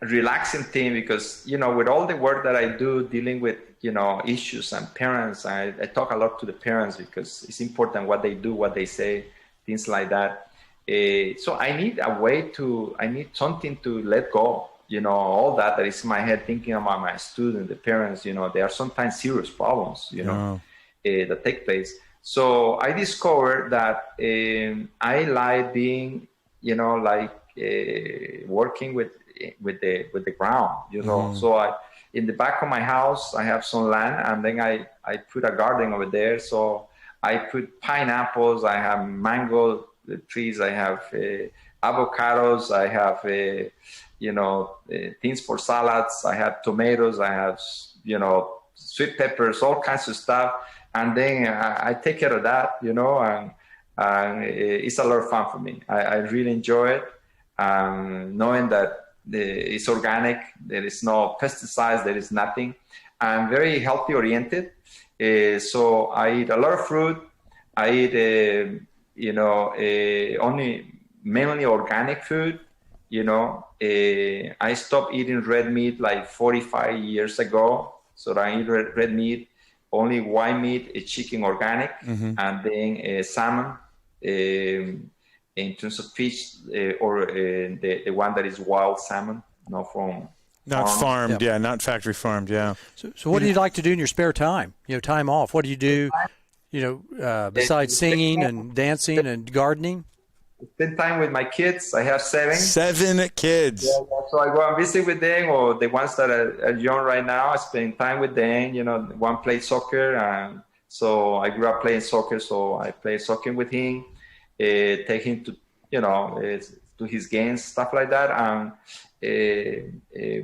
relaxing thing, because, with all the work that I do dealing with, issues and parents, I talk a lot to the parents because it's important what they do, what they say, things like that. So I need something to let go, all that is in my head, thinking about my students, the parents, there are sometimes serious problems, that take place. So I discovered that I like being, working with the ground, So in the back of my house, I have some land, and then I put a garden over there. So I put pineapples, I have mango trees, I have avocados, I have things for salads, I have tomatoes, I have sweet peppers, all kinds of stuff. And then I take care of that, and it's a lot of fun for me. I really enjoy it, knowing that it's organic, there is no pesticides, there is nothing. I'm very healthy oriented, so I eat a lot of fruit. I eat, mainly organic food. I stopped eating red meat like 45 years ago, so I eat red meat, only white meat, chicken organic, and then salmon. In terms of fish, or the one that is wild salmon, not farmed, not factory farmed, yeah. So what do you like to do in your spare time? Time off. What do you do? Besides singing and dancing and gardening. Spend time with my kids. I have 7. 7 kids. Yeah, so I go and visit with them, or the ones that are young right now. I spend time with them. One plays soccer, and so I grew up playing soccer. So I play soccer with him. Take him to, to his games, stuff like that. And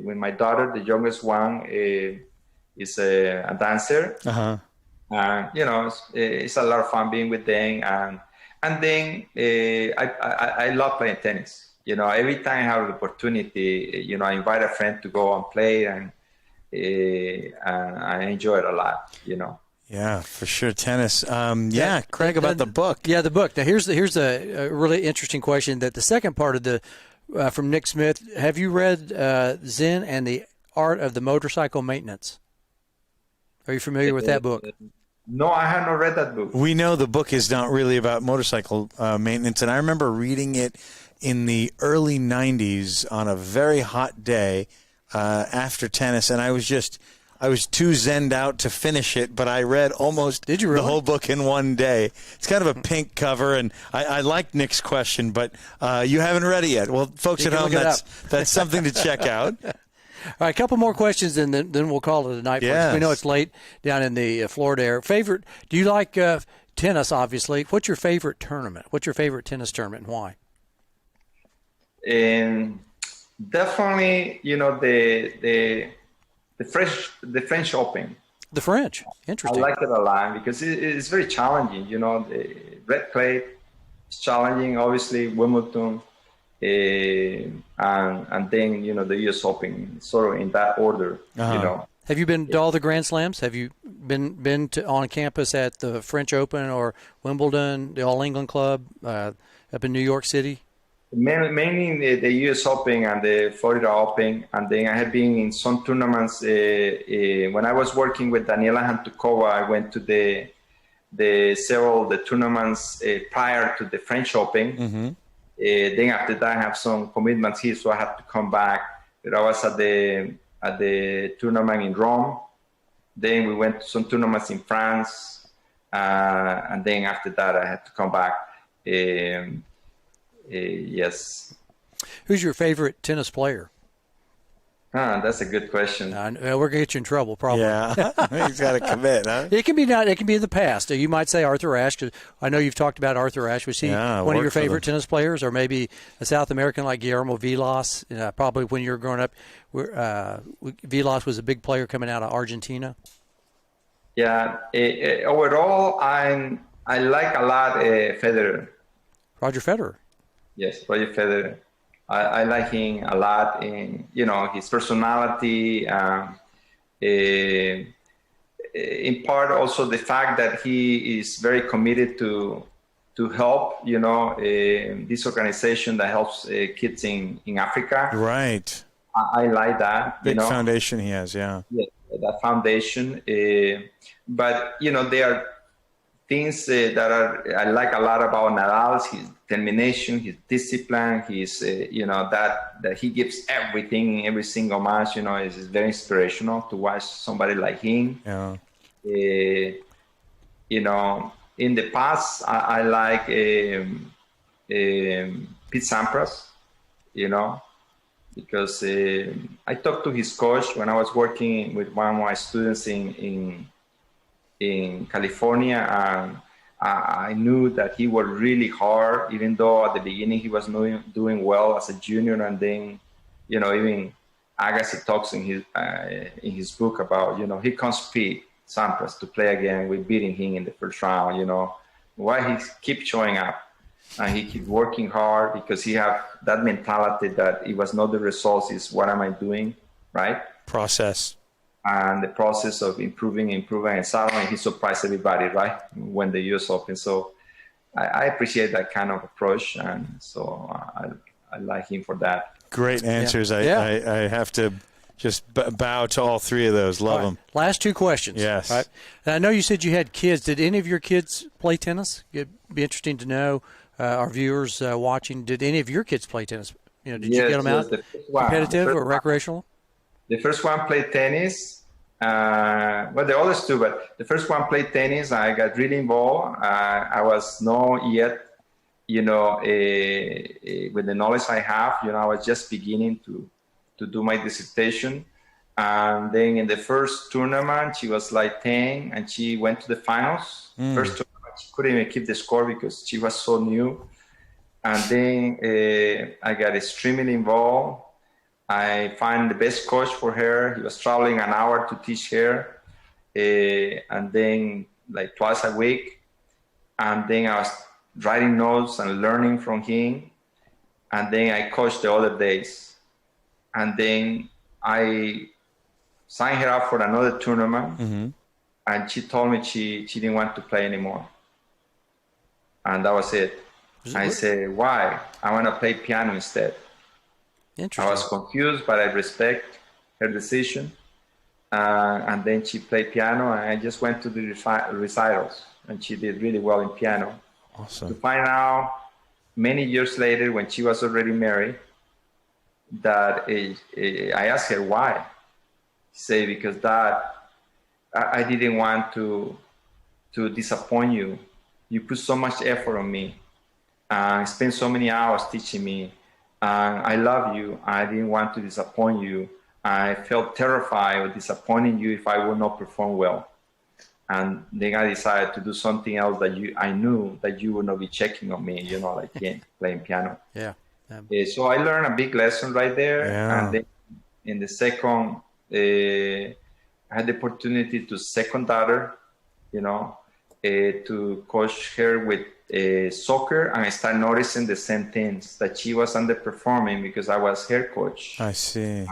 when my daughter, the youngest one, is a dancer, and it's a lot of fun being with them. And then I love playing tennis. Every time I have the opportunity, I invite a friend to go and play, and I enjoy it a lot. Yeah, for sure. Tennis. Craig, about the book. Yeah, the book. Now, here's a really interesting question. That the second part of the from Nick Smith. Have you read Zen and the Art of the Motorcycle Maintenance? Are you familiar with that book? No, I have not read that book. We know the book is not really about motorcycle maintenance, and I remember reading it in the early 90s on a very hot day after tennis, and I was too zenned out to finish it, but I read almost Did you really? the whole book in one day. It's kind of a pink cover, and I like Nick's question, but you haven't read it yet. Well, folks You at can home, look it up. that's something to check out. All right, a couple more questions, and then we'll call it a night. Yes. We know it's late down in the Florida area. Favorite? Do you like tennis? Obviously, what's your favorite tournament? What's your favorite tennis tournament, and why? Definitely, the French Open. The French. I Interesting. like it a lot because it's very challenging. The red clay is challenging. Obviously, Wimbledon, and then the U.S. Open, sort of in that order. Have you been to all the Grand Slams? Have you been to on campus at the French Open or Wimbledon, the All England Club up in New York City? Mainly the U.S. Open and the Florida Open, and then I have been in some tournaments. When I was working with Daniela Hantukova, I went to several tournaments prior to the French Open. Mm-hmm. Then after that, I have some commitments here, so I had to come back. But I was at the tournament in Rome. Then we went to some tournaments in France, and then after that, I had to come back. Yes. Who's your favorite tennis player? That's a good question. We're gonna get you in trouble, probably. Yeah, he's got to commit, huh? It can be not. It can be in the past. You might say Arthur Ashe, because I know you've talked about Arthur Ashe. Was he one of your favorite tennis players, or maybe a South American like Guillermo Vilas? Probably when you were growing up, Vilas was a big player coming out of Argentina. Yeah. Overall, I like a lot Federer. Roger Federer. Yes, Roger Federer. I like him a lot in his personality. In part, also the fact that he is very committed to help. This organization that helps kids in Africa. Right. I like that. Big foundation he has. Yeah. Yeah, that foundation. But there are things that I like a lot about Nadal's, his determination, his discipline, his that he gives everything in every single match. It's very inspirational to watch somebody like him. Yeah. In the past, I like Pete Sampras. Because I talked to his coach when I was working with one of my students in California, and I knew that he worked really hard, even though at the beginning he was doing well as a junior, and then, even Agassi talks in his book about, he can't Pete Sampras to play again with beating him in the first round. Why he keeps showing up and he keeps working hard, because he have that mentality that it was not the results, is what am I doing, right? Process. And the process of improving, and suddenly he surprised everybody, right? When the U.S. Open. So I appreciate that kind of approach, and so I like him for that. Great answers. Yeah. I have to just bow to all three of those. Love them. Last two questions. Yes. Right. And I know you said you had kids. Did any of your kids play tennis? It'd be interesting to know, our viewers watching. Did any of your kids play tennis? Did you get them out competitive or recreational? The first one played tennis. The others too, but the first one played tennis. I got really involved. I was not yet, with the knowledge I have, I was just beginning to do my dissertation. And then in the first tournament, she was like 10 and she went to the finals. First tournament, she couldn't even keep the score because she was so new. And then I got extremely involved. I find the best coach for her. He was traveling an hour to teach her, and then like twice a week. And then I was writing notes and learning from him. And then I coached the other days. And then I signed her up for another tournament. Mm-hmm. And she told me she didn't want to play anymore. And that was it. I said, why? I want to play piano instead. I was confused, but I respect her decision. And then she played piano, and I just went to the recitals, and she did really well in piano. Awesome. To find out many years later, when she was already married, that I asked her why. She said, because Dad, I didn't want to disappoint you. You put so much effort on me. Spent so many hours teaching me. I love you. I didn't want to disappoint you. I felt terrified of disappointing you if I would not perform well. And then I decided to do something else that I knew that you would not be checking on me, like playing piano. Yeah. So I learned a big lesson right there. Yeah. And then in the second, I had the opportunity to second daughter, to coach her with soccer, and I started noticing the same things, that she was underperforming because I was her coach. I see.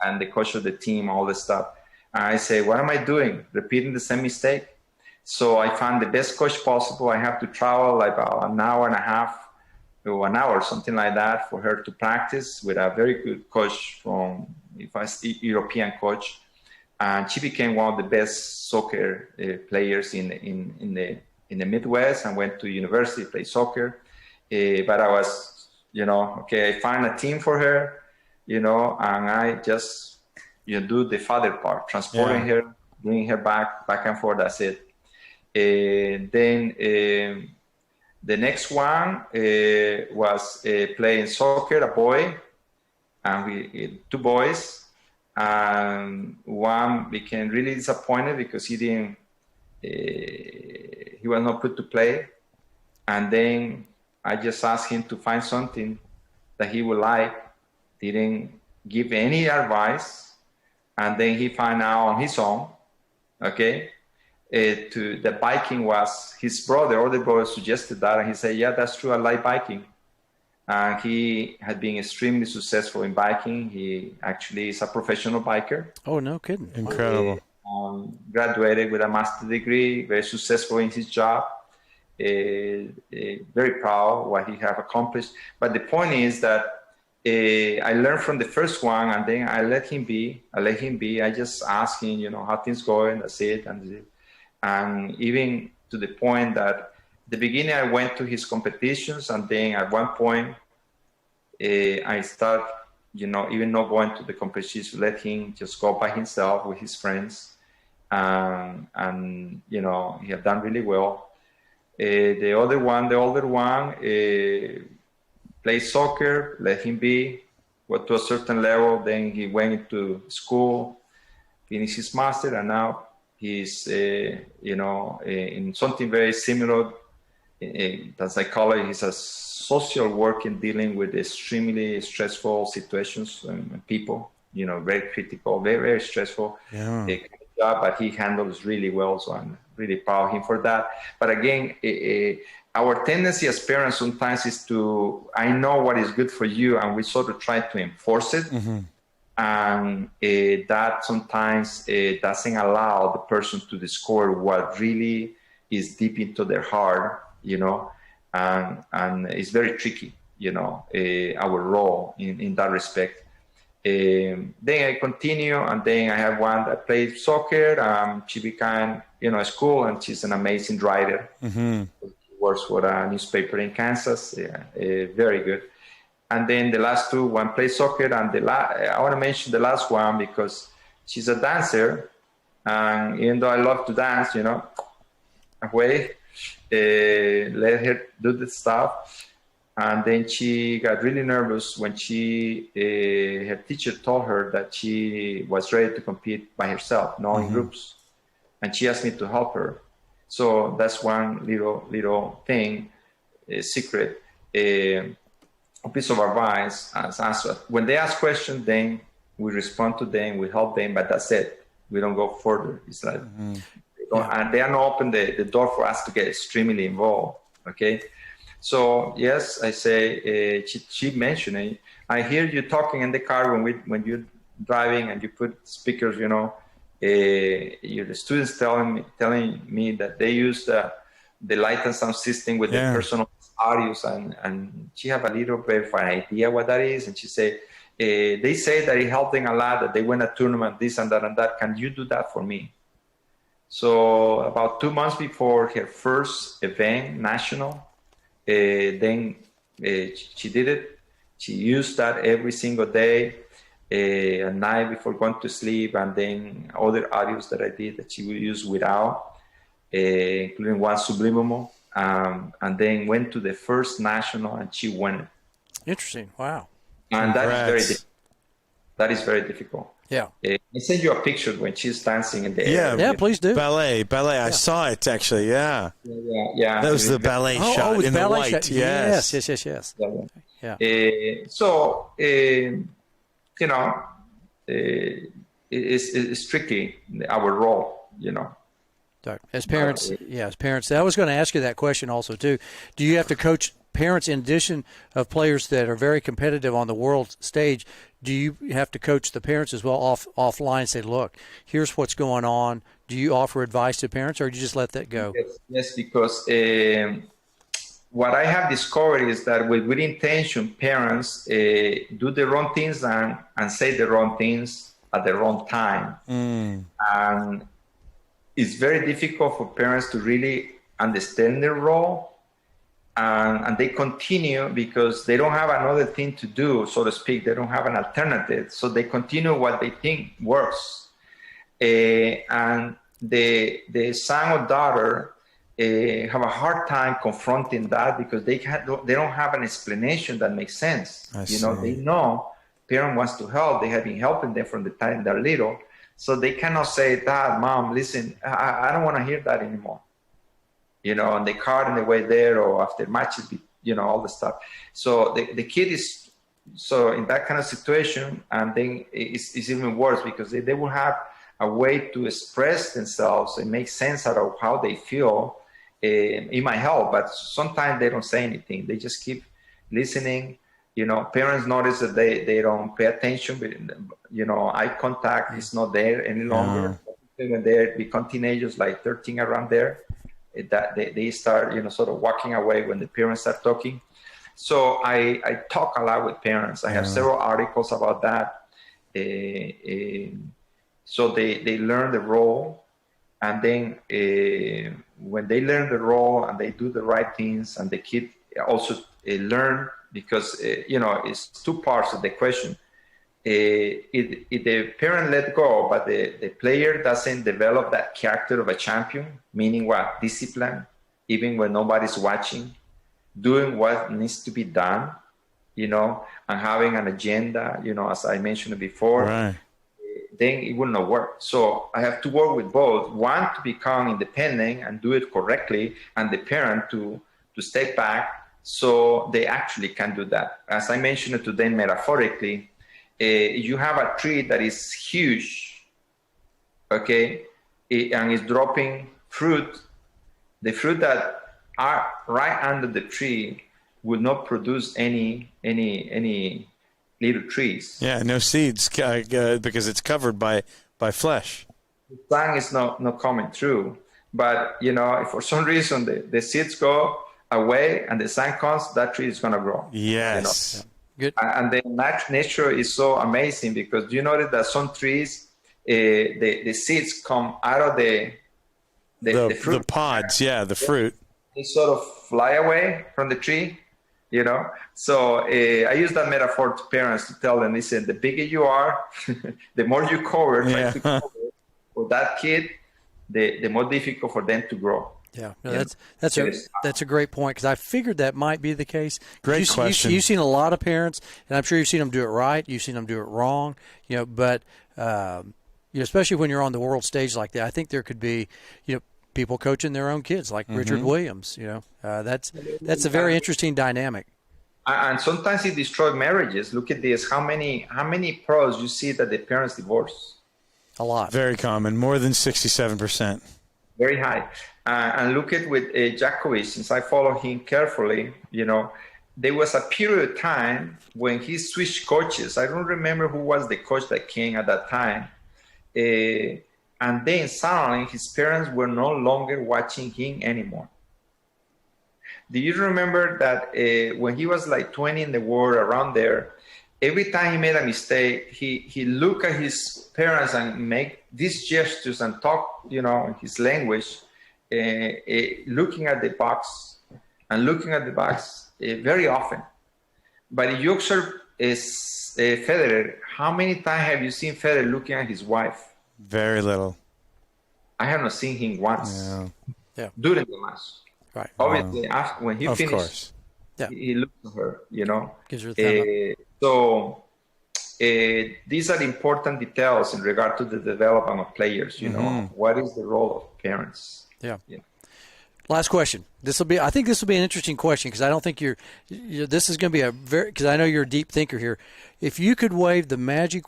And the coach of the team, all this stuff. And I say, what am I doing? Repeating the same mistake? So I found the best coach possible. I have to travel like about an hour and a half to an hour, something like that, for her to practice with a very good coach from, European coach. And she became one of the best soccer players in the Midwest, and went to university, played soccer. But I was, okay, I found a team for her, and I just, do the father part, transporting her, bringing her back and forth. That's it. Then the next one was playing soccer, a boy, and we two boys. And one became really disappointed because he was not put to play. And then I just asked him to find something that he would like, didn't give any advice. And then he found out on his own, the biking was his brother, older brother suggested that. And he said, yeah, that's true, I like biking. And he had been extremely successful in biking. He actually is a professional biker. Oh, no kidding. Incredible. Graduated with a master's degree, very successful in his job. Very proud of what he have accomplished. But the point is that I learned from the first one, and then I let him be. I just asked him, how things going, that's it. And even to the point that the beginning I went to his competitions, and then at one point I start, even not going to the competitions, let him just go by himself with his friends. And he have done really well. The older one, played soccer, let him be, got to a certain level, then he went into school, finished his master, and now he's, in something very similar. The psychology, he's a social work in dealing with extremely stressful situations and people, very critical, very, very stressful. Yeah. Job, but he handles really well, so I'm really proud of him for that. But again, our tendency as parents sometimes is I know what is good for you, and we sort of try to enforce it. Mm-hmm. And that sometimes doesn't allow the person to discover what really is deep into their heart, and it's very tricky, our role in that respect. Then I continue, and then I have one that plays soccer. She became, at school, and she's an amazing writer. Mm-hmm. She works for a newspaper in Kansas. Very good. And then the last two, one plays soccer, and I want to mention the last one because she's a dancer, and even though I love to dance, away, let her do the stuff. And then she got really nervous when her teacher told her that she was ready to compete by herself, not in groups. And she asked me to help her. So that's one little thing, secret, a piece of advice. When they ask questions, then we respond to them, we help them, but that's it. We don't go further. It's like, and they are not open the door for us to get extremely involved, okay? So yes, I say, she mentioned it. I hear you talking in the car when you're driving and you put speakers, the students telling me that they use the light and sound system with the personal audios, and she have a little bit of an idea what that is. And she say, they say that it helped them a lot, that they win a tournament, this and that and that. Can you do that for me? So about 2 months before her first event, national, then She did it. She used that every single day, at night before going to sleep, and then other audios that I did that she would use without, including one subliminal, and then went to the first national and she won it. Interesting. Wow. And Congrats. that is very difficult. Yeah. I send you a picture when she's dancing in the air. Yeah, please do. Ballet. I saw it actually. Yeah. Yeah. That was the ballet shot with in the ballet white. shot. Yes. Yes. Yeah. It's tricky, our role, As parents, I was going to ask you that question also too. Do you have to coach parents in addition of players that are very competitive on the world stage? Do you have to coach the parents as well offline? Say, look, here's what's going on. Do you offer advice to parents, or do you just let that go? Yes, because what I have discovered is that with good intention, parents do the wrong things and say the wrong things at the wrong time. And it's very difficult for parents to really understand their role. And they continue because they don't have another thing to do, so to speak. They don't have an alternative. So they continue what they think works. And the son or daughter have a hard time confronting that because they don't have an explanation that makes sense. They know parent wants to help. They have been helping them from the time they're little. So they cannot say, Dad, Mom, listen, I don't want to hear that anymore. On the car on the way there or after matches, all the stuff. So the kid is in that kind of situation, and then it's even worse because they will have a way to express themselves and make sense out of how they feel. It might help, but sometimes they don't say anything. They just keep listening. Parents notice that they don't pay attention, but, eye contact is not there any longer. When they become teenagers, like 13 around there, that they start, sort of walking away when the parents are talking. So I talk a lot with parents. I have several articles about that. So they learn the role, and then when they learn the role and they do the right things, and the kid also learn, because it's two parts of the question. If the parent let go, but the player doesn't develop that character of a champion, meaning what? Discipline, even when nobody's watching, doing what needs to be done, and having an agenda, as I mentioned before, right. Then it will not work. So I have to work with both. One, to become independent and do it correctly, and the parent to step back so they actually can do that. As I mentioned to them metaphorically, you have a tree that is huge, okay, and is dropping fruit. The fruit that are right under the tree will not produce any little trees. Yeah, no seeds because it's covered by flesh. The sun is not coming through. But, if for some reason the seeds go away and the sun comes, that tree is going to grow. Yes. Good. And then nature is so amazing, because you notice that some trees, the seeds come out of the fruit. The pods, the fruit. They sort of fly away from the tree, So I use that metaphor to parents to tell them, listen, the bigger you are, the more you cover, for that kid, the more difficult for them to grow. Yeah, no, that's a great point, because I figured that might be the case. Great question. You've seen a lot of parents, and I'm sure you've seen them do it right. You've seen them do it wrong. But especially when you're on the world stage like that, I think there could be people coaching their own kids, like Richard Williams. That's a very interesting dynamic. And sometimes it destroys marriages. Look at this: how many pros you see that the parents divorce? A lot. Very common, more than 67%. Very high. And look at with Djokovic, since I follow him carefully, there was a period of time when he switched coaches. I don't remember who was the coach that came at that time. And then suddenly his parents were no longer watching him anymore. Do you remember that when he was like 20 in the world, around there, every time he made a mistake, he looked at his parents and make these gestures and talk, in his language, looking at the box very often. But if you observe Federer, how many times have you seen Federer looking at his wife? Very little. I have not seen him once Yeah. during the match. Right. Obviously, after, when he Of finished, course. he looked at her, you know. Gives her a thumb up. So these are important details in regard to the development of players, you know. What is the role of parents? Yeah. Last question. I think this will be an interesting question because I don't think this is going to be because I know you're a deep thinker here. If you could wave the magic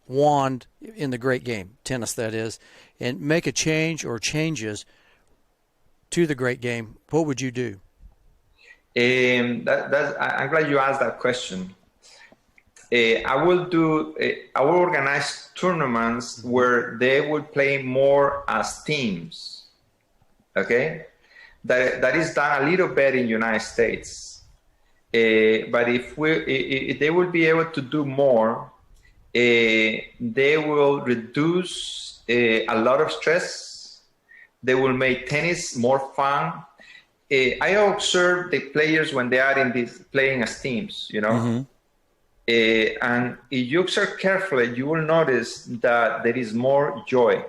wand in the great game, tennis that is, and make a change or changes to the great game, what would you do? I'm glad you asked that question. I will organize tournaments where they will play more as teams. Okay, that is done a little better in the United States. But if they will be able to do more, they will reduce a lot of stress. They will make tennis more fun. I observe the players when they are playing as teams, you know. And if you observe carefully, you will notice that there is more joy.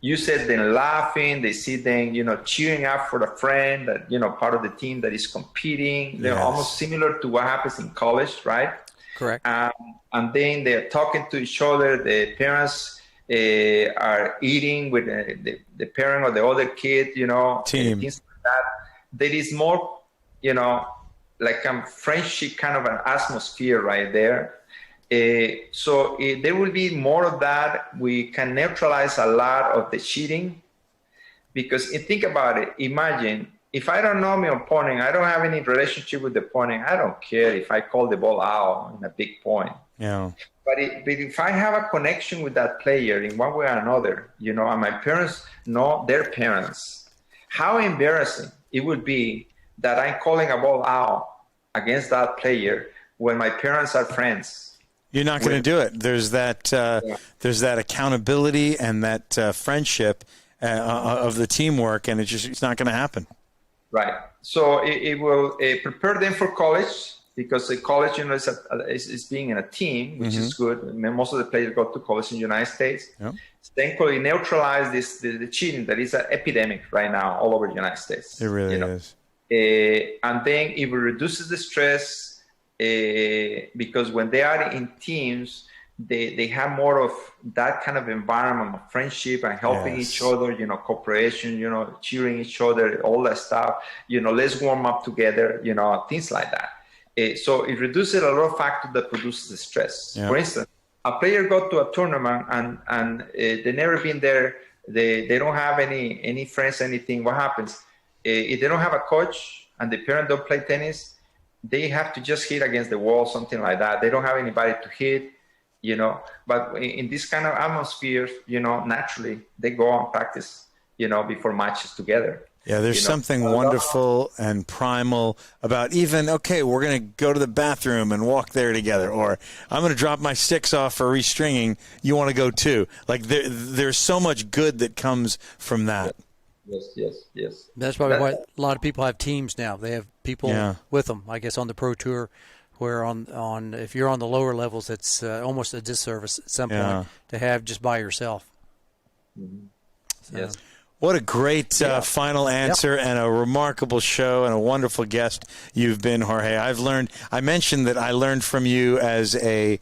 You see them laughing, they see them, you know, cheering up for a friend that, you know, part of the team that is competing. They're almost similar to what happens in college, right? Correct. And then they're talking to each other. The parents are eating with the parent or the other kid, you know. Team. Things like that. There is more, you know, like a friendship kind of an atmosphere right there. So there will be more of that. We can neutralize a lot of the cheating because think about it. Imagine if I don't know my opponent, I don't have any relationship with the opponent. I don't care if I call the ball out in a big point. Yeah. But if I have a connection with that player in one way or another, you know, and my parents know their parents, how embarrassing it would be that I'm calling a ball out against that player when my parents are friends. You're not going to do it. There's that accountability and that friendship of the teamwork, and it's not going to happen. Right. So it will prepare them for college because the college, you know, is being in a team, which is good. I mean, most of the players go to college in the United States. Yep. Thankfully, neutralize the cheating that is an epidemic right now all over the United States. It really is. And then it reduces the stress because when they are in teams, they have more of that kind of environment of friendship and helping each other, you know, cooperation, you know, cheering each other, all that stuff, you know, let's warm up together, you know, things like that. So it reduces a lot of factors that produces the stress. Yeah. For instance, a player go to a tournament and they never been there, they don't have any friends, anything. What happens? If they don't have a coach and the parent don't play tennis, they have to just hit against the wall, something like that. They don't have anybody to hit, you know. But in this kind of atmosphere, you know, naturally they go and practice, you know, before matches together. Yeah, there's something wonderful and primal about even, okay, we're going to go to the bathroom and walk there together, or I'm going to drop my sticks off for restringing. You want to go too. Like there's so much good that comes from that. Yes. That's probably why a lot of people have teams now. They have people with them, I guess, on the pro tour, where on if you're on the lower levels, it's almost a disservice at some point to have just by yourself. Mm-hmm. So. Yes. What a great final answer and a remarkable show and a wonderful guest you've been, Jorge. I mentioned that I learned from you as a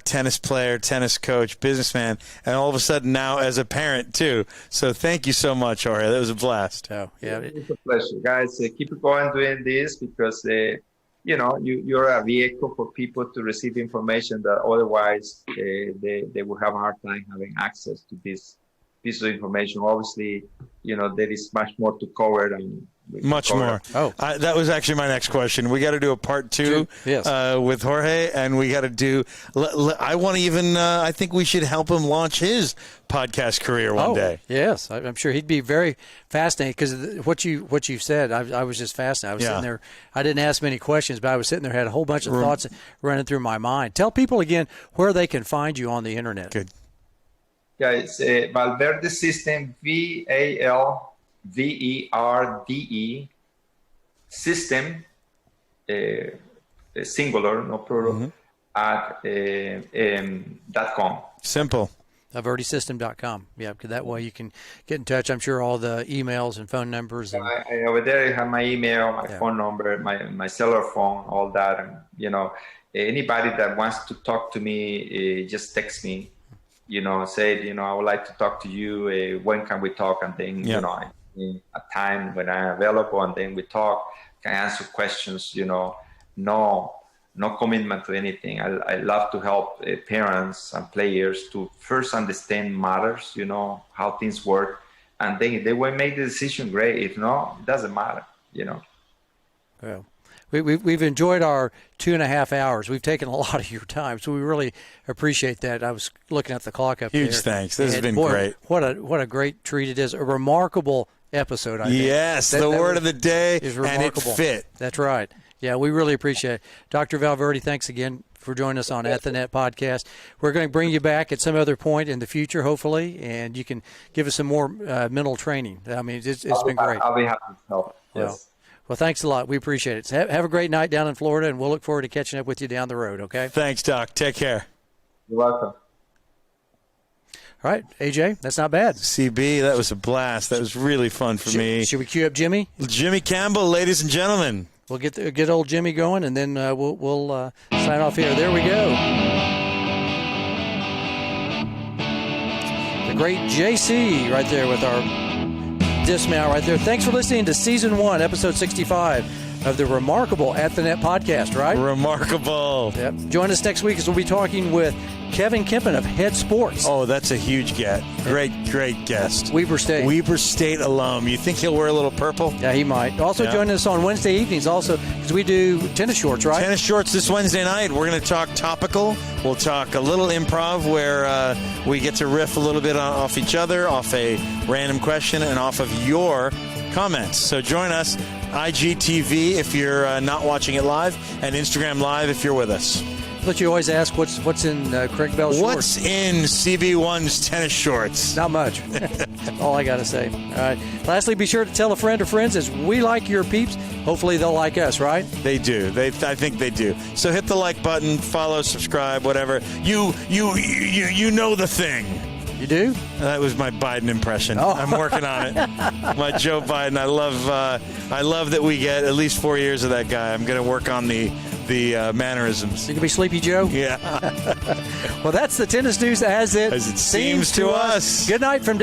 tennis player, tennis coach, businessman, and all of a sudden now as a parent too. So thank you so much, Jorge. That was a blast. Oh, yeah. It's a pleasure. Guys, keep going doing this because, you know, you're a vehicle for people to receive information that otherwise they will have a hard time having access to this piece of information. Obviously, you know, there is much more to cover and much more. Oh, that was actually my next question. We got to do a part two with Jorge, and we got to do. I want to even. I think we should help him launch his podcast career one day. Yes, I'm sure he'd be very fascinated because what you said, I was just fascinated. I was sitting there. I didn't ask many questions, but I was sitting there, had a whole bunch of thoughts running through my mind. Tell people again where they can find you on the internet. Good. Yeah, it's Valverde System, VALVERDE System, singular, no plural, at .com. Simple. ValverdeSystem.com. Yeah, because that way you can get in touch. I'm sure all the emails and phone numbers. And, Over there, I have my email, my phone number, my cellular phone, all that. And, anybody that wants to talk to me, just text me, say, I would like to talk to you. When can we talk? And then, a time when I'm available, and then we talk, can answer questions, no commitment to anything. I love to help parents and players to first understand matters, how things work. And then if they will make the decision, great. If not, it doesn't matter, Well, we've enjoyed our 2.5 hours. We've taken a lot of your time, so we really appreciate that. I was looking at the clock up there. Huge thanks. This has been great. What a great treat it is. A remarkable episode, I think. Yes, the word of the day, is remarkable. And it fit. That's right. Yeah, we really appreciate it. Dr. Valverde, thanks again for joining us on At the Net podcast. We're going to bring you back at some other point in the future, hopefully, and you can give us some more mental training. I mean, it's been great. I'll be happy to help. Yes. Well, thanks a lot. We appreciate it. So have a great night down in Florida, and we'll look forward to catching up with you down the road, okay? Thanks, Doc. Take care. You're welcome. All right, AJ, that's not bad. CB, that was a blast. That was really fun for me. Should we cue up Jimmy? Jimmy Campbell, ladies and gentlemen. We'll get old Jimmy going, and then we'll sign off here. There we go. The great JC right there with our dismount right there. Thanks for listening to Season 1, Episode 65 of the remarkable At the Net podcast, right? Remarkable. Yep. Join us next week as we'll be talking with Kevin Kempen of Head Sports. Oh, that's a huge get. Great guest. Weber State alum. You think he'll wear a little purple? Yeah, he might. Also join us on Wednesday evenings also because we do tennis shorts, right? Tennis shorts this Wednesday night. We're going to talk topical. We'll talk a little improv where we get to riff a little bit off each other, off a random question, and off of your comments. So join us, IGTV if you're not watching it live, and Instagram Live if you're with us. But you always ask what's in Craig Bell's shorts. What's in CB1's tennis shorts? Not much. All I got to say. All right. Lastly, be sure to tell a friend or friends as we like your peeps. Hopefully they'll like us, right? They do. I think they do. So hit the like button, follow, subscribe, whatever. You know the thing. You do? That was my Biden impression. Oh. I'm working on it. My Joe Biden. I love that we get at least 4 years of that guy. I'm going to work on the mannerisms. You can be Sleepy Joe? Yeah. Well, that's the tennis news as it seems to us. Good night from